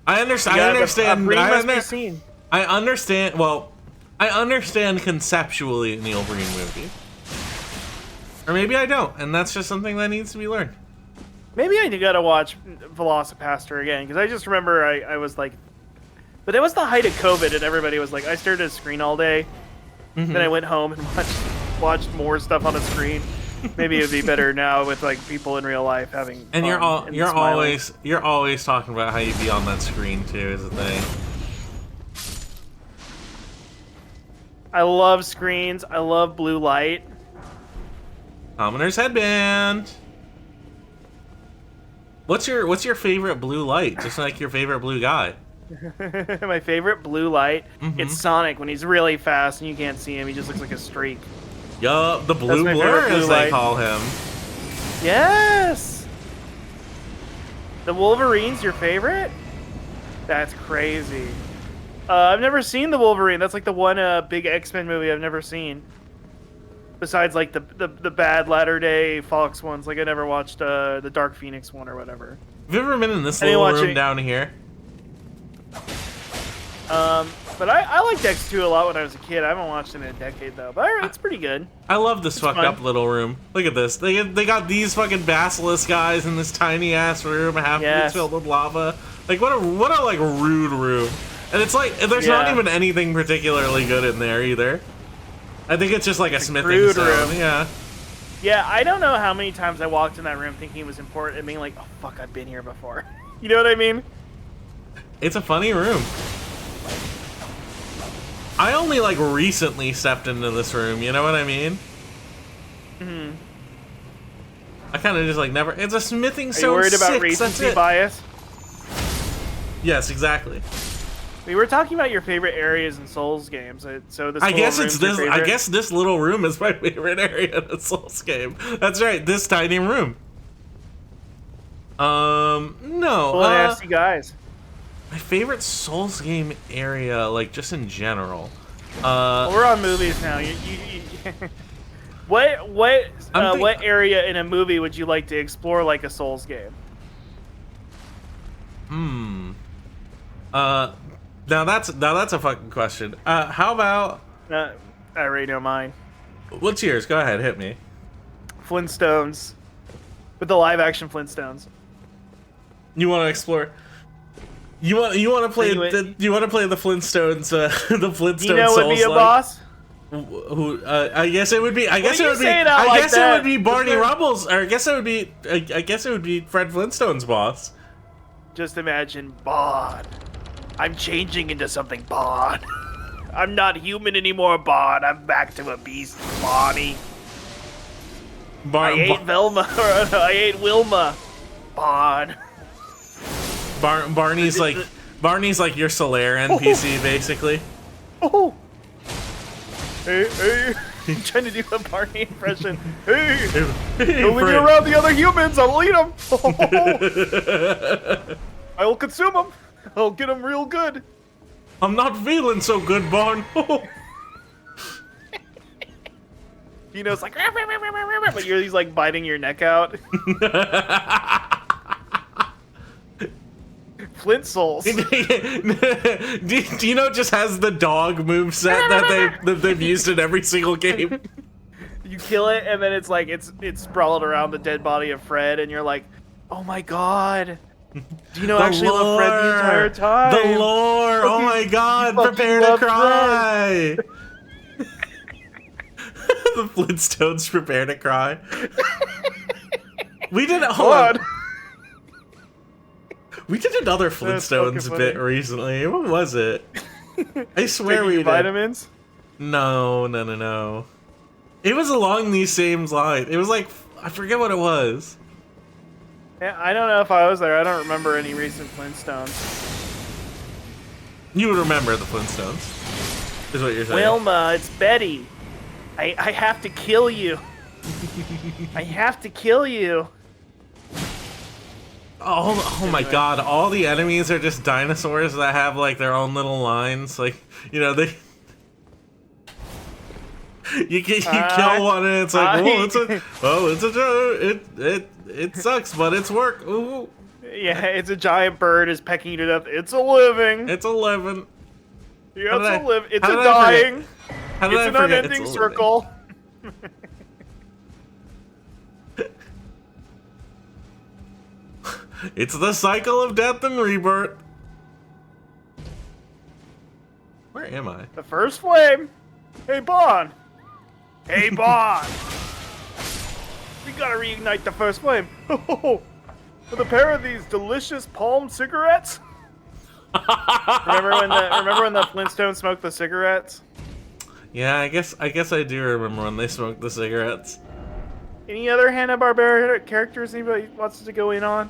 I understand. Yeah, I understand. Breen I must be under- seen. I understand. Well, I understand conceptually a Neil Breen movie, or maybe I don't, and that's just something that needs to be learned. Maybe I gotta watch Velocipaster again because I just remember I was like, but it was the height of COVID and everybody was like, I stared at a screen all day. Then I went home and watched more stuff on a screen. Maybe it'd be better now with like people in real life having. And fun you're smiling. always talking about how you'd be on that screen too, is the thing. I love screens. I love blue light. Commoner's headband. What's your favorite blue light? Just like your favorite blue guy. My favorite blue light. It's Sonic when he's really fast and you can't see him. He just looks like a streak. Yup, the blue my blur favorite blue as they light. call him. Yes. The Wolverine's your favorite? That's crazy. I've never seen the Wolverine. That's like the one big X-Men movie I've never seen. Besides like the bad Latter-day Fox ones. Like I never watched the Dark Phoenix one or whatever. Have you ever been in this I didn't little watch room it. down here? But I liked X2 a lot when I was a kid. I haven't watched it in a decade though. But it's pretty good. I love this fucked fun. up little room. Look at this. They got these fucking basilisk guys in this tiny ass room, half of it's filled with lava. Like what a like rude room. And it's like there's not Yeah. even anything particularly good in there either. I think it's just like a smithing crude stone. room. Yeah. Yeah, I don't know how many times I walked in that room thinking it was important and being like, oh fuck, I've been here before. You know what I mean? It's a funny room. I only like recently stepped into this room, you know what I mean? I kind of just like never. It's a smithing Are stone. you worried about 6, recency that's it. bias? Yes, exactly. We were talking about your favorite areas in Souls games. So this I little guess it's room's your this. I favorite? guess this little room is my favorite area in the Souls game. That's right, this tiny room. No. Full of nasty guys. My favorite Souls game area, like just in general. Well, we're on movies now. What area in a movie would you like to explore like a Souls game? Now that's a fucking question. How about I already know mine. what's yours? Go ahead, hit me. Flintstones, with the live-action Flintstones. You want to explore? You want to play? Anyway. You want to play the Flintstones? The Flintstones. You know what would be a Souls-like? boss? Who? I guess it would be. I guess Well, it you would be. say it out I like guess it that. would be Barney Rubble's. Or I guess it would be. I guess it would be Fred Flintstone's boss. Just imagine Bond. I'm changing into something, Bond. I'm not human anymore, Bond. I'm back to a beast, Bonnie. I ate Velma. Or I ate Wilma, Bond. Barney's like your Solaire NPC basically. Oh. Hey. I'm trying to do a Barney impression. Hey. Don't leave me around the other humans. I'll eat them. I will consume them. I'll get them real good. I'm not feeling so good, Barn. Dino's like, but he's like biting your neck out. Flint Souls. Dino just has the dog moveset that they've used in every single game. You kill it, and then it's like it's sprawled around the dead body of Fred, and you're like, oh my god. Dino actually loved Fred the entire time. The lore! Oh my god, fucking prepare to love cry! The Flintstones prepare to cry. We did hold on. We did another Flintstones fucking bit funny. recently. What was it? I swear Taking we your did. vitamins? No. It was along these same lines. It was like, I forget what it was. Yeah, I don't know if I was there. I don't remember any recent Flintstones. You would remember the Flintstones, is what you're saying. Wilma, it's Betty. I have to kill you. I have to kill you. Oh my god, all the enemies are just dinosaurs that have like their own little lines. Like, you know, they... You kill one and it's like, it's a joke. It sucks, but it's work. Ooh. Yeah, it's a giant bird is pecking you to death. It's a living. It's 11. Yeah, it's a live. It's how a did I forget? dying. How did It's I an forget unending it's a circle. It's the cycle of death and rebirth. Where am I? The first flame. Hey, Bond. Hey, Bond. We gotta reignite the first flame. With a pair of these delicious palm cigarettes. remember when the Flintstones smoked the cigarettes? Yeah, I guess I do remember when they smoked the cigarettes. Any other Hanna-Barbera characters anybody wants to go in on?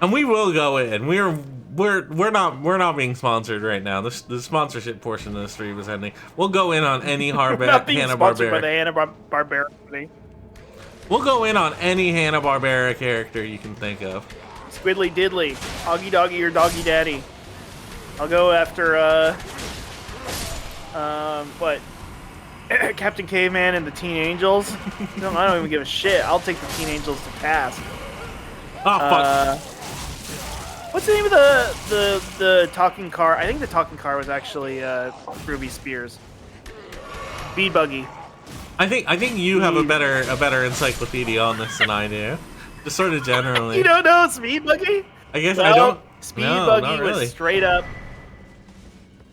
And we will go in. We're not being sponsored right now. The sponsorship portion of the stream is ending. We'll go in on any Not being sponsored by the Hanna-Barbera. Hanna-Barbera company. We'll go in on any Hanna-Barbera character you can think of. Squiddly Diddly, Augie Doggy or Doggy Daddy. I'll go after what? Captain Caveman and the Teen Angels. I don't even give a shit. I'll take the Teen Angels to task. Oh fuck. What's the name of the talking car? I think the talking car was actually Ruby Spears. Speed Buggy. I think you have a better encyclopedia on this than I do. Just sort of generally. You don't know Speed Buggy? I guess No, I don't. Speed No, Buggy not really. was straight up.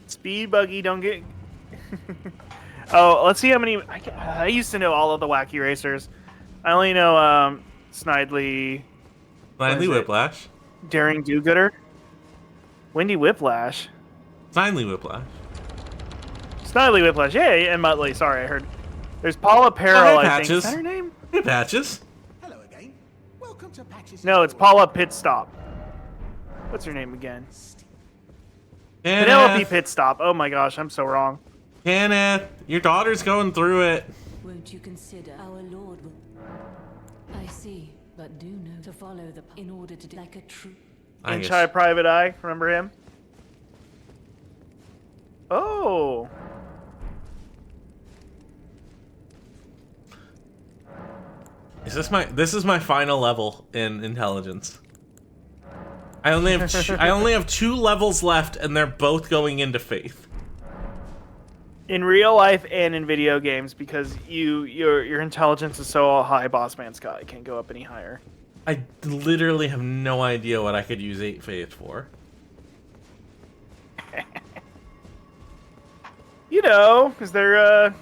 Speed Buggy, don't get. Oh, let's see how many. I used to know all of the wacky racers. I only know Snidely. Snidely Whiplash. Daring Do-Gooder. Wendy Whiplash. Snidely Whiplash. Snidely Whiplash, yeah, and Muttley. Sorry, I heard. There's Paula Peril, I think. Is that her name? Hey, Patches. Hello again. Welcome to Patches. No, it's Paula Pitstop. What's her name again? Kenneth. Penelope Pitstop. Oh my gosh, I'm so wrong. Kenneth, your daughter's going through it. Won't you consider our Lord will... I see, but do know to follow the... in order to do like a true... I Inch guess. High Private Eye, remember him? Oh. This is my final level in intelligence. I only have 2 levels left, and they're both going into faith. In real life and in video games, because your intelligence is so high, Boss Man Scott, it can't go up any higher. I literally have no idea what I could use 8 faith for. You know, is there a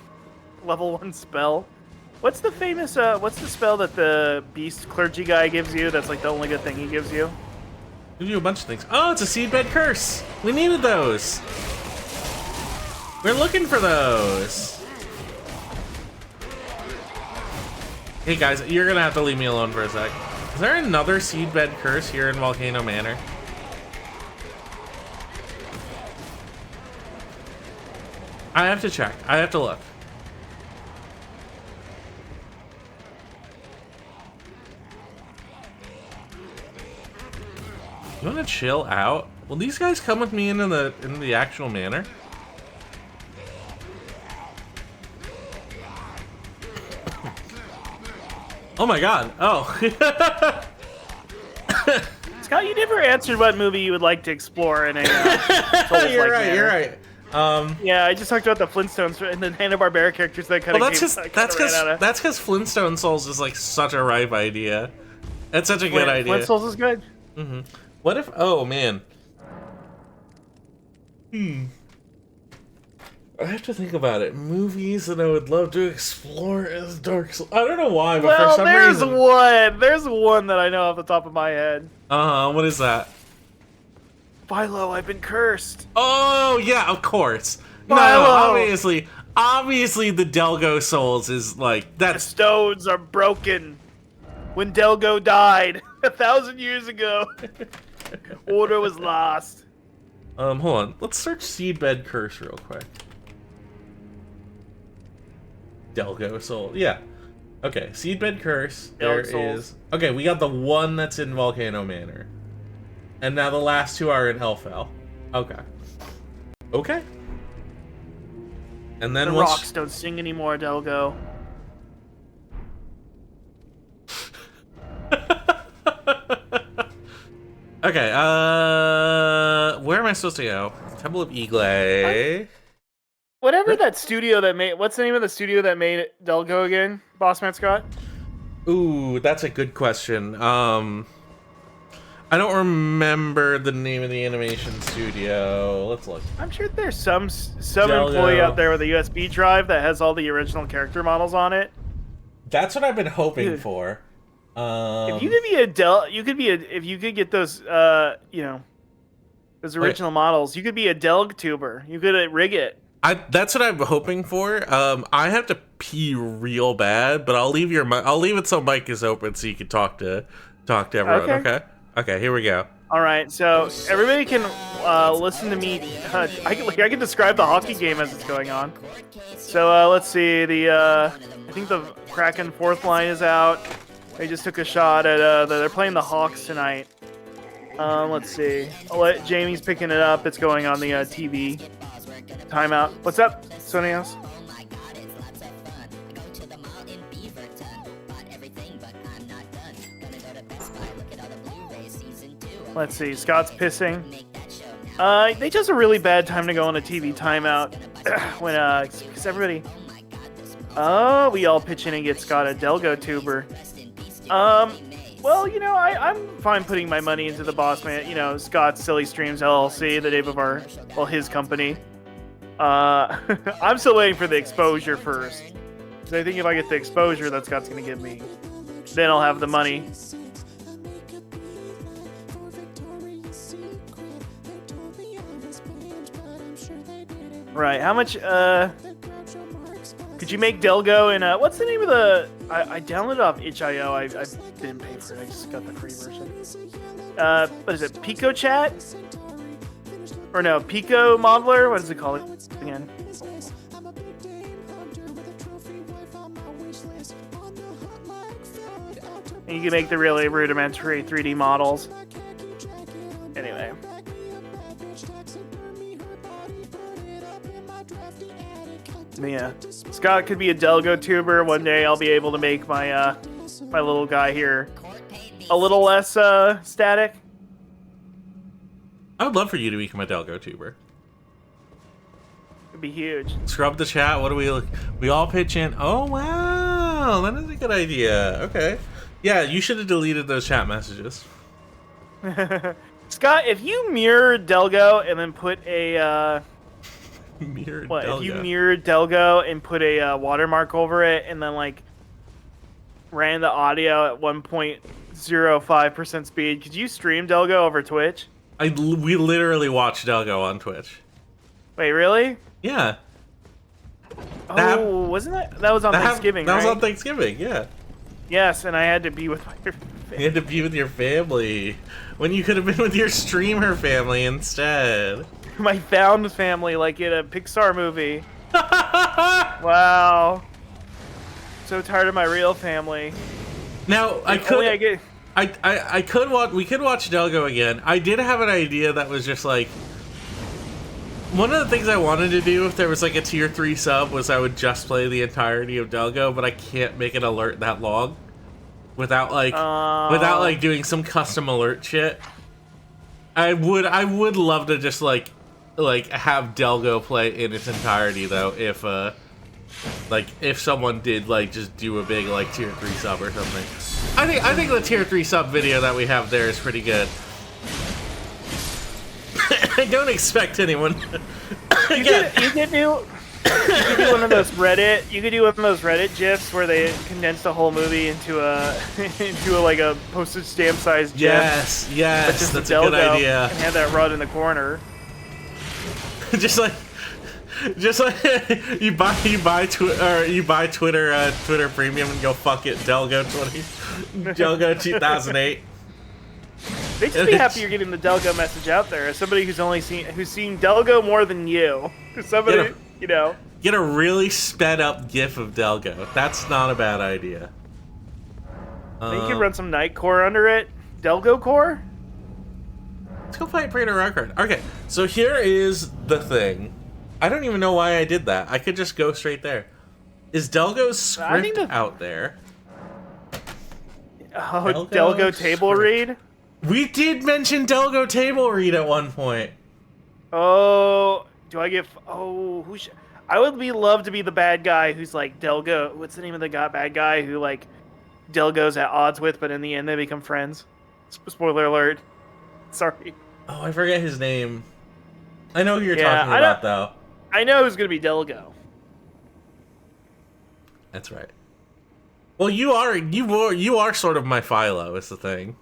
level 1 spell? What's the famous what's the spell that the beast clergy guy gives you? That's like the only good thing he gives you. Give you a bunch of things. Oh, it's a seedbed curse. We needed those. We're looking for those. Hey guys, you're gonna have to leave me alone for a sec. Is there another seedbed curse here in Volcano Manor? I have to check. I have to look. You wanna chill out? Will these guys come with me into the actual manor? Oh my god. Oh. Scott, you never answered what movie you would like to explore in a You're right, you're right. Yeah, I just talked about the Flintstones and the Hanna-Barbera characters that kind of Well, that's because Flintstone Souls is like such a ripe idea. It's such a good idea. Flintstones is good. Mm-hmm. What if? Oh man. I have to think about it. Movies that I would love to explore as Dark Souls. I don't know why, but for some reason. There's one that I know off the top of my head. What is that? Philo, I've been cursed. Oh yeah, of course. Philo. No, obviously the Delgo Souls is like The that's. stones are broken. When Delgo died 1,000 years ago, order was lost. Hold on. Let's search Seedbed Curse real quick. Delgo Soul. Yeah. Okay, Seedbed Curse. There is. Okay, we got the one that's in Volcano Manor. And now the last 2 are in Hellfell. Okay. Okay. And then The once... rocks don't sing anymore, Delgo. Okay, where am I supposed to go? Temple of Eagle. Whatever that studio that made... What's the name of the studio that made Delgo again? Bossman Scott? Ooh, that's a good question. I don't remember the name of the animation studio. Let's look. I'm sure there's some employee out there with a USB drive that has all the original character models on it. That's what I've been hoping Dude. for. If you could be if you could get those, you know, those original models, you could be a Delg tuber. You could rig it. That's what I'm hoping for. I have to pee real bad, but I'll leave it so mic is open so you can talk to everyone. Okay. Okay, here we go. All right, so everybody can listen to me. I can describe the hockey game as it's going on. So let's see. I think the Kraken fourth line is out. They just took a shot at. They're playing the Hawks tonight. Let's see. Jamie's picking it up. It's going on the TV. Timeout. What's up, Sony House? Let's see. Scott's pissing. They chose a really bad time to go on a TV timeout when because everybody. Oh, we all pitch in and get Scott a Delgo tuber. Well, you know, I'm fine putting my money into the boss man. You know, Scott's Silly Streams LLC, the name of his company. I'm still waiting for the exposure first. So I think if I get the exposure that Scott's gonna give me, then I'll have the money. Right, how much, could you make Delgo in, what's the name of the, I downloaded off itch.io, I didn't pay for it, I just got the free version. What is it, Pico Chat? Or no, Pico Modeler? What is it called again? And you can make the really rudimentary 3D models. Anyway. Yeah, Scott could be a Delgo tuber. One day I'll be able to make my my little guy here a little less static. I would love for you to become a Delgo tuber. It'd be huge. Scrub the chat. What do we look? We all pitch in. Oh wow, that is a good idea. Okay, yeah, you should have deleted those chat messages. Scott, if you mirror Delgo and then put a if you mirrored Delgo and put a watermark over it and then like ran the audio at 1.05% speed, could you stream Delgo over Twitch? We literally watched Delgo on Twitch. Wait, really? Yeah. Oh, wasn't that was on Thanksgiving? That right? was on Thanksgiving. Yeah. Yes, and I had to be with my family. You had to be with your family when you could have been with your streamer family instead. My found family, like in a Pixar movie. Wow. So tired of my real family. Now I could watch Delgo again. I did have an idea that was just like one of the things I wanted to do if there was like a tier 3 sub was I would just play the entirety of Delgo, but I can't make an alert that long without like doing some custom alert shit. I would love to just like have Delgo play in its entirety though if someone did like just do a big like tier 3 sub or something. I think the tier 3 sub video that we have there is pretty good. I don't expect anyone. You could do one of those Reddit. You could do one of those Reddit gifs where they condense the whole movie into a like a postage stamp sized gif. Yes, that's a good idea. And have that run in the corner. just like you buy Twitter Premium and go fuck it, Delgo 2008. They'd just be happy you're getting the Delgo message out there. As somebody who's seen Delgo more than you. Somebody, you know. Get a really sped up GIF of Delgo. That's not a bad idea. You can run some Night Core under it. Delgo Core? Let's go fight Praetor Record. Okay, so here is the thing. I don't even know why I did that. I could just go straight there. Is Delgo's script out there? Oh, Delgo table read? We did mention Delgo table read at one point. Oh, do I get... Oh, I would love to be the bad guy who's like Delgo... What's the name of the bad guy who like Delgo's at odds with, but in the end they become friends? Spoiler alert. Sorry. Oh, I forget his name. I know who you're talking about, though. I know who's going to be Delgo. That's right. Well, you are sort of my Philo, is the thing.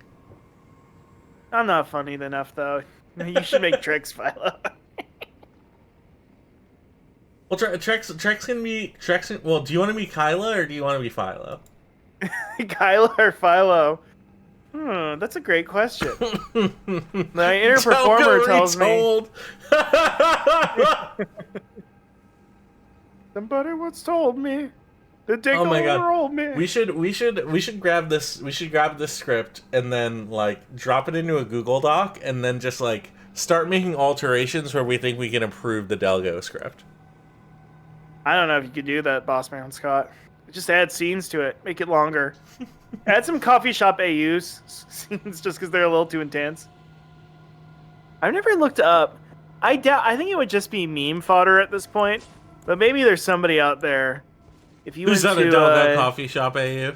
I'm not funny enough, though. You should make tricks, Philo. Well, Trex can be Trex. Well, do you want to be Kyla or do you want to be Philo? Kyla or Philo? That's a great question. My inner performer tells me. Somebody once told me to take Oh my over god. old man. We should grab this. We should grab this script and then like drop it into a Google Doc and then just like start making alterations where we think we can improve the Delgo script. I don't know if you could do that, Boss Man Scott. Just add scenes to it. Make it longer. Add some coffee shop AUs scenes just because they're a little too intense. I've never looked up. I think it would just be meme fodder at this point. But maybe there's somebody out there. If you Who's went on a to Delgo coffee shop AU?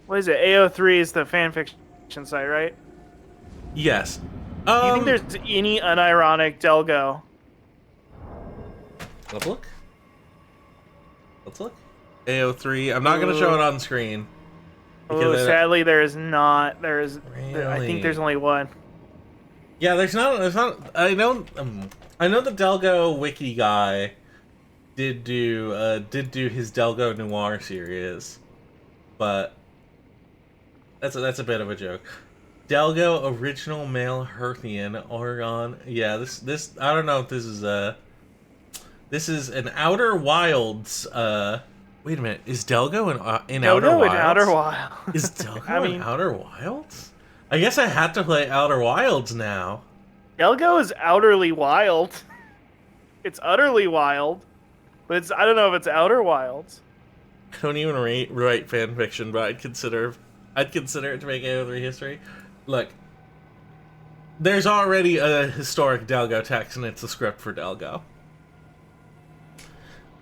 what is it? AO3 is the fanfiction site, right? Yes. Do you think there's any unironic Delgo? Let's look. Let's look. AO3. I'm not gonna show it on screen. Oh, sadly, there is not. I Really? think there's only one. Yeah, there's not. I know the Delgo wiki guy did do his Delgo Noir series, but that's a bit of a joke. Delgo original male Herthian Oregon. Yeah, this I don't know if this is an Outer Wilds. Wait a minute, is Delgo in Outer Delgo Wilds? in Outer Wilds. Is Delgo in Outer Wilds? I guess I had to play Outer Wilds now. Delgo is outerly wild. It's utterly wild, but I don't know if it's Outer Wilds. I don't even write fan fiction, but I'd consider it to make AO3 history. Look, there's already a historic Delgo text, and it's a script for Delgo.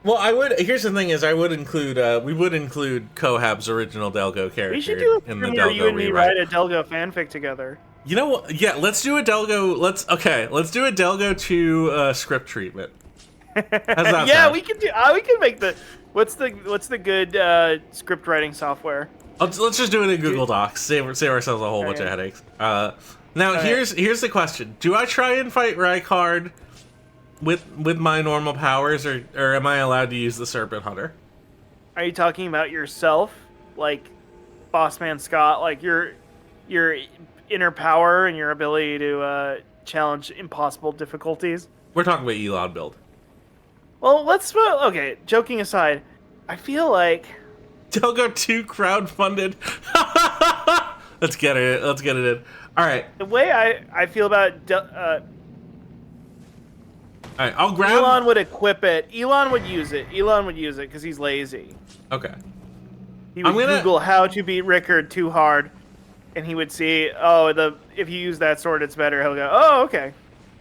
Well, here's the thing: is I would include we would include Kohab's original Delgo character We should do in the where Delgo you and me rewrite. write a Delgo fanfic together. You know what? Yeah, let's do a Delgo. Let's do a Delgo 2 script treatment. How's that Yeah, sound? we can do. We can make the. What's the good script writing software? Let's just do it in Google Docs. Save ourselves a whole bunch of headaches. Now here's the question: do I try and fight Rykard with my normal powers, or am I allowed to use the Serpent Hunter? Are you talking about yourself, like Bossman Scott, like your inner power and your ability to challenge impossible difficulties? We're talking about Elon build. Well, okay, joking aside, I feel like Delgo 2 crowdfunded. Let's get it in. All right. the way I feel about All right, I'll grab. Elon would equip it. Elon would use it because he's lazy. Okay. He would Google how to beat Rickard too hard, and he would see, if you use that sword, it's better. He'll go, oh, okay.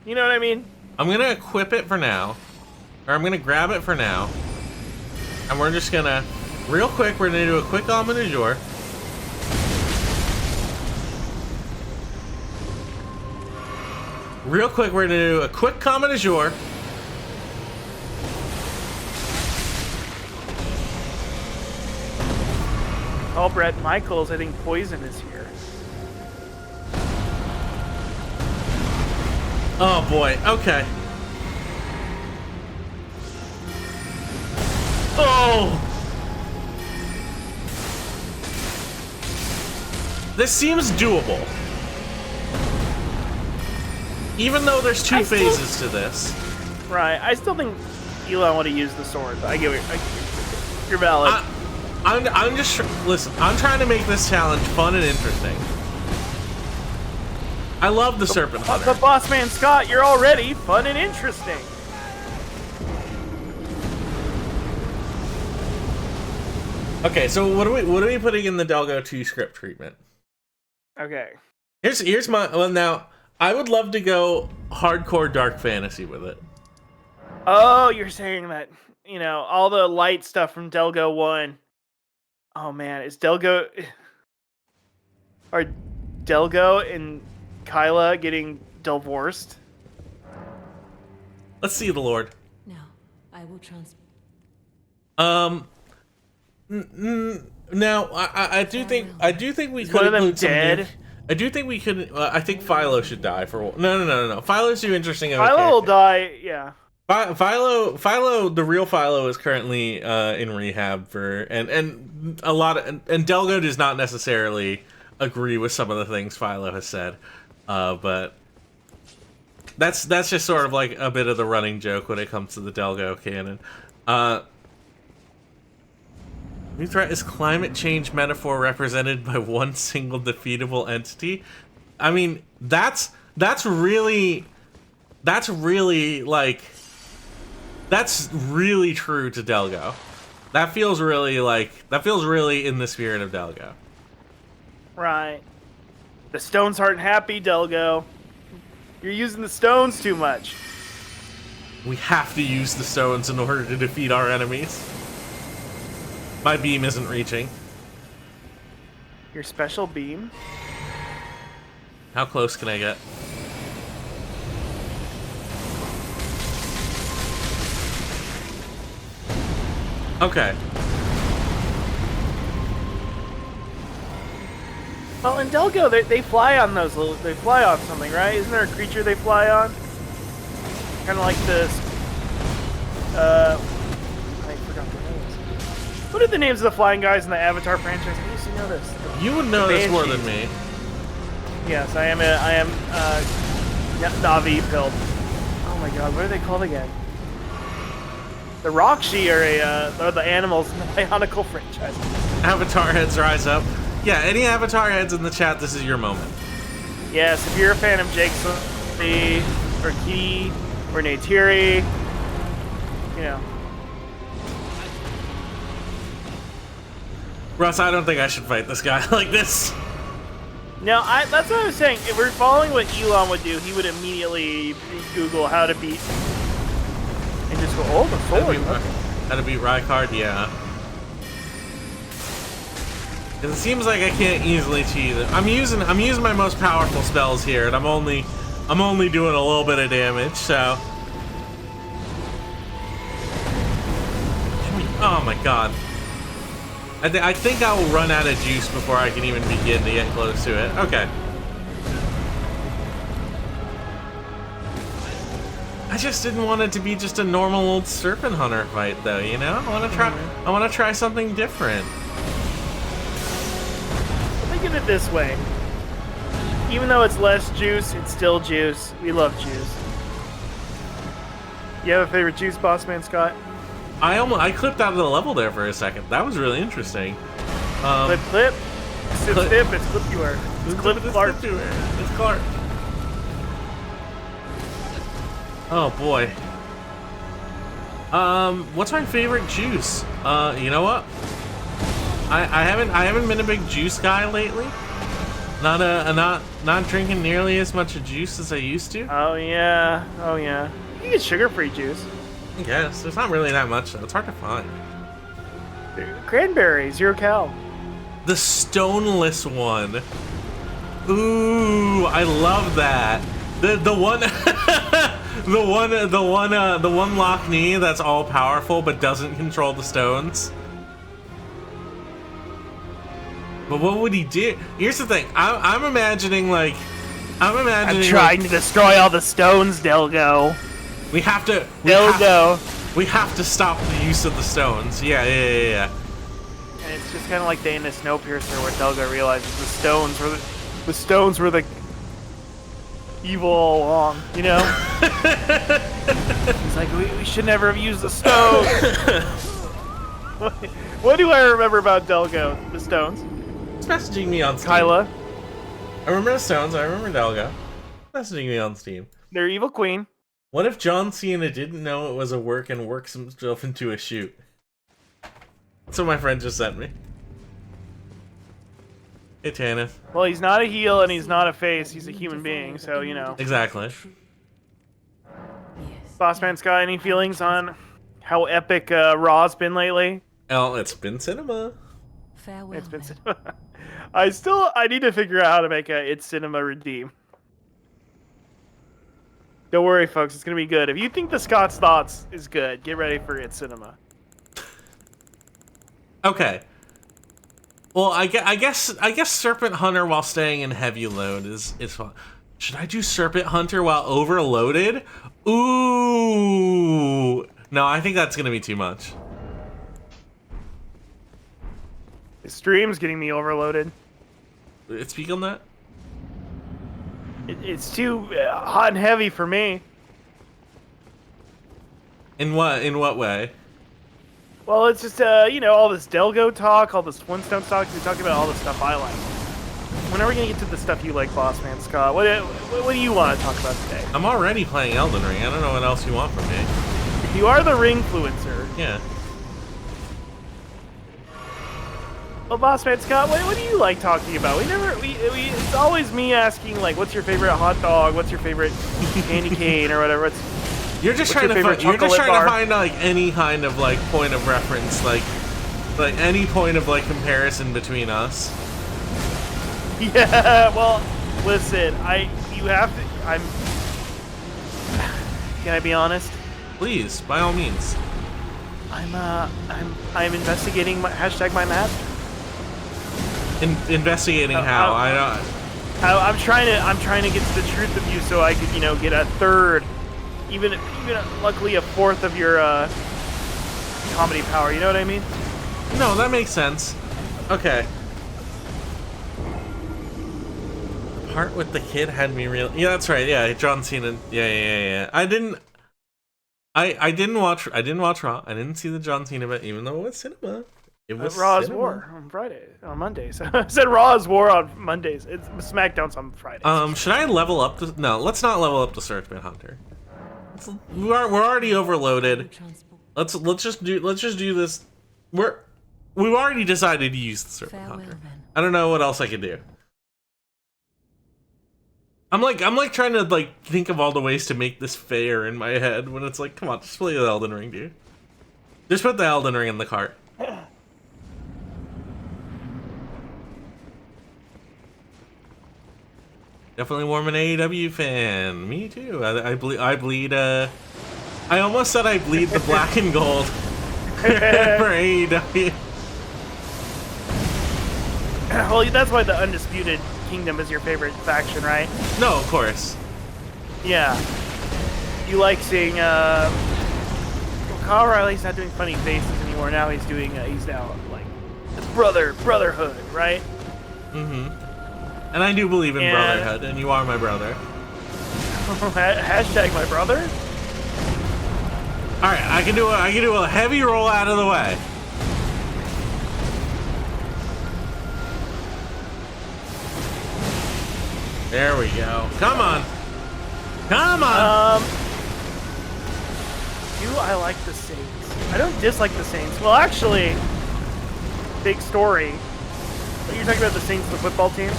You know what I mean? I'm gonna equip it for now, or I'm gonna grab it for now, and we're just gonna, real quick, we're gonna do a quick Alma du jour. Real quick, we're gonna do a quick comment du jour. Oh, Brett Michaels, I think Poison is here. Oh boy, okay. Oh! This seems doable. Even though there's two phases to this. Right, I still think Elon would have used the sword, but I get what you're valid. I'm just listen. I'm trying to make this challenge fun and interesting. I love the Serpent Hunter. But Bossman Scott, you're already fun and interesting. Okay, so what are we putting in the Delgo 2 script treatment? Okay. Here's my now. I would love to go hardcore dark fantasy with it. Oh, you're saying that, all the light stuff from Delgo 1. Oh man, is Delgo... Are Delgo and Kyla getting divorced? Let's see the Lord. Now, I will Now, I do think we could one of them include some dead? new- I do think we could. I think Philo should die for. No. Philo's too interesting. Of a Kyla will character. die, yeah. Philo, the real Philo is currently in rehab for, and a lot of, and Delgo does not necessarily agree with some of the things Philo has said, but that's just sort of like a bit of the running joke when it comes to the Delgo canon. New threat is climate change metaphor represented by one single defeatable entity. I mean, that's really like, that's really true to Delgo. That feels really in the spirit of Delgo. Right. The stones aren't happy, Delgo. You're using the stones too much. We have to use the stones in order to defeat our enemies. My beam isn't reaching. Your special beam? How close can I get? Okay. Well, in Delgo, they fly on those little. They fly on something, right? Isn't there a creature they fly on? Kind of like this. I forgot the names. What are the names of the flying guys in the Avatar franchise? I used to know this. You would know this more than me. Yes, I am. Navi pilled. Oh my god, what are they called again? The Rakshi are the animals in the Bionicle franchise. Avatar heads rise up. Yeah, any Avatar heads in the chat, this is your moment. Yes, if you're a fan of Jake Sully, or Key, or Neytiri, you know. Russ, I don't think I should fight this guy like this. No, that's what I was saying. If we're following what Elon would do, he would immediately Google how to beat, and just go, oh, the sword. How to beat Rykard, yeah. It seems like I can't easily cheat it. I'm using my most powerful spells here, and I'm only doing a little bit of damage, so. Oh my god. I think I will run out of juice before I can even begin to get close to it. Okay. I just didn't want it to be just a normal old serpent hunter fight, though. You know, I want to try something different. Think of it this way. Even though it's less juice, it's still juice. We love juice. You have a favorite juice, boss man, Scott? I clipped out of the level there for a second. That was really interesting. Clip. It's Clip-you-er. It's Clip Clark. It's Clark. Oh boy. What's my favorite juice? You know what? I haven't been a big juice guy lately. Not drinking nearly as much juice as I used to. Oh yeah. You get sugar-free juice. I guess there's not really that much though. It's hard to find. Cranberry, 0 cal. The stoneless one. Ooh, I love that. The one the one Loch Ness that's all powerful but doesn't control the stones. But what would he do? Here's the thing. I'm imagining I'm trying to destroy all the stones, Delgo. We have to stop the use of the stones. Yeah. And it's just kind of like they in the Snowpiercer, where Delgo realizes the stones were the evil all along. You know? He's like, we should never have used the stones. What do I remember about Delgo? The stones. It's messaging me on Steam. Kyla. I remember the stones. I remember Delgo. Messaging me on Steam. Their evil queen. What if John Cena didn't know it was a work and works himself into a shoot? That's what my friend just sent me. Hey, Tanith. Well, he's not a heel and he's not a face. He's a human being, so, you know. Exactly. Bossman Sky, any feelings on how epic Raw's been lately? Oh, it's been cinema. Farewell. It's been cinema. I need to figure out how to make a It's Cinema redeem. Don't worry, folks. It's going to be good. If you think the Scott's Thoughts is good, get ready for It's Cinema. Okay. Well, I guess Serpent Hunter while staying in heavy load is fun. Should I do Serpent Hunter while overloaded? Ooh. No, I think that's gonna be too much. The stream's getting me overloaded. Speak on that. It's too hot and heavy for me. In what way? Well, it's just, all this Delgo talk, all this Flintstone talk. We're talking about all the stuff I like. When are we going to get to the stuff you like, Boss Man Scott? What do you want to talk about today? I'm already playing Elden Ring. I don't know what else you want from me. You are the ringfluencer. Yeah. Well, Boss Man Scott, what do you like talking about? It's always me asking, like, what's your favorite hot dog? What's your favorite candy cane or whatever? You're just trying to find like any kind of like point of reference, like any point of like comparison between us. Yeah, well, listen, can I be honest? Please, by all means. I'm investigating my master. Investigating how? I'm trying to get to the truth of you so I could, get a third, even luckily a fourth of your comedy power. You know what I mean? No, that makes sense. Okay. The part with the kid had me real. Yeah, that's right. Yeah, John Cena. Yeah. I didn't watch Raw. I didn't see the John Cena bit, even though it was cinema. It was Raw's War on Mondays. I said Raw's War on Mondays. It's SmackDown's on Fridays. Should I level up the? No, let's not level up the Searchman Hunter. We're already overloaded. Let's just do this. We've already decided to use the Serpent Hunter. I don't know what else I can do. I'm like trying to like think of all the ways to make this fair in my head when it's like, come on, just play the Elden Ring, dude. Just put the Elden Ring in the cart. Definitely more of an AEW fan. Me too. I bleed. I almost said I bleed the black and gold for AEW. Well, that's why the Undisputed Kingdom is your favorite faction, right? No, of course. Yeah. You like seeing, Kyle O'Reilly's not doing funny faces anymore. Now he's doing, he's now, like, brotherhood, right? Mm-hmm. And I do believe in brotherhood, and you are my brother. Hashtag my brother? Alright, I can do a heavy roll out of the way. There we go. Come on. Come on. Do I like the Saints? I don't dislike the Saints. Well, actually, big story. Are you talking about the Saints, the football team?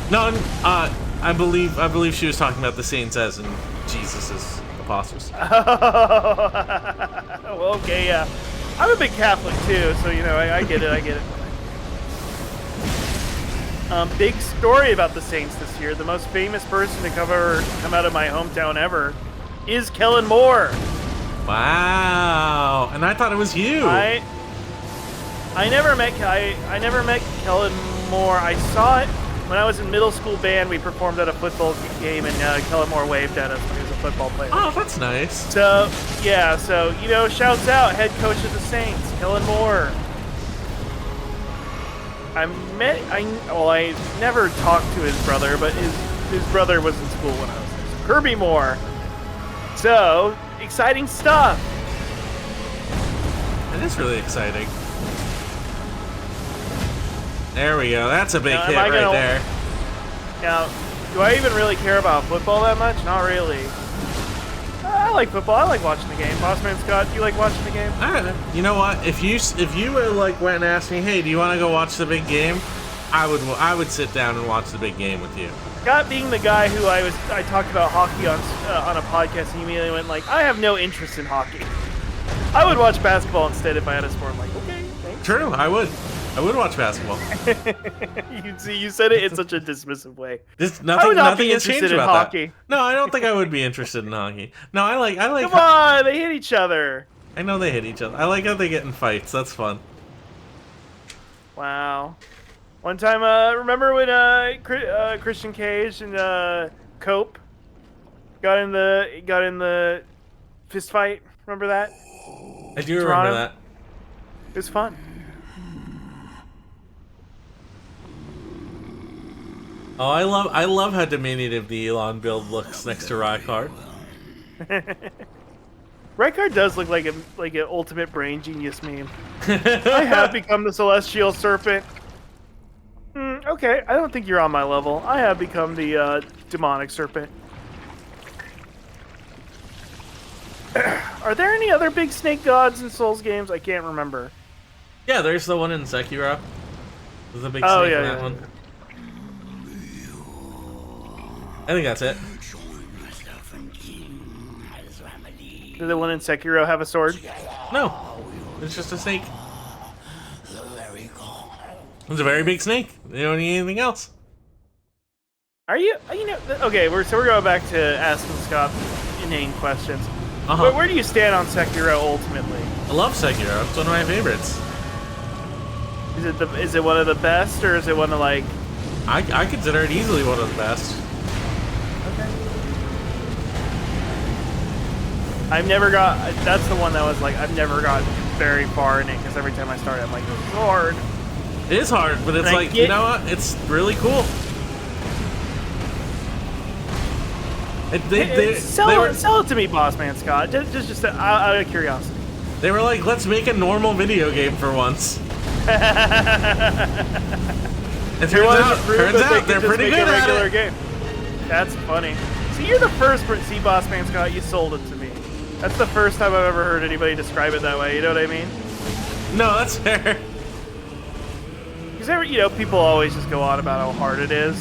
No, I believe she was talking about the Saints as in Jesus' apostles. Well, okay, yeah. I'm a big Catholic too, so I get it. Big story about the Saints this year. The most famous person to come out of my hometown ever is Kellen Moore. Wow, and I thought it was you. I never met Kellen Moore. I saw it when I was in middle school band. We performed at a football game, and Kellen Moore waved at us when he was a football player. Oh, that's nice. So yeah, shouts out head coach of the Saints, Kellen Moore. I never talked to his brother, but his brother was in school when I was there. So Kirby Moore. So exciting stuff. That is really exciting. There we go. That's a big hit right there. Now, do I even really care about football that much? Not really. I like football. I like watching the game. Bossman Scott, do you like watching the game? You know what? If you like went and asked me, hey, do you want to go watch the big game? I would sit down and watch the big game with you. Scott being the guy who I talked about hockey on a podcast, and he immediately went like, I have no interest in hockey. I would watch basketball instead if I had a sport. I'm like, okay, thanks. True, I would watch basketball. You said it in such a dismissive way. Nothing has changed about hockey. That. No, I don't think I would be interested in hockey. No, I like. Come on, they hit each other. I know they hit each other. I like how they get in fights. That's fun. Wow. One time, remember when Christian Cage and Cope got in the fist fight. Remember that? I do Toronto? remember that. It was fun. Oh, I love how diminutive the Elon build looks next to Rykard. Rykard does look like an ultimate brain genius meme. I have become the celestial serpent. Okay, I don't think you're on my level. I have become the demonic serpent. Are there any other big snake gods in Souls games? I can't remember. Yeah, there's the one in Sekiro. There's a big Oh, snake yeah, in that yeah. one. I think that's it. Did the one in Sekiro have a sword? No, it's just a snake. It's a very big snake. They don't need anything else. Are you? Okay, we're going back to asking Scott inane questions. Uh-huh. Where do you stand on Sekiro ultimately? I love Sekiro. It's one of my favorites. Is it one of the best, or is it one of like? I consider it easily one of the best. Okay. I've never got. That's the one that was like I've never got very far in it because every time I start, I'm like, this is hard. It is hard, but it's like, you know what? It's really cool. Sell it to me, boss man Scott. Just out of curiosity. They were like, let's make a normal video game for once. It turns out they're pretty good at it. Game. That's funny. See, you're the first person. See, boss man Scott, you sold it to me. That's the first time I've ever heard anybody describe it that way. You know what I mean? No, that's fair. Because people always just go on about how hard it is.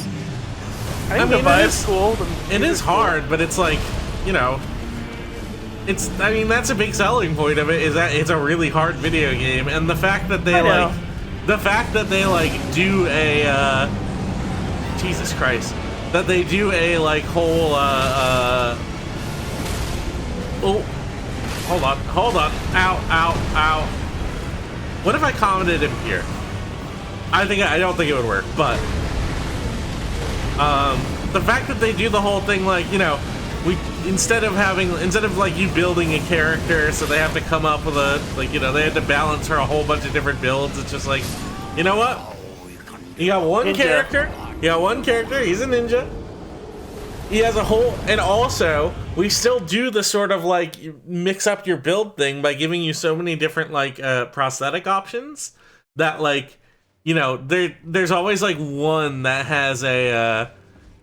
I think the vibe's cool. It is hard, but it's like, that's a big selling point of it, is that it's a really hard video game, and the fact that they do a Jesus Christ, that they do a whole oh, hold on, ow. What if I commented him here? I don't think it would work, but the fact that they do the whole thing, instead of you building a character, so they have to come up with they had to balance her a whole bunch of different builds. It's just like, you know what? You got one character. He's a ninja. He has a whole, and also we still do the sort of mix up your build thing by giving you so many different prosthetic options that there's always one that has a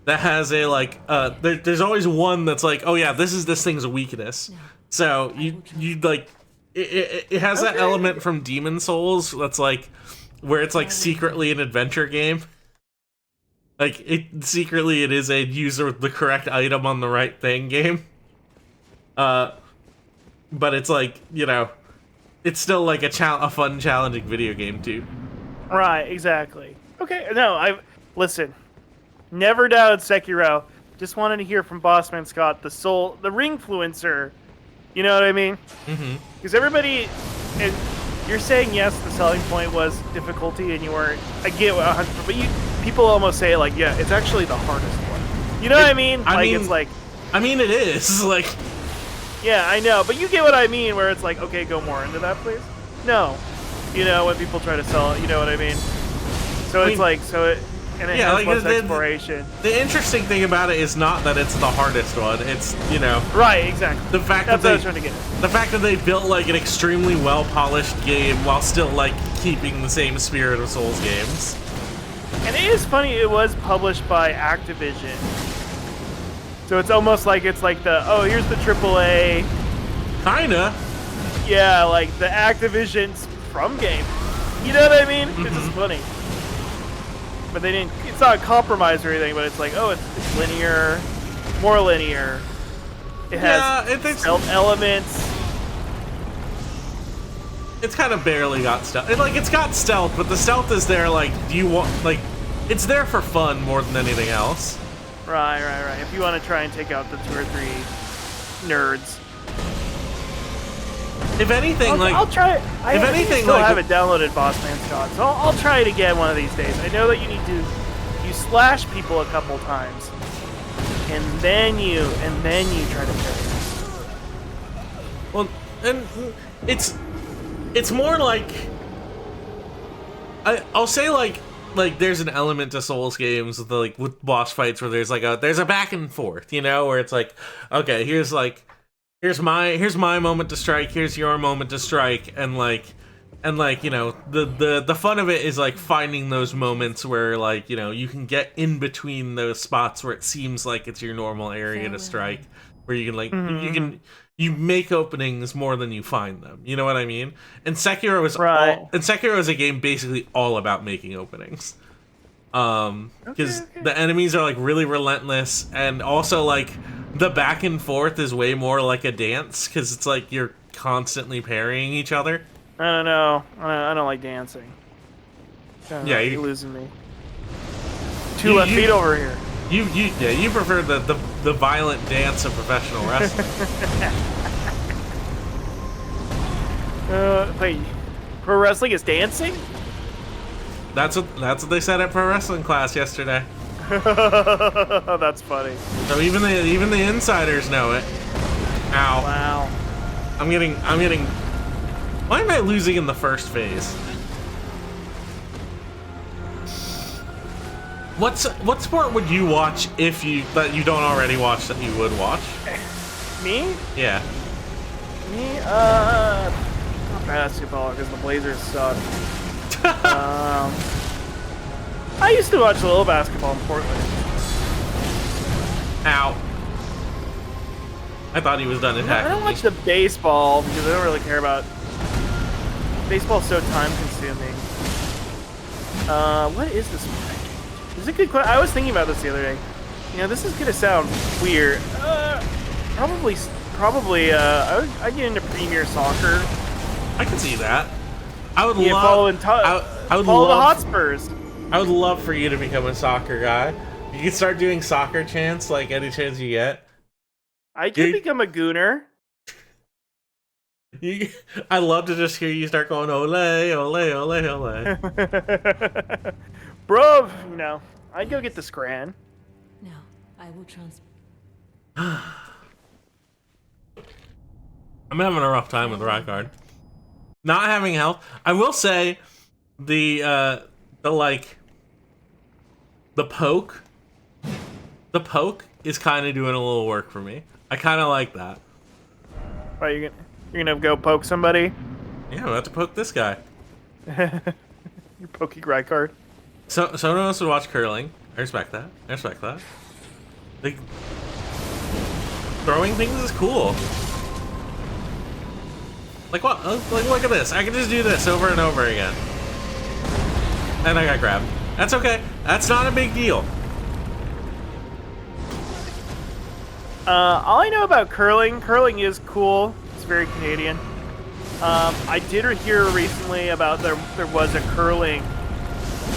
there's always one that's like, oh yeah, this is this thing's weakness. So it has that element from Demon Souls that's where it's secretly an adventure game. Secretly it is a user the correct item on the right thing game. But it's it's still a fun, challenging video game too. Right, exactly. Okay, no, listen. Never doubted Sekiro. Just wanted to hear from Bossman Scott, the ringfluencer. You know what I mean? Mm-hmm. Because everybody, and you're saying yes, the selling point was difficulty, and you weren't. I get 100%, but people almost say it yeah, it's actually the hardest one. You know what I mean? It is Yeah, I know, but you get what I mean. Where it's okay, go more into that, please. No, when people try to sell it, you know what I mean? So it has less exploration. The interesting thing about it is not that it's the hardest one. It's right, exactly. The fact that's that what I was trying to get at. The fact that they built an extremely well polished game while still keeping the same spirit of Souls games. And it is funny. It was published by Activision, so it's almost here's the AAA. Kinda. Yeah, the Activision's from game. You know what I mean? Mm-hmm. It's just funny. But they didn't. It's not a compromise or anything. But it's it's linear, more linear. It has stealth elements. It's kind of barely got stealth. It's got stealth, but the stealth is there. Do you want it's there for fun more than anything else. Right. If you want to try and take out the 2 or 3 nerds. If anything, I'll try it. I still have it downloaded, Bossman Scott. So I'll try it again one of these days. I know that you slash people a couple times, and then you try to kill them. Well, and it's more like I'll say like there's an element to Souls games with with boss fights where there's a back and forth, you know, where it's like, okay, here's my moment to strike, here's your moment to strike, and you know, the fun of it is like finding those moments where like, you know, you can get in between those spots where it seems like it's your normal area to strike, where you can you make openings more than you find them. You know what I mean? And Sekiro is a game basically all about making openings. Because the enemies are like really relentless, and also like the back and forth is way more like a dance because it's like you're constantly parrying each other. I don't know. I don't like dancing. Yeah, you're losing me. Two left feet over here. You prefer the violent dance of professional wrestling. Wait, pro wrestling is dancing? That's what they said at pro wrestling class yesterday. That's funny. So even the insiders know it. Ow. Wow. I'm getting. Why am I losing in the first phase? What sport would you watch if you don't already watch that you would watch? Me? Yeah. Me? Not basketball because the Blazers suck. I used to watch a little basketball in Portland. Ow. I thought he was done attacking I don't watch the baseball because I don't really care about. Baseball's so time consuming. What is this? This is a good question. I was thinking about this the other day. You know, this is gonna sound weird. Probably. I'd get into Premier Soccer. I can see that. I would follow love. I would follow the Hotspurs. I would love for you to become a soccer guy. You can start doing soccer chants like any chance you get. I could become a gooner. I love to just hear you start going ole, ole, ole, ole. Bro, you know, I'd go get the Scran. Now, I will trans. I'm having a rough time with Rockguard. Not having health. I will say the poke is kind of doing a little work for me. I kind of like that. Right, you're gonna go poke somebody? Yeah, I'm about to poke this guy. You're poking Rykard. So someone else would watch curling. I respect that. Like, throwing things is cool. Like what? Like look at this. I can just do this over and over again. And I got grabbed. That's okay. That's not a big deal. All I know about curling is cool. It's very Canadian. I did hear recently about there was a curling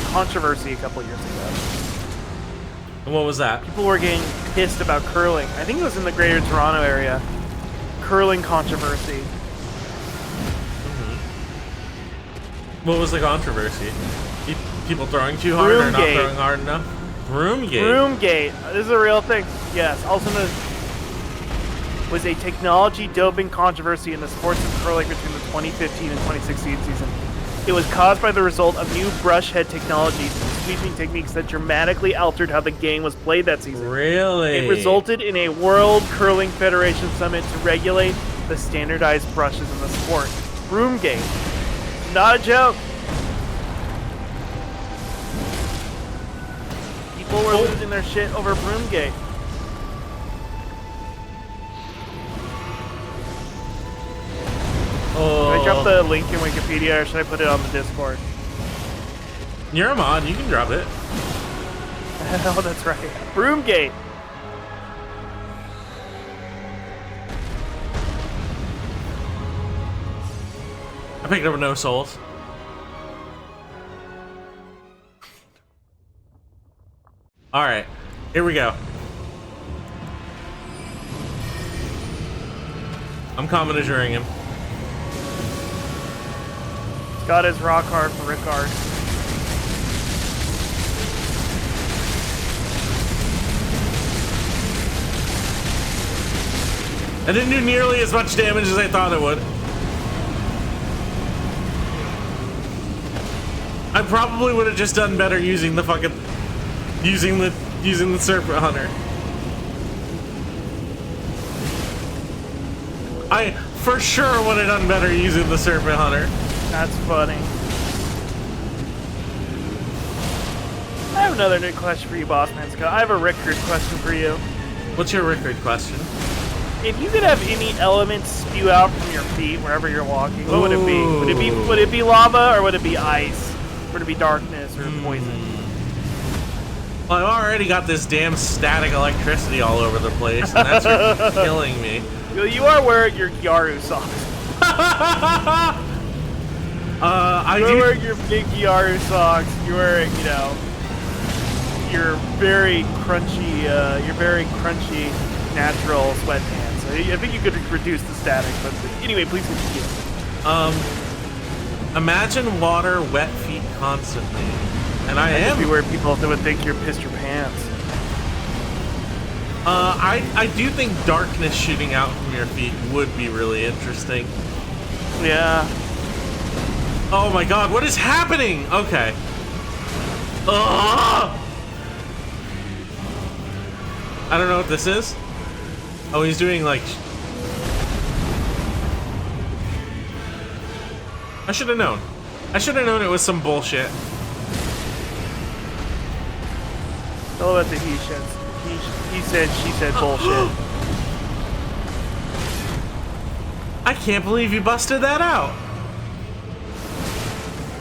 controversy a couple years ago. And what was that? People were getting pissed about curling. I think it was in the Greater Toronto area. Curling controversy. What was the controversy? People throwing too hard or not throwing hard enough? Broomgate. Broomgate. This is a real thing. Yes. Also known was a technology doping controversy in the sports of curling between the 2015 and 2016 season. It was caused by the result of new brush head technologies and sweeping techniques that dramatically altered how the game was played that season. Really? It resulted in a World Curling Federation summit to regulate the standardized brushes in the sport. Broomgate. Not a joke. People were losing their shit over Broomgate. Oh. Should I drop the link in Wikipedia or should I put it on the Discord? You're a mod, you can drop it. Oh, that's right. Broomgate. I picked up no souls. Alright, here we go. I'm commandeering him. Got his rock hard for Rickard. I didn't do nearly as much damage as I thought it would. I probably would have just done better using the fucking using the serpent hunter. I for sure would have done better using the serpent hunter. That's funny. I have another new question for you, Boss Man Scott. I have a Rickard question for you. What's your Rickard question? If you could have any element spew out from your feet wherever you're walking, what would it be? Would it be lava or would it be ice? Would it be darkness or poison? Well, I've already got this damn static electricity all over the place, and that's killing me. Well, you are wearing your Gyaru socks. You're wearing your big Gyaru socks. You're wearing, you know, your very crunchy natural sweatpants. So I think you could reduce the static, but anyway, please continue. Imagine water, wet feet constantly, and I That'd am. be where people would think you're pissed your pants. I do think darkness shooting out from your feet would be really interesting. Yeah. Oh my god, what is happening? Okay. Ugh! I don't know what this is. Oh, he's doing like... I should have known. I should have known it was some bullshit. All about the he said, she said bullshit. I can't believe you busted that out.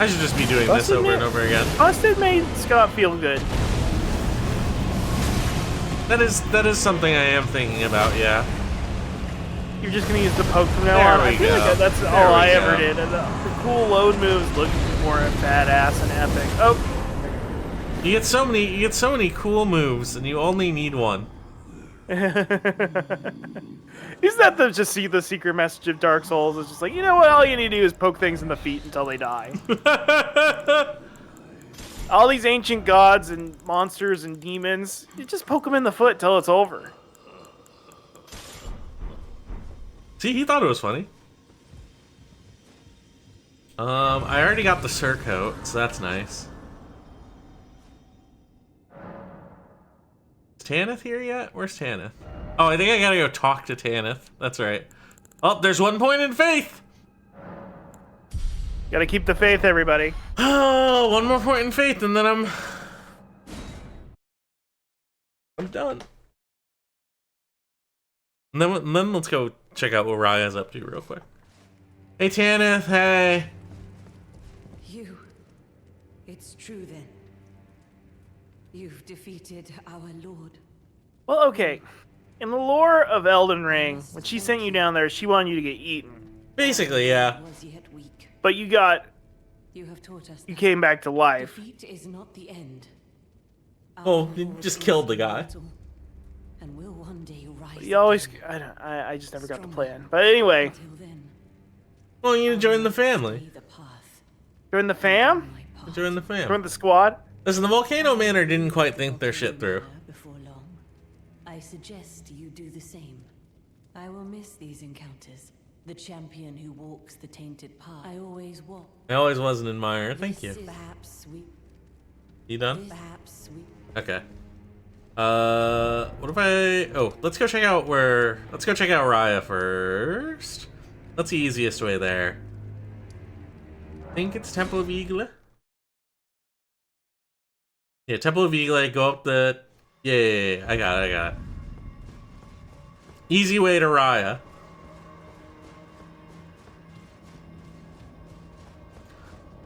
I should just be doing this over and over again. Busted made Scott feel good. That is something I am thinking about, yeah. You're just gonna use the poke from now There on. we I feel go. like that's There all we I ever go. did. And the cool load moves look more badass and epic. Oh, You get so many cool moves, and you only need one. isn't that just see the secret message of Dark Souls? It's just like, you know what? All you need to do is poke things in the feet until they die. All these ancient gods and monsters and demons, you just poke them in the foot till it's over. See, he thought it was funny. I already got the surcoat, so that's nice. Is Tanith here yet? Where's Tanith? Oh, I think I gotta go talk to Tanith. That's right. Oh, there's 1 point in faith! Gotta keep the faith, everybody. Oh, 1 more point in faith, and then I'm done. And then let's go check out what Raya's up to real quick. Hey, Tanith, hey. You. It's true then. You've defeated our lord. Well, okay. In the lore of Elden Ring, when she sent you down there, she wanted you to get eaten. Basically, yeah. Was yet weak. But you have taught us you that came back to life. defeat is not the end. Oh, Our you lord just is killed the guy. immortal, and will one day rise You always, again. I just never got the plan. But anyway, Until then, Well, you need to join the family. be the path. join the fam? My path. Join the fam. Join the squad? Listen, the Volcano Manor didn't quite think their shit through. Before long, I suggest you do the same. I will miss these encounters. The champion who walks the tainted path. I always walk. I always was an admirer. Thank you. Perhaps we. You done? Perhaps we. Okay. What if I... Oh, let's go check out Raya first. That's the easiest way there. I think it's Temple of Eagle. Yeah, Temple of Eagle, go up the... Yeah, I got it. Easy way to Raya.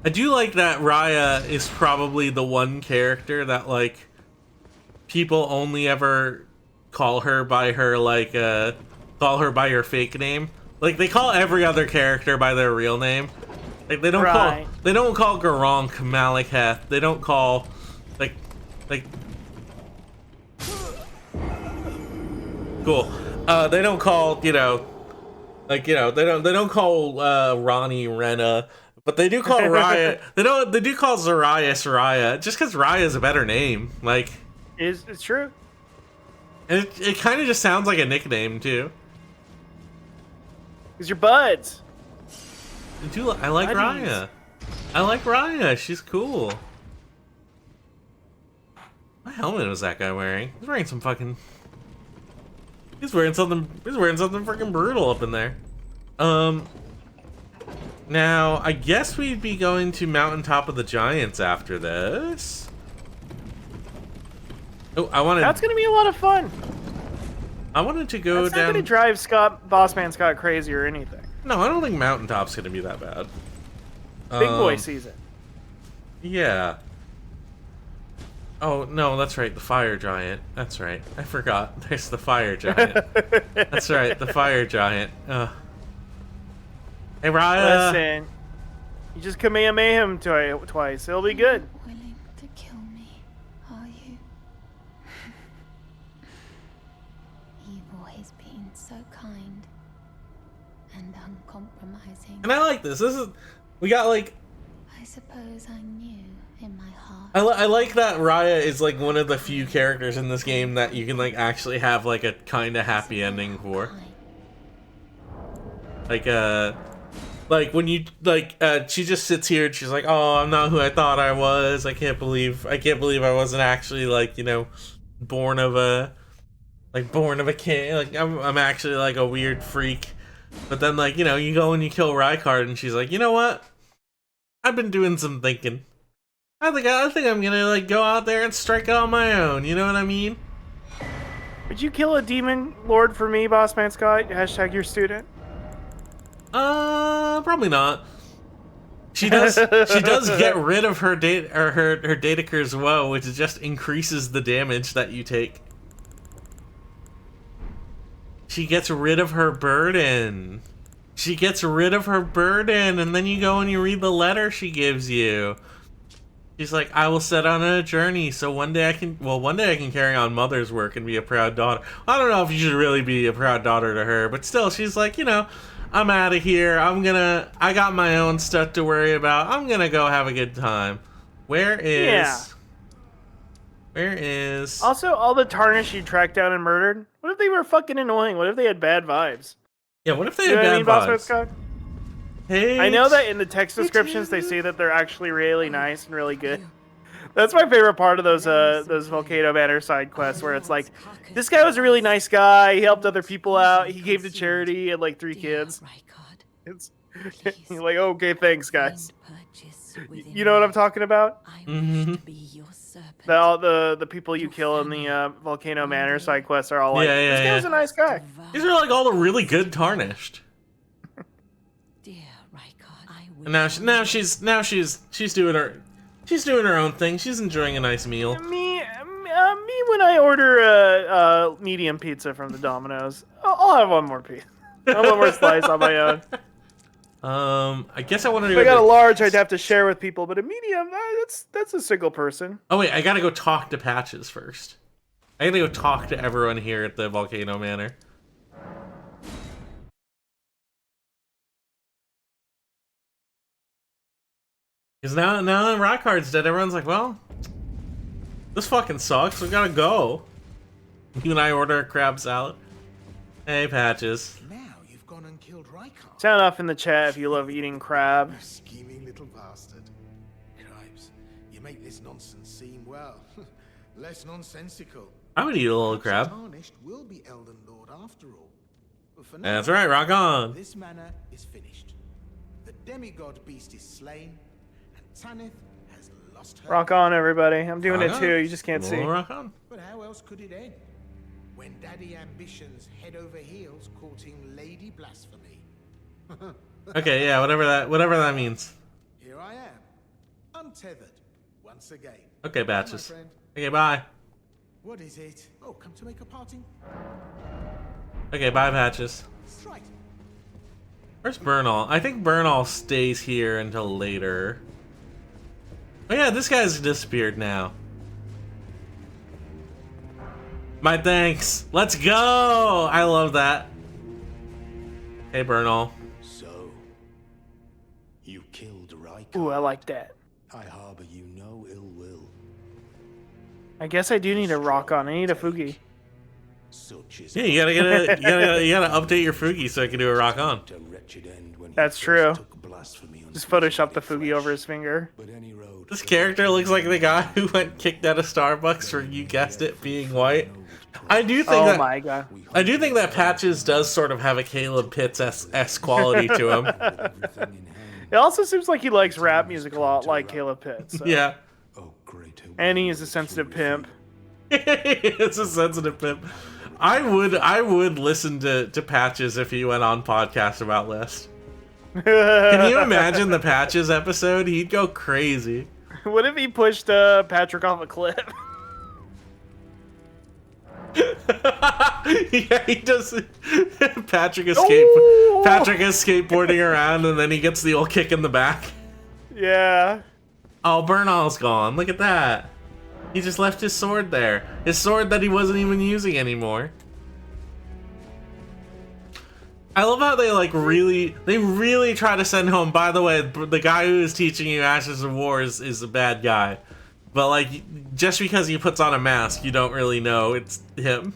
I do like that Raya is probably the one character that, like, people only ever call her by her, like, call her by her fake name. Like, they call every other character by their real name. Like, they don't call Garronk Malekith. They don't call, like, cool. They don't call, they don't call, Ronnie Renna. But they do call Raya. They do call Zarias Raya, just because Raya is a better name. Like, It's true. and it kind of just sounds like a nickname too. Because you're buds. I like Buddies. Raya. I like Raya. She's cool. What helmet was that guy wearing? He's wearing some fucking. He's wearing something freaking brutal up in there. Now I guess we'd be going to Mountaintop of the Giants after this. Oh, That's gonna be a lot of fun. I wanted to go That's down. not gonna drive Bossman Scott crazy or anything. No, I don't think Mountaintop's gonna be that bad. Big boy season. Yeah. Oh no, that's right, the fire giant. That's right. I forgot. There's the fire giant. That's right, the fire giant. Hey Raya. Listen, you just Kamehameha him twice. It'll be good. Willing to kill me, are you? You've always been so kind and uncompromising. And I like this. We got like. I suppose I knew in my heart. I like that Raya is like one of the few characters in this game that you can like actually have like a kind of happy ending for. Like when you she just sits here and she's like, oh, I'm not who I thought I was. I can't believe I wasn't actually like, you know, born of a king. Like I'm actually like a weird freak. But then like, you know, you go and you kill Rykard and she's like, you know what? I've been doing some thinking. I think I'm gonna like go out there and strike it on my own. You know what I mean? Would you kill a demon lord for me, Bossman Scott? Hashtag your student. Probably not. She does get rid of her her Daedaker's woe, which just increases the damage that you take. She gets rid of her burden. And then you go and you read the letter she gives you. She's like, I will set on a journey, so one day I can carry on mother's work and be a proud daughter. I don't know if you should really be a proud daughter to her, but still, she's like, you know, I'm out of here. I got my own stuff to worry about. I'm gonna go have a good time. Where is... Also, all the Tarnish you tracked down and murdered? What if they were fucking annoying? What if they had bad vibes? Yeah, what if they You know had what I bad mean, vibes? Bossman Scott? Hey, I know that in the text descriptions they say that they're actually really nice and really good. That's my favorite part of those Volcano Manor side quests, where it's like, this guy was a really nice guy. He helped other people out. He gave to charity and like 3 kids. It's you're like, okay, thanks, guys. You know what I'm talking about? The people you kill in the Volcano Manor side quests are all like, this guy was a nice guy. These are like all the really good Tarnished. And now she's doing her own thing. She's enjoying a nice meal. Me when I order a medium pizza from the Domino's, I'll have one more piece. I'll have one more slice on my own. I guess I wanted to If go. I got a large, I'd have to share with people, but a medium, that's a single person. Oh wait, I gotta go talk to Patches first. I gotta go talk to everyone here at the Volcano Manor. Because now that Rykard's dead, everyone's like, well, this fucking sucks. We gotta go. You and I order a crab salad. Hey, Patches. Now you've gone and killed Rykard. Sound off in the chat if you love eating crab. You scheming little bastard. Cripes, you make this nonsense seem, well, less nonsensical. I would eat a little crab. Tarnished will be Elden Lord after all. But for now, That's right, rock on. this manor is finished. The demigod beast is slain, and Tanith has lost her. Rock on, everybody. I'm doing Rock it on. too. You just can't see. Rock on. But how else could it end? When daddy ambitions head over heels courting Lady Blasphemy. Okay, yeah, whatever that means. Here I am, untethered, once again. Okay, Bye, my Patches. friend. Okay, bye. What is it? Oh, come to make a parting? Okay, bye, Patches. Strike. Where's Bernal? I think Bernal stays here until later. Oh yeah, this guy's disappeared now. My thanks. Let's go! I love that. Hey, Bernal. So, you killed Rykard. Ooh, I like that. I harbor you no ill will. I guess I do need a rock on. I need a Fugi. Such is Yeah, you gotta update your Fugi so I can do a rock on. a wretched end when he That's first true. took blasphemy on Just his Photoshop the very Fugi over his finger. But any road This that character leads looks like to the guy the who went kicked out of Starbucks for, you guessed it, being white. I do think Oh that my god. I do think that Patches does sort of have a Caleb Pitts s quality to him. everything in hand. It also seems like he likes rap music a lot, like Caleb Pitts. So. Yeah. Oh, greater And he will is a the sensitive king pimp. It's a sensitive pimp. I would listen to Patches if he went on podcast about List. Can you imagine the Patches episode? He'd go crazy. What if he pushed Patrick off a cliff? Yeah, he does. Patrick is Ooh! Patrick is skateboarding around, and then he gets the old kick in the back. Yeah. Oh, Bernal's gone. Look at that. He just left his sword there. His sword that he wasn't even using anymore. I love how they really try to send home. By the way, the guy who is teaching you Ashes of War is a bad guy. But like, just because he puts on a mask, you don't really know it's him.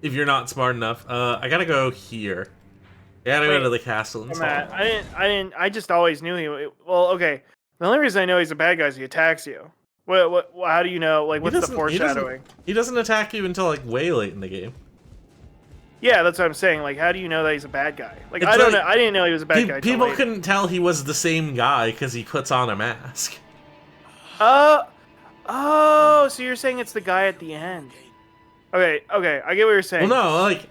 If you're not smart enough. I gotta go here. I gotta go to the castle and Matt, I just always knew he. Well, okay. The only reason I know he's a bad guy is he attacks you. What? How do you know? Like, what's the foreshadowing? He doesn't attack you until like way late in the game. Yeah, that's what I'm saying. Like, how do you know that he's a bad guy? Like, It's I don't like- know. I didn't know he was a bad guy. till People later. couldn't tell he was the same guy because he puts on a mask. Oh, so you're saying it's the guy at the end? Okay, I get what you're saying. Well, no, like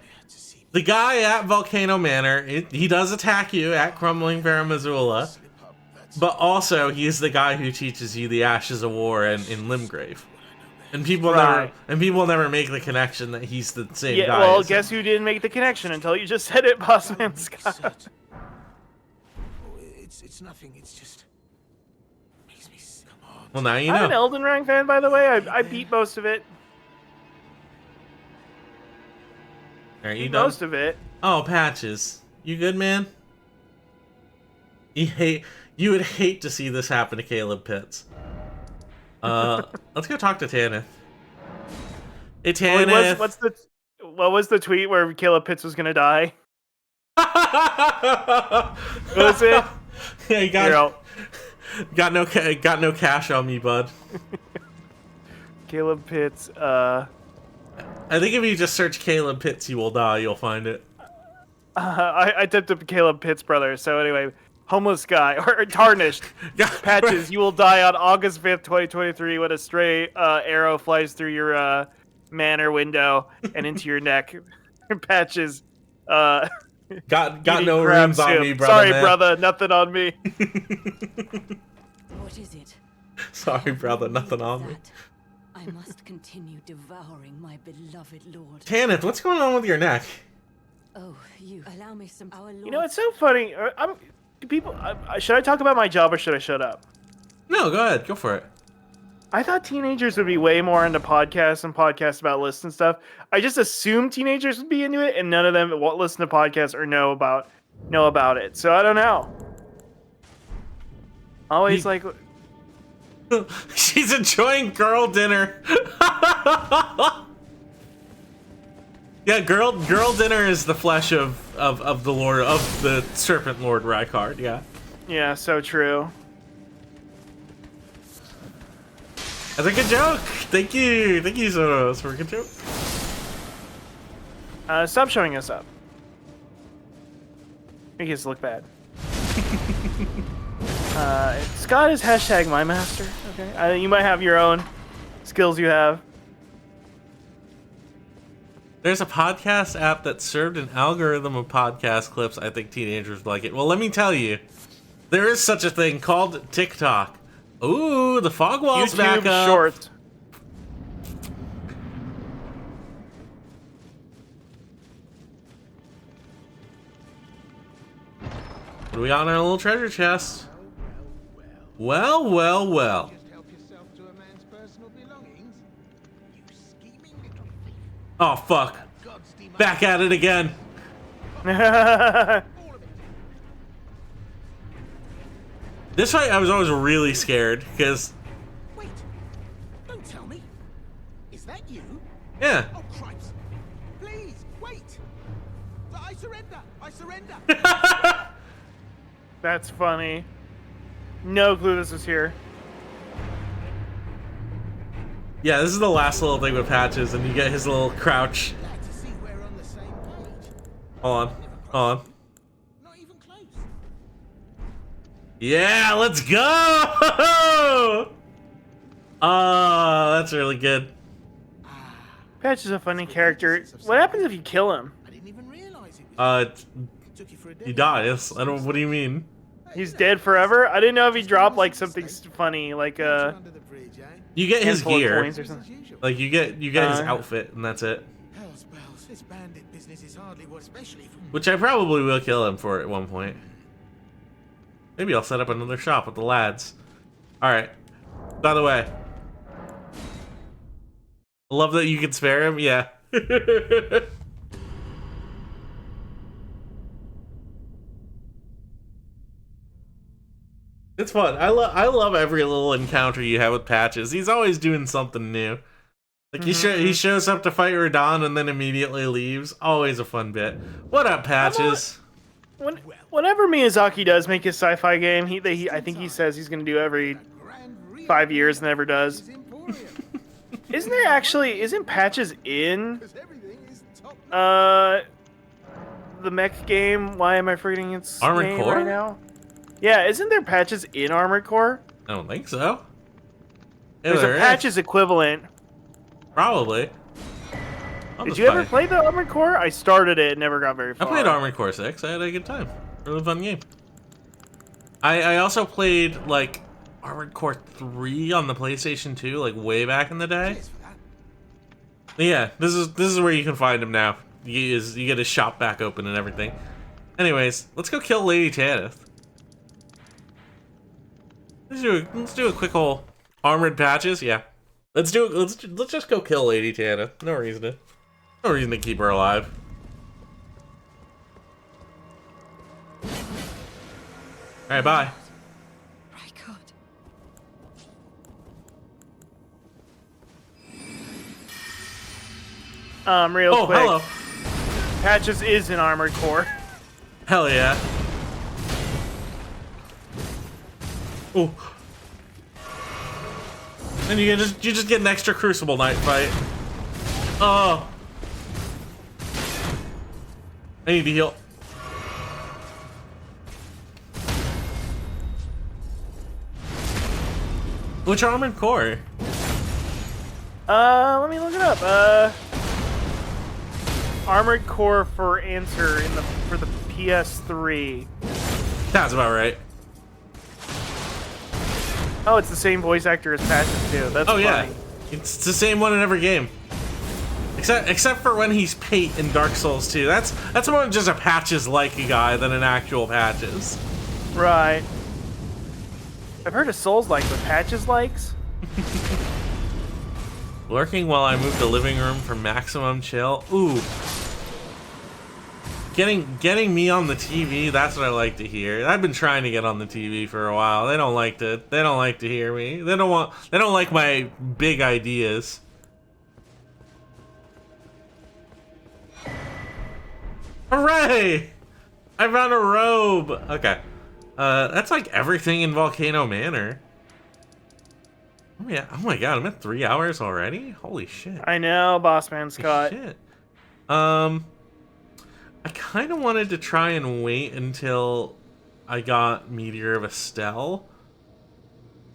the guy at Volcano Manor, he does attack you at Crumbling Fair Missoula, but also he's the guy who teaches you the Ashes of War in Limgrave. And people never make the connection that he's the same Yeah, guy. well, as guess who didn't make the connection until you just said it, Bossman Scott. It's nothing. It's just makes me sick. Come on. Well, now you I'm an know. Elden Ring fan, by the way. I beat most of it. Are you Beat done? most of it. Oh, Patches, you good, man? You would hate to see this happen to Caleb Pitts. Let's go talk to Tanith. Hey, Tanith. What was the tweet where Caleb Pitts was gonna die? What was it? Yeah, you got no cash on me, bud. Caleb Pitts. I think if you just search Caleb Pitts, you will die. You'll find it. I typed up Caleb Pitts brother. So anyway, homeless guy or tarnished. Patches, you will die on August 5th, 2023 when a stray arrow flies through your manor window and into your neck. Patches. Got eating no crab rooms on soup. me, brother. Sorry, man. brother, nothing on me. What is it? Sorry, brother, nothing on me. That I must continue devouring my beloved lord. Tanith, what's going on with your neck? Oh, you allow me some. Our lord. You know, it's so funny. Should I talk about my job or should I shut up? No, go ahead. Go for it. I thought teenagers would be way more into podcasts and podcasts about lists and stuff. I just assumed teenagers would be into it, and none of them listen to podcasts or know about it. So I don't know. Always like, She's enjoying girl dinner. Yeah, girl dinner is the flesh of the Serpent Lord Rykard. Yeah, yeah, so true. that's a good joke. Thank you, Sonos, for a good joke. Stop showing us up. Make us look bad. Scott is hashtag my master. Okay, you might have your own skills you have. There's a podcast app that served an algorithm of podcast clips. I think teenagers would like it. Well, let me tell you, there is such a thing called TikTok. Ooh, the fog wall's back YouTube up. Shorts. What do we got in our little treasure chest? Well. Just help yourself to a man's personal belongings. You scheming little thief. Oh, fuck. God's demand. Back at it again. All of it. This fight, I was always really scared, because, Wait. Don't tell me. Is that you? yeah. Oh, cripes. That's funny. No clue this was here. Yeah, this is the last little thing with Patches, and you get his little crouch. Glad to see we're on the same page. Hold on. Hold on. Not even close. Yeah, let's go! Oh, that's really good. Patch is a funny character. What happens if you kill him? I didn't even realize it was took you for a He dies. I don't. What do you mean? He's dead forever? I didn't know if he dropped like something funny, like under the bridge, eh? You get his handful of gear. coins or something. As usual. Like you get his outfit, and that's it. Hell's bells, this bandit business is hardly what, especially from Which I probably will kill him for at one point. Maybe I'll set up another shop with the lads. All right. By the way, I love that you can spare him. Yeah. It's fun. I love every little encounter you have with Patches. He's always doing something new. Like he shows up to fight Radon and then immediately leaves. Always a fun bit. What up, Patches? Whenever Miyazaki does make his sci-fi game, I think he says he's going to do every 5 years and never does. Isn't Patches in the mech game? Why am I forgetting its Armored name Core? right now? Yeah, isn't there Patches in Armored Core? I don't think so. Yeah, There's a there is. Patches equivalent. Probably. Did you ever play the Armored Core? I started it and never got very I far. played Armored Core 6. I had a good time. Really fun game. I also played like Armored Core 3 on the PlayStation 2, like way back in the day. Yeah, this is where you can find him now. You get his shop back open and everything. Anyways, let's go kill Lady Tanith. Let's do a quick hole. Armored Patches, yeah. Let's just go kill Lady Tanith. No reason to keep her alive. Alright, bye. Real Oh, quick. hello. Patches is in Armored Core. Hell yeah. Oh. And you just get an extra Crucible Knight fight. Oh. I need to heal. Which Armored Core? Let me look it up. Armored Core for answer for the PS3. That's about right. Oh, it's the same voice actor as Patches too. That's funny. Yeah. It's the same one in every game. Except for when he's Pate in Dark Souls 2. That's more just a Patches like a guy than an actual Patches. Right. I've heard of Souls like, but Patches likes. Lurking while I move the living room for maximum chill. Ooh. Getting me on the TV, that's what I like to hear. I've been trying to get on the TV for a while. They don't like to hear me. They don't like my big ideas. Hooray! I found a robe. Okay. That's like everything in Volcano Manor. Oh yeah. Oh my god, I'm at 3 hours already? Holy shit. I know, Boss Man Scott. Shit. I kind of wanted to try and wait until I got Meteor of Estelle.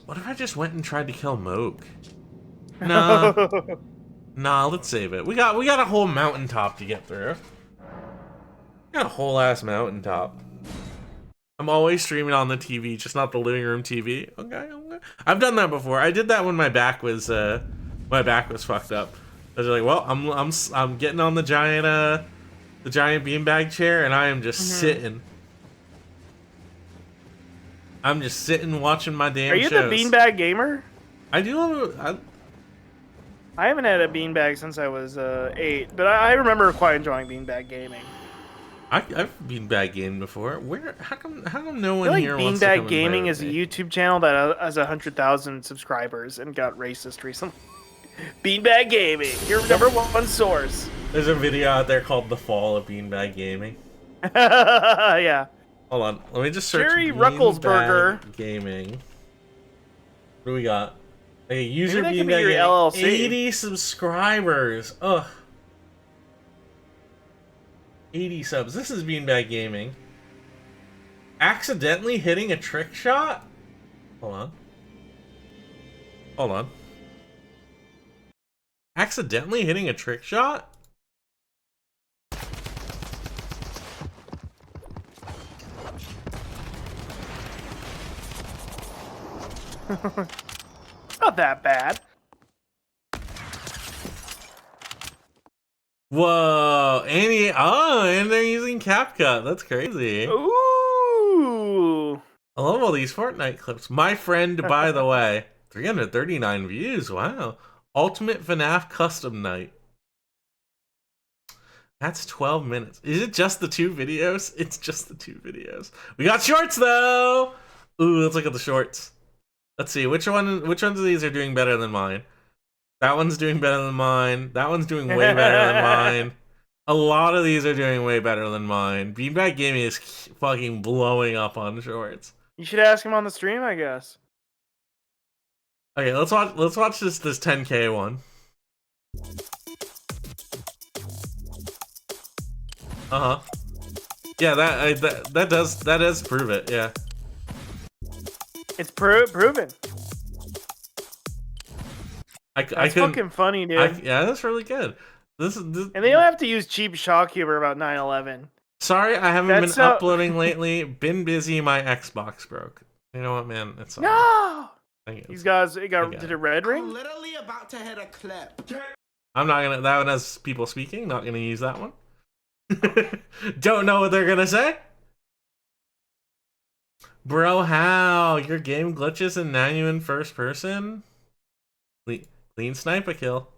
What if I just went and tried to kill Moog? Nah. Nah, let's save it. We got a whole mountaintop to get through. We got a whole ass mountaintop. I'm always streaming on the TV, just not the living room TV. Okay. I've done that before. I did that when my back was fucked up. I was like, well, I'm getting on the giant beanbag chair, and I am just sitting. I'm just sitting watching my damn Are you shows. the beanbag gamer? I do love. I haven't had a beanbag since I was 8, but I remember quite enjoying beanbag gaming. I've beanbag gamed before. How come no I one feel like here wants to come Beanbag and Gaming play is with a me? YouTube channel that has 100,000 subscribers and got racist recently. Beanbag Gaming, your number one source. There's a video out there called "The Fall of Beanbag Gaming." Yeah. Hold on. Let me just search. Jerry Beanbag Ruckelsberger. Gaming. What do we got? Hey, user Maybe that could be Beanbag your Gaming. LLC. 80 subscribers. Ugh. 80 subs. This is Beanbag Gaming. Accidentally hitting a trick shot? Hold on. Hold on. Accidentally hitting a trick shot? Not that bad. Whoa, and they're using CapCut. That's crazy. Ooh. I love all these Fortnite clips. My friend, by the way, 339 views. Wow. Ultimate FNAF custom night. That's 12 minutes. Is it just the 2 videos? It's just the 2 videos. We got shorts though. Ooh, let's look at the shorts. Let's see which ones of these are doing better than mine. That one's doing better than mine. That one's doing way better than mine. A lot of these are doing way better than mine. Beanbag Gaming is fucking blowing up on shorts. You should ask him on the stream, I guess. Okay, let's watch this 10K one. Uh-huh. Yeah, that does prove it. Yeah. It's proven. That's fucking funny, dude. Yeah, that's really good. This, and they don't have to use cheap shock humor about 9/11. Sorry, I haven't been uploading lately. Been busy. My Xbox broke. You know what, man? It's no. These guys, did a red ring? I'm literally about to hit a clip. I'm not gonna. That one has people speaking. Not gonna use that one. Don't know what they're gonna say. Bro, how your game glitches and now you in first person? Clean sniper kill.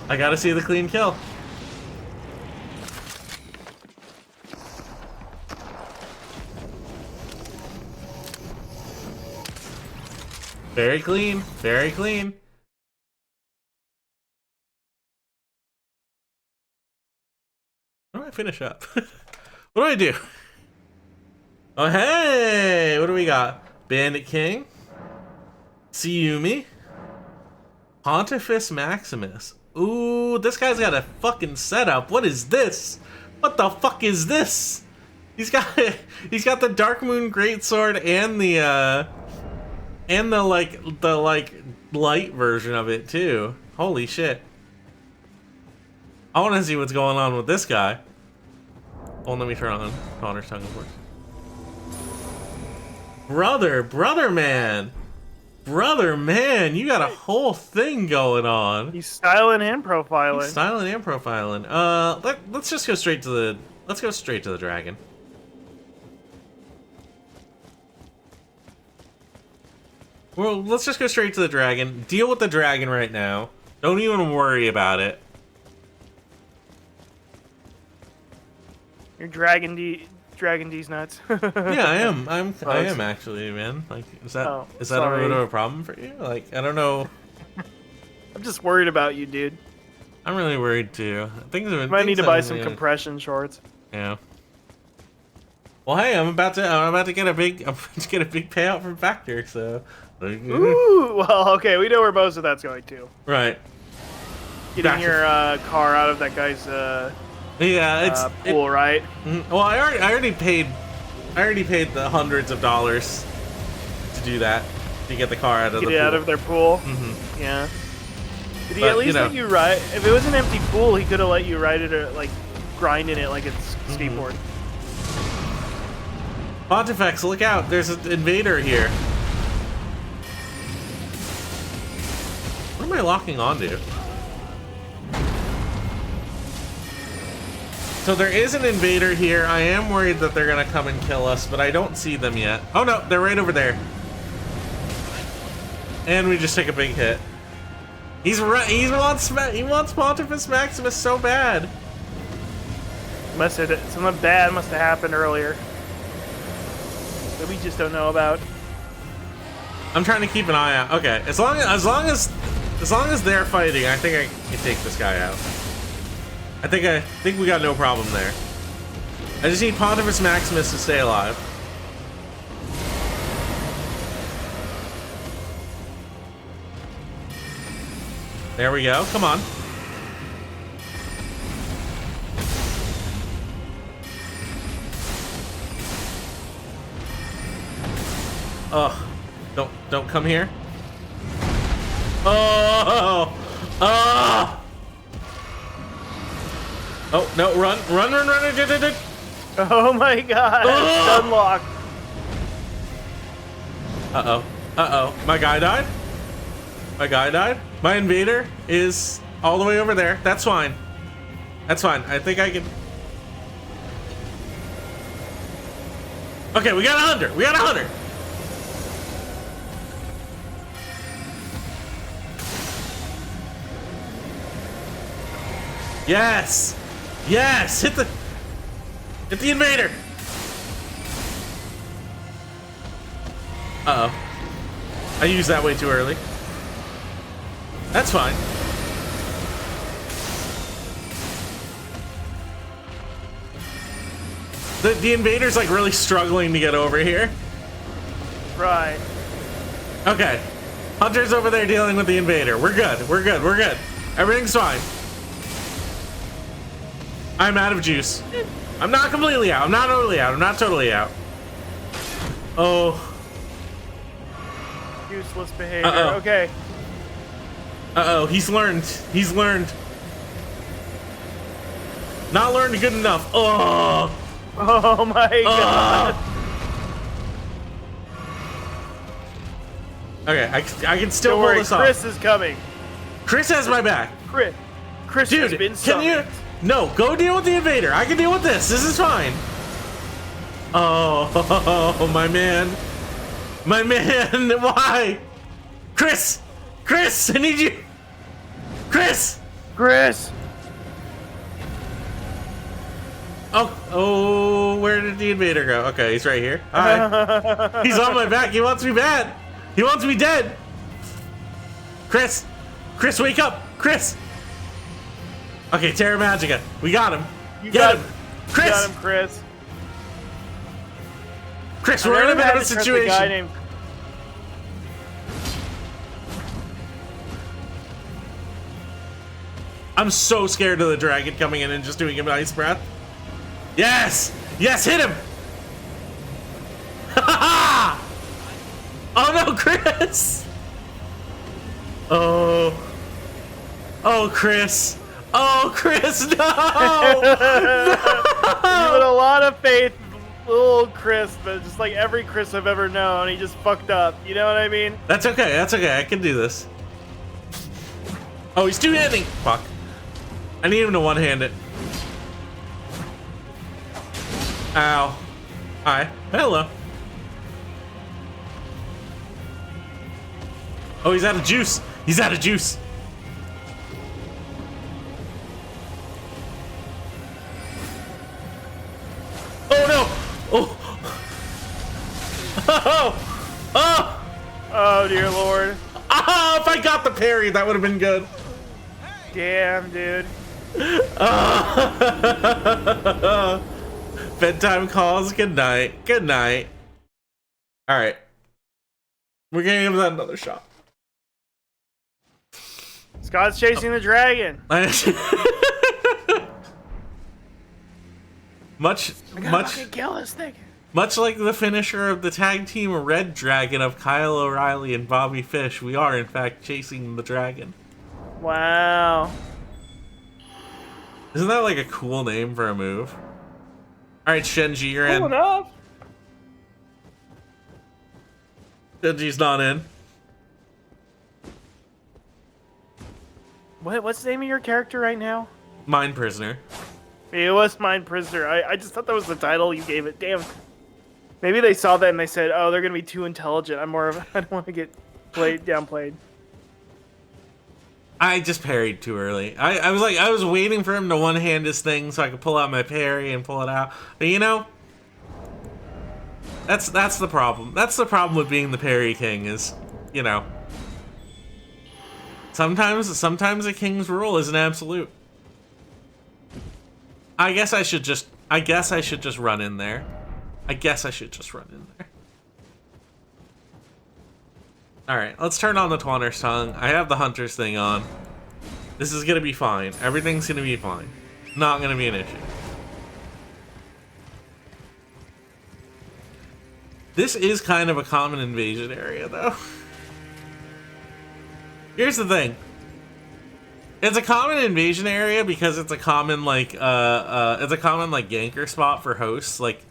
I gotta see the clean kill. Very clean. Very clean. How do I finish up? What do I do? Oh, hey! What do we got? Bandit King. Siyumi. Pontifex Maximus. Ooh, this guy's got a fucking setup. What is this? What the fuck is this? He's got the Dark Moon Greatsword and the light version of it too. Holy shit. I want to see what's going on with this guy. Oh, let me turn on Connor's tongue, of course. Brother man, you got a whole thing going on. He's styling and profiling. Let's just go straight to the dragon. Well, let's just go straight to the dragon. Deal with the dragon right now. Don't even worry about it. You're Dragon D's nuts. Yeah, I am. I am actually, man. Like, is that a bit of a problem for you? Like, I don't know. I'm just worried about you, dude. I'm really worried too. Might need to buy some compression shorts. Yeah. Well, hey, I'm about to get a big payout from Factor, so. Ooh, well, okay, we know where most of that's going to. Right. Getting your car out of that guy's pool, right? Well, I already paid the hundreds of dollars to do that, to get the car out of the pool. Out of their pool. Mm-hmm. Yeah. Did he at least let you ride? If it was an empty pool, he could have let you ride it or like grind in it like it's skateboard. Pontifex, look out! There's an invader here. What am I locking onto? So there is an invader here. I am worried that they're gonna come and kill us, but I don't see them yet. Oh no, they're right over there. And we just take a big hit. He wants Pontifex Maximus so bad. Something bad must have happened earlier that we just don't know about. I'm trying to keep an eye out. Okay, as long as they're fighting, I think I can take this guy out. I think we got no problem there. I just need Pontifex Maximus to stay alive. There we go. Come on. Oh, don't come here. Oh, oh, oh no! Run! Oh my god! Oh! It's unlocked. Uh-oh. My guy died? My invader is all the way over there. That's fine. I think I can... Okay, we got a hunter. Yes! Hit the invader! Uh-oh. I used that way too early. That's fine. The invader's like really struggling to get over here. Right. Okay. Hunter's over there dealing with the invader. We're good. Everything's fine. I'm out of juice. I'm not completely out. I'm not totally out. Oh. Useless behavior. Uh-oh. Okay. Uh-oh, he's learned. Not learned good enough. Oh. Oh my god. Okay, I can still Don't pull worry, this off. Chris is coming. Chris has my back. Chris Dude, has been can summoned. you... No, go deal with the invader. I can deal with this. This is fine. Oh, my man. Why? Chris, I need you. Chris. Oh, where did the invader go? Okay, he's right here. Hi. He's on my back. He wants me bad. He wants me dead. Chris, wake up. Chris. Okay, Terra Magica. We got him. Get him. Chris. You got him, Chris. Chris, we're in a bit of a situation. Guy named... I'm so scared of the dragon coming in and just doing him an ice breath. Yes, hit him. Oh no, Chris. Oh, Chris. No. You had a lot of faith in little Chris, but just like every Chris I've ever known, he just fucked up. You know what I mean? That's okay. I can do this. Oh, he's two-handing. Fuck. I need him to one-hand it. Ow. Hi. Hello. Oh, he's out of juice. Oh no! Oh dear lord. Ah, if I got the parry, that would have been good. Damn, dude. Bedtime calls. Good night. All right. We're gonna give that another shot. Scott's chasing the dragon. Much Kill this thing. Much like the finisher of the tag team Red Dragon of Kyle O'Reilly and Bobby Fish, we are in fact chasing the dragon. Wow. Isn't that like a cool name for a move? Alright, Shenji, you're Cool in. enough. Shenji's not in. What's the name of your character right now? Mind Prisoner. It was Mind Prisoner. I just thought that was the title you gave it. Damn. Maybe they saw that and they said, "Oh, they're gonna be too intelligent. I don't want to get downplayed." I just parried too early. I was waiting for him to one-hand his thing so I could pull out my parry and pull it out. But you know, that's the problem. That's the problem with being the parry king is, you know, sometimes a king's rule is an absolute. I guess I should just I guess I should just run in there. Alright, let's turn on the Taunter's Tongue. I have the Hunter's thing on. This is gonna be fine. Everything's gonna be fine. Not gonna be an issue. This is kind of a common invasion area, though. Here's the thing. It's a common invasion area because it's a common like ganker spot for hosts, like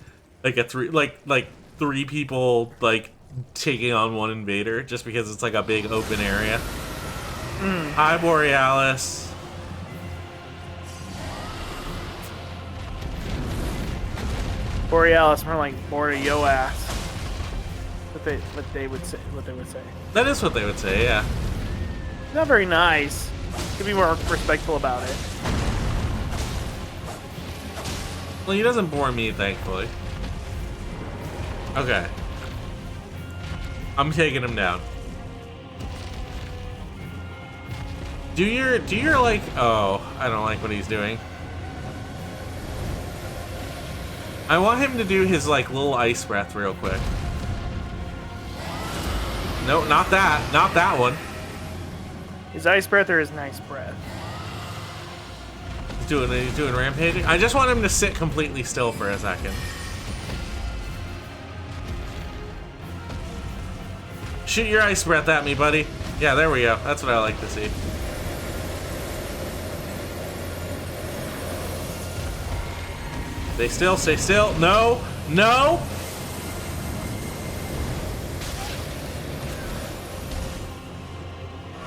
three people like taking on one invader, just because it's like a big open area. Hi, Borealis. Borealis, more like more to yo ass. What they would say. That is what they would say, yeah. Not very nice. Could be more respectful about it. Well, he doesn't bore me, thankfully. Okay. I'm taking him down. Do your like, oh, I don't like what he's doing. I want him to do his like little ice breath real quick. No, not that one. His ice breath or his nice breath? He's doing rampaging. I just want him to sit completely still for a second. Shoot your ice breath at me, buddy. Yeah, there we go. That's what I like to see. Stay still, stay still. No, no.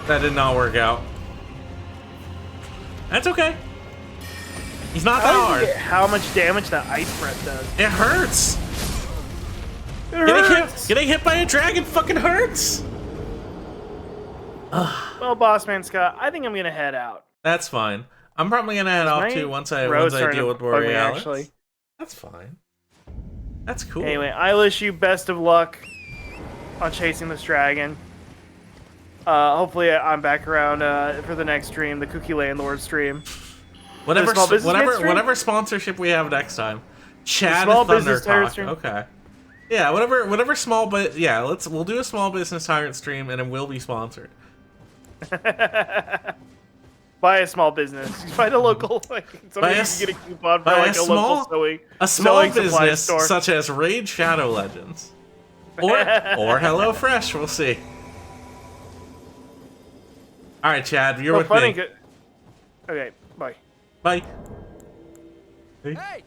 That did not work out. That's okay. He's not that hard. How much damage that ice breath does? It hurts. Getting hit by a dragon fucking hurts. Well, boss man Scott, I think I'm gonna head out. That's fine. I'm probably gonna head off too once I deal with Borealis. Actually. That's fine. That's cool. Anyway, I wish you best of luck on chasing this dragon. Hopefully I'm back around for the next stream, the Cookie Landlord stream. Whatever sponsorship we have next time. Chad Thundercock. Okay. Yeah, whatever small, but yeah, we'll do a small business tyrant stream and it will be sponsored. Buy a small business. Buy the local. Somebody can get a coupon for like a local sewing. A small business such as Raid Shadow Legends, or HelloFresh. We'll see. All right, Chad, you're with me. Okay, bye. Bye. Hey.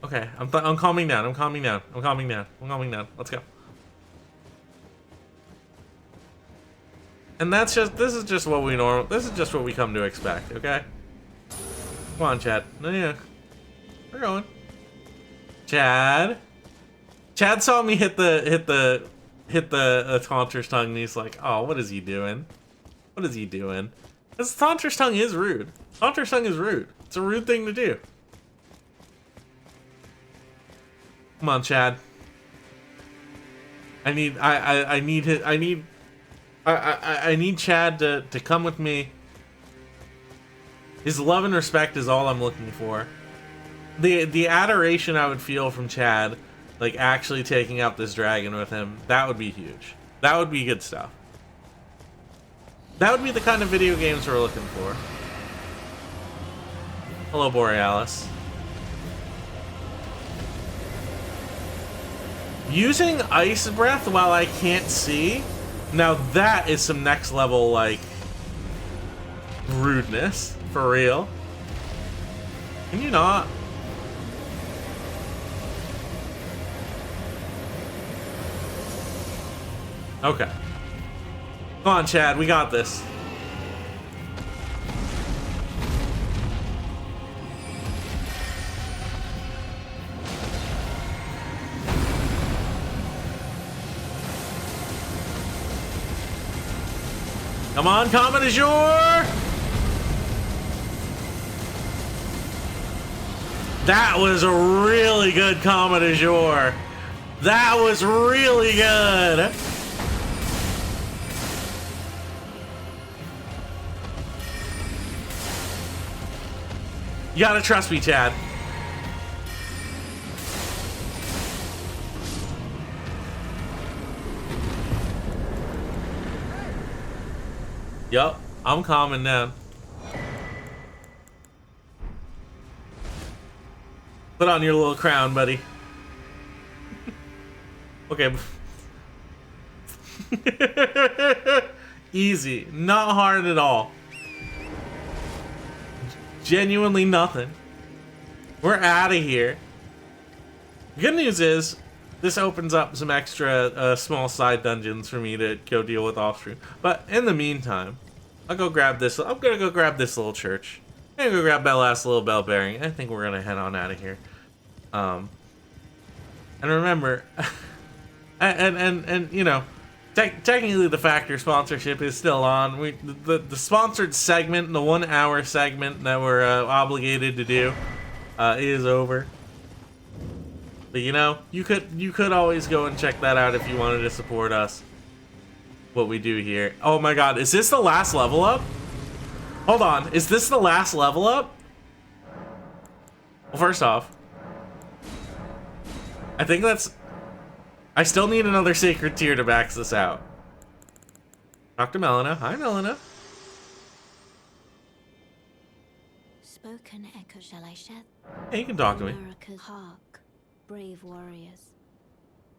Okay, I'm calming down. I'm calming down. Let's go. And this is just what we come to expect, okay? Come on, Chad. No, yeah. We're going. Chad saw me hit the Taunter's Tongue and he's like, oh, what is he doing? What is he doing? This Taunter's Tongue is rude. Taunter's Tongue is rude. It's a rude thing to do. Come on, Chad. I need Chad to come with me. His love and respect is all I'm looking for. The adoration I would feel from Chad, like actually taking out this dragon with him, that would be huge. That would be good stuff. That would be the kind of video games we're looking for. Hello, Borealis. Using ice breath while I can't see, now that is some next level, like, rudeness, for real. Can you not? Okay. Come on, Chad, we got this. Come on, Comet Azure! That was a really good Comet Azure. That was really good. You gotta trust me, Chad. Yup, I'm calming down. Put on your little crown, buddy. Okay. Easy. Not hard at all. Genuinely nothing. We're out of here. Good news is, this opens up some extra small side dungeons for me to go deal with off stream. But in the meantime, I'll go grab this. I'm gonna go grab this little church. I'm gonna go grab that last little bell bearing. I think we're gonna head on out of here. And remember, and you know, technically the Factor sponsorship is still on. The sponsored segment, the 1 hour segment that we're obligated to do, is over. But you know, you could always go and check that out if you wanted to support us. What we do here. Oh my god, is this the last level up? Hold on, is this the last level up? Well, first off, I think that's... I still need another sacred tear to max this out. Talk to Melina. Hi, Melina. Spoken echo, shall I shed? Hey, you can talk to me. America's hark, brave warriors.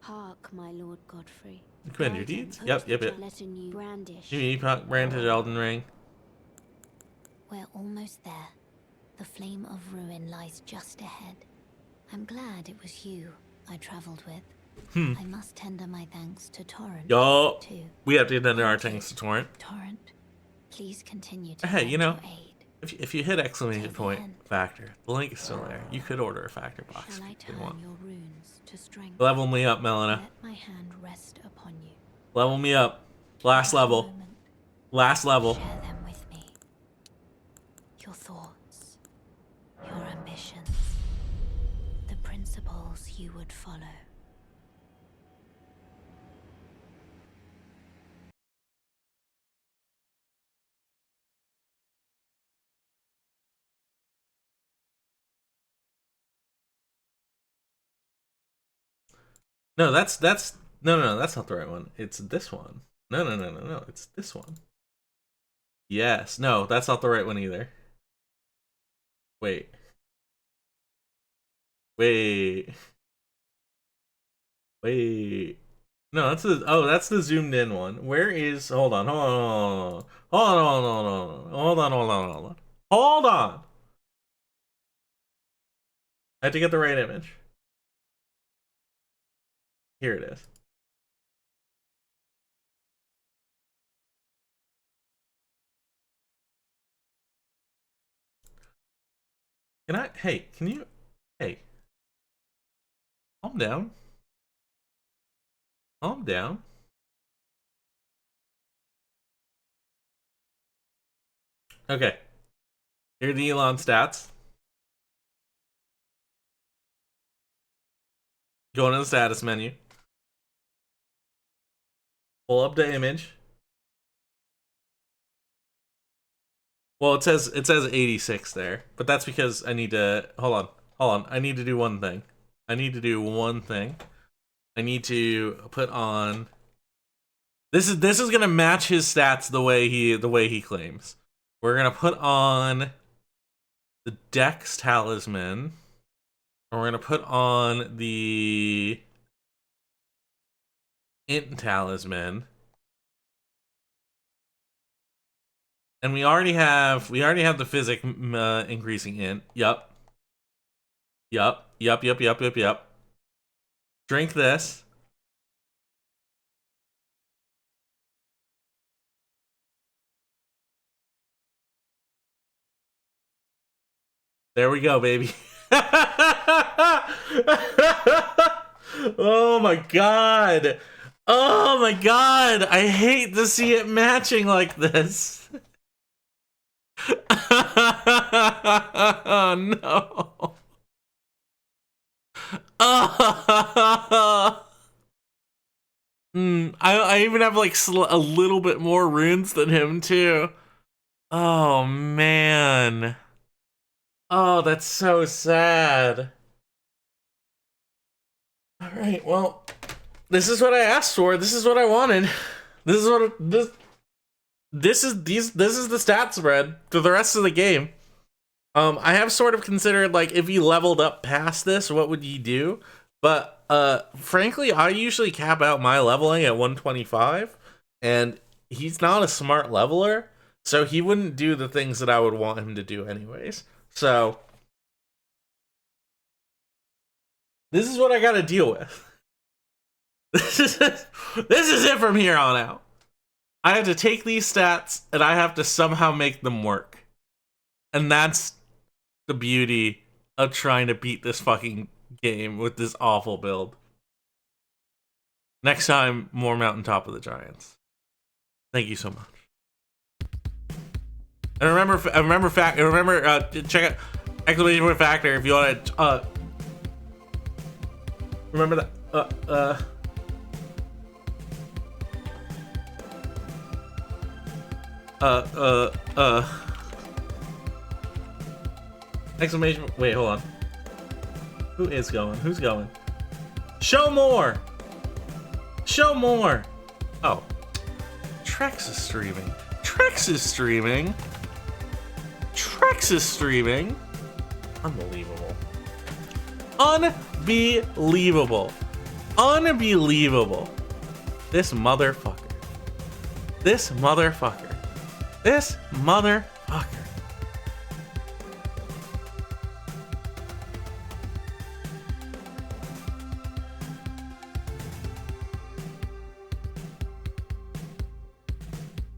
Hark, my lord Godfrey. Commend your deeds. Yep. Let a new brandish. You branded Elden Ring. We're almost there. The flame of ruin lies just ahead. I'm glad it was you I traveled with. I must tender my thanks to Torrent. Yo, too. we have to tender our thanks to Torrent. Torrent, please continue to Hey, you know, lend your aid. if you hit exclamation Till the point end. Factor, the link is still there. You could order a Factor box Shall I if you turn want. your runes to strength? Level me up, Melina. Let my hand rest upon you. Level me up. Last level. Moment, Last level. share them with me. Your thoughts, your ambitions, the principles you would follow. No, that's no, that's not the right one. It's this one. No, it's this one. Yes, no, that's not the right one either. Wait. No, that's the zoomed in one. Where is? Hold on. I had to get the right image. Here it is. Can you? Hey. Calm down. Calm down. Okay. Here are the Elon stats. Go into the status menu. Pull up the image. Well, it says 86 there, but that's because I need to hold on. I need to do one thing. I need to put on. This is gonna match his stats the way he claims. We're gonna put on the Dex talisman, and we're gonna put on the Int talisman. And we already have the physic increasing int. Yup. Drink this. There we go, baby. Oh my god. Oh my god. I hate to see it matching like this. Oh no. I even have like a little bit more runes than him too. Oh man. Oh, that's so sad. All right, well, this is what I asked for. This is what I wanted. This this is the stat spread for the rest of the game. I have sort of considered, like, if you leveled up past this, what would you do? But frankly, I usually cap out my leveling at 125, and he's not a smart leveler, so he wouldn't do the things that I would want him to do anyways. So this is what I gotta deal with. This is it from here on out. I have to take these stats and I have to somehow make them work. And that's the beauty of trying to beat this fucking game with this awful build. Next time, more Mountaintop of the Giants. Thank you so much. And remember, check out exclamation point factor if you want to. Remember that. Exclamation. Wait, hold on. Who is going? Who's going? Show more! Show more! Oh. Trex is streaming. Trex is streaming. Trex is streaming. Unbelievable. Unbelievable. Unbelievable. This motherfucker. This motherfucker. This motherfucker.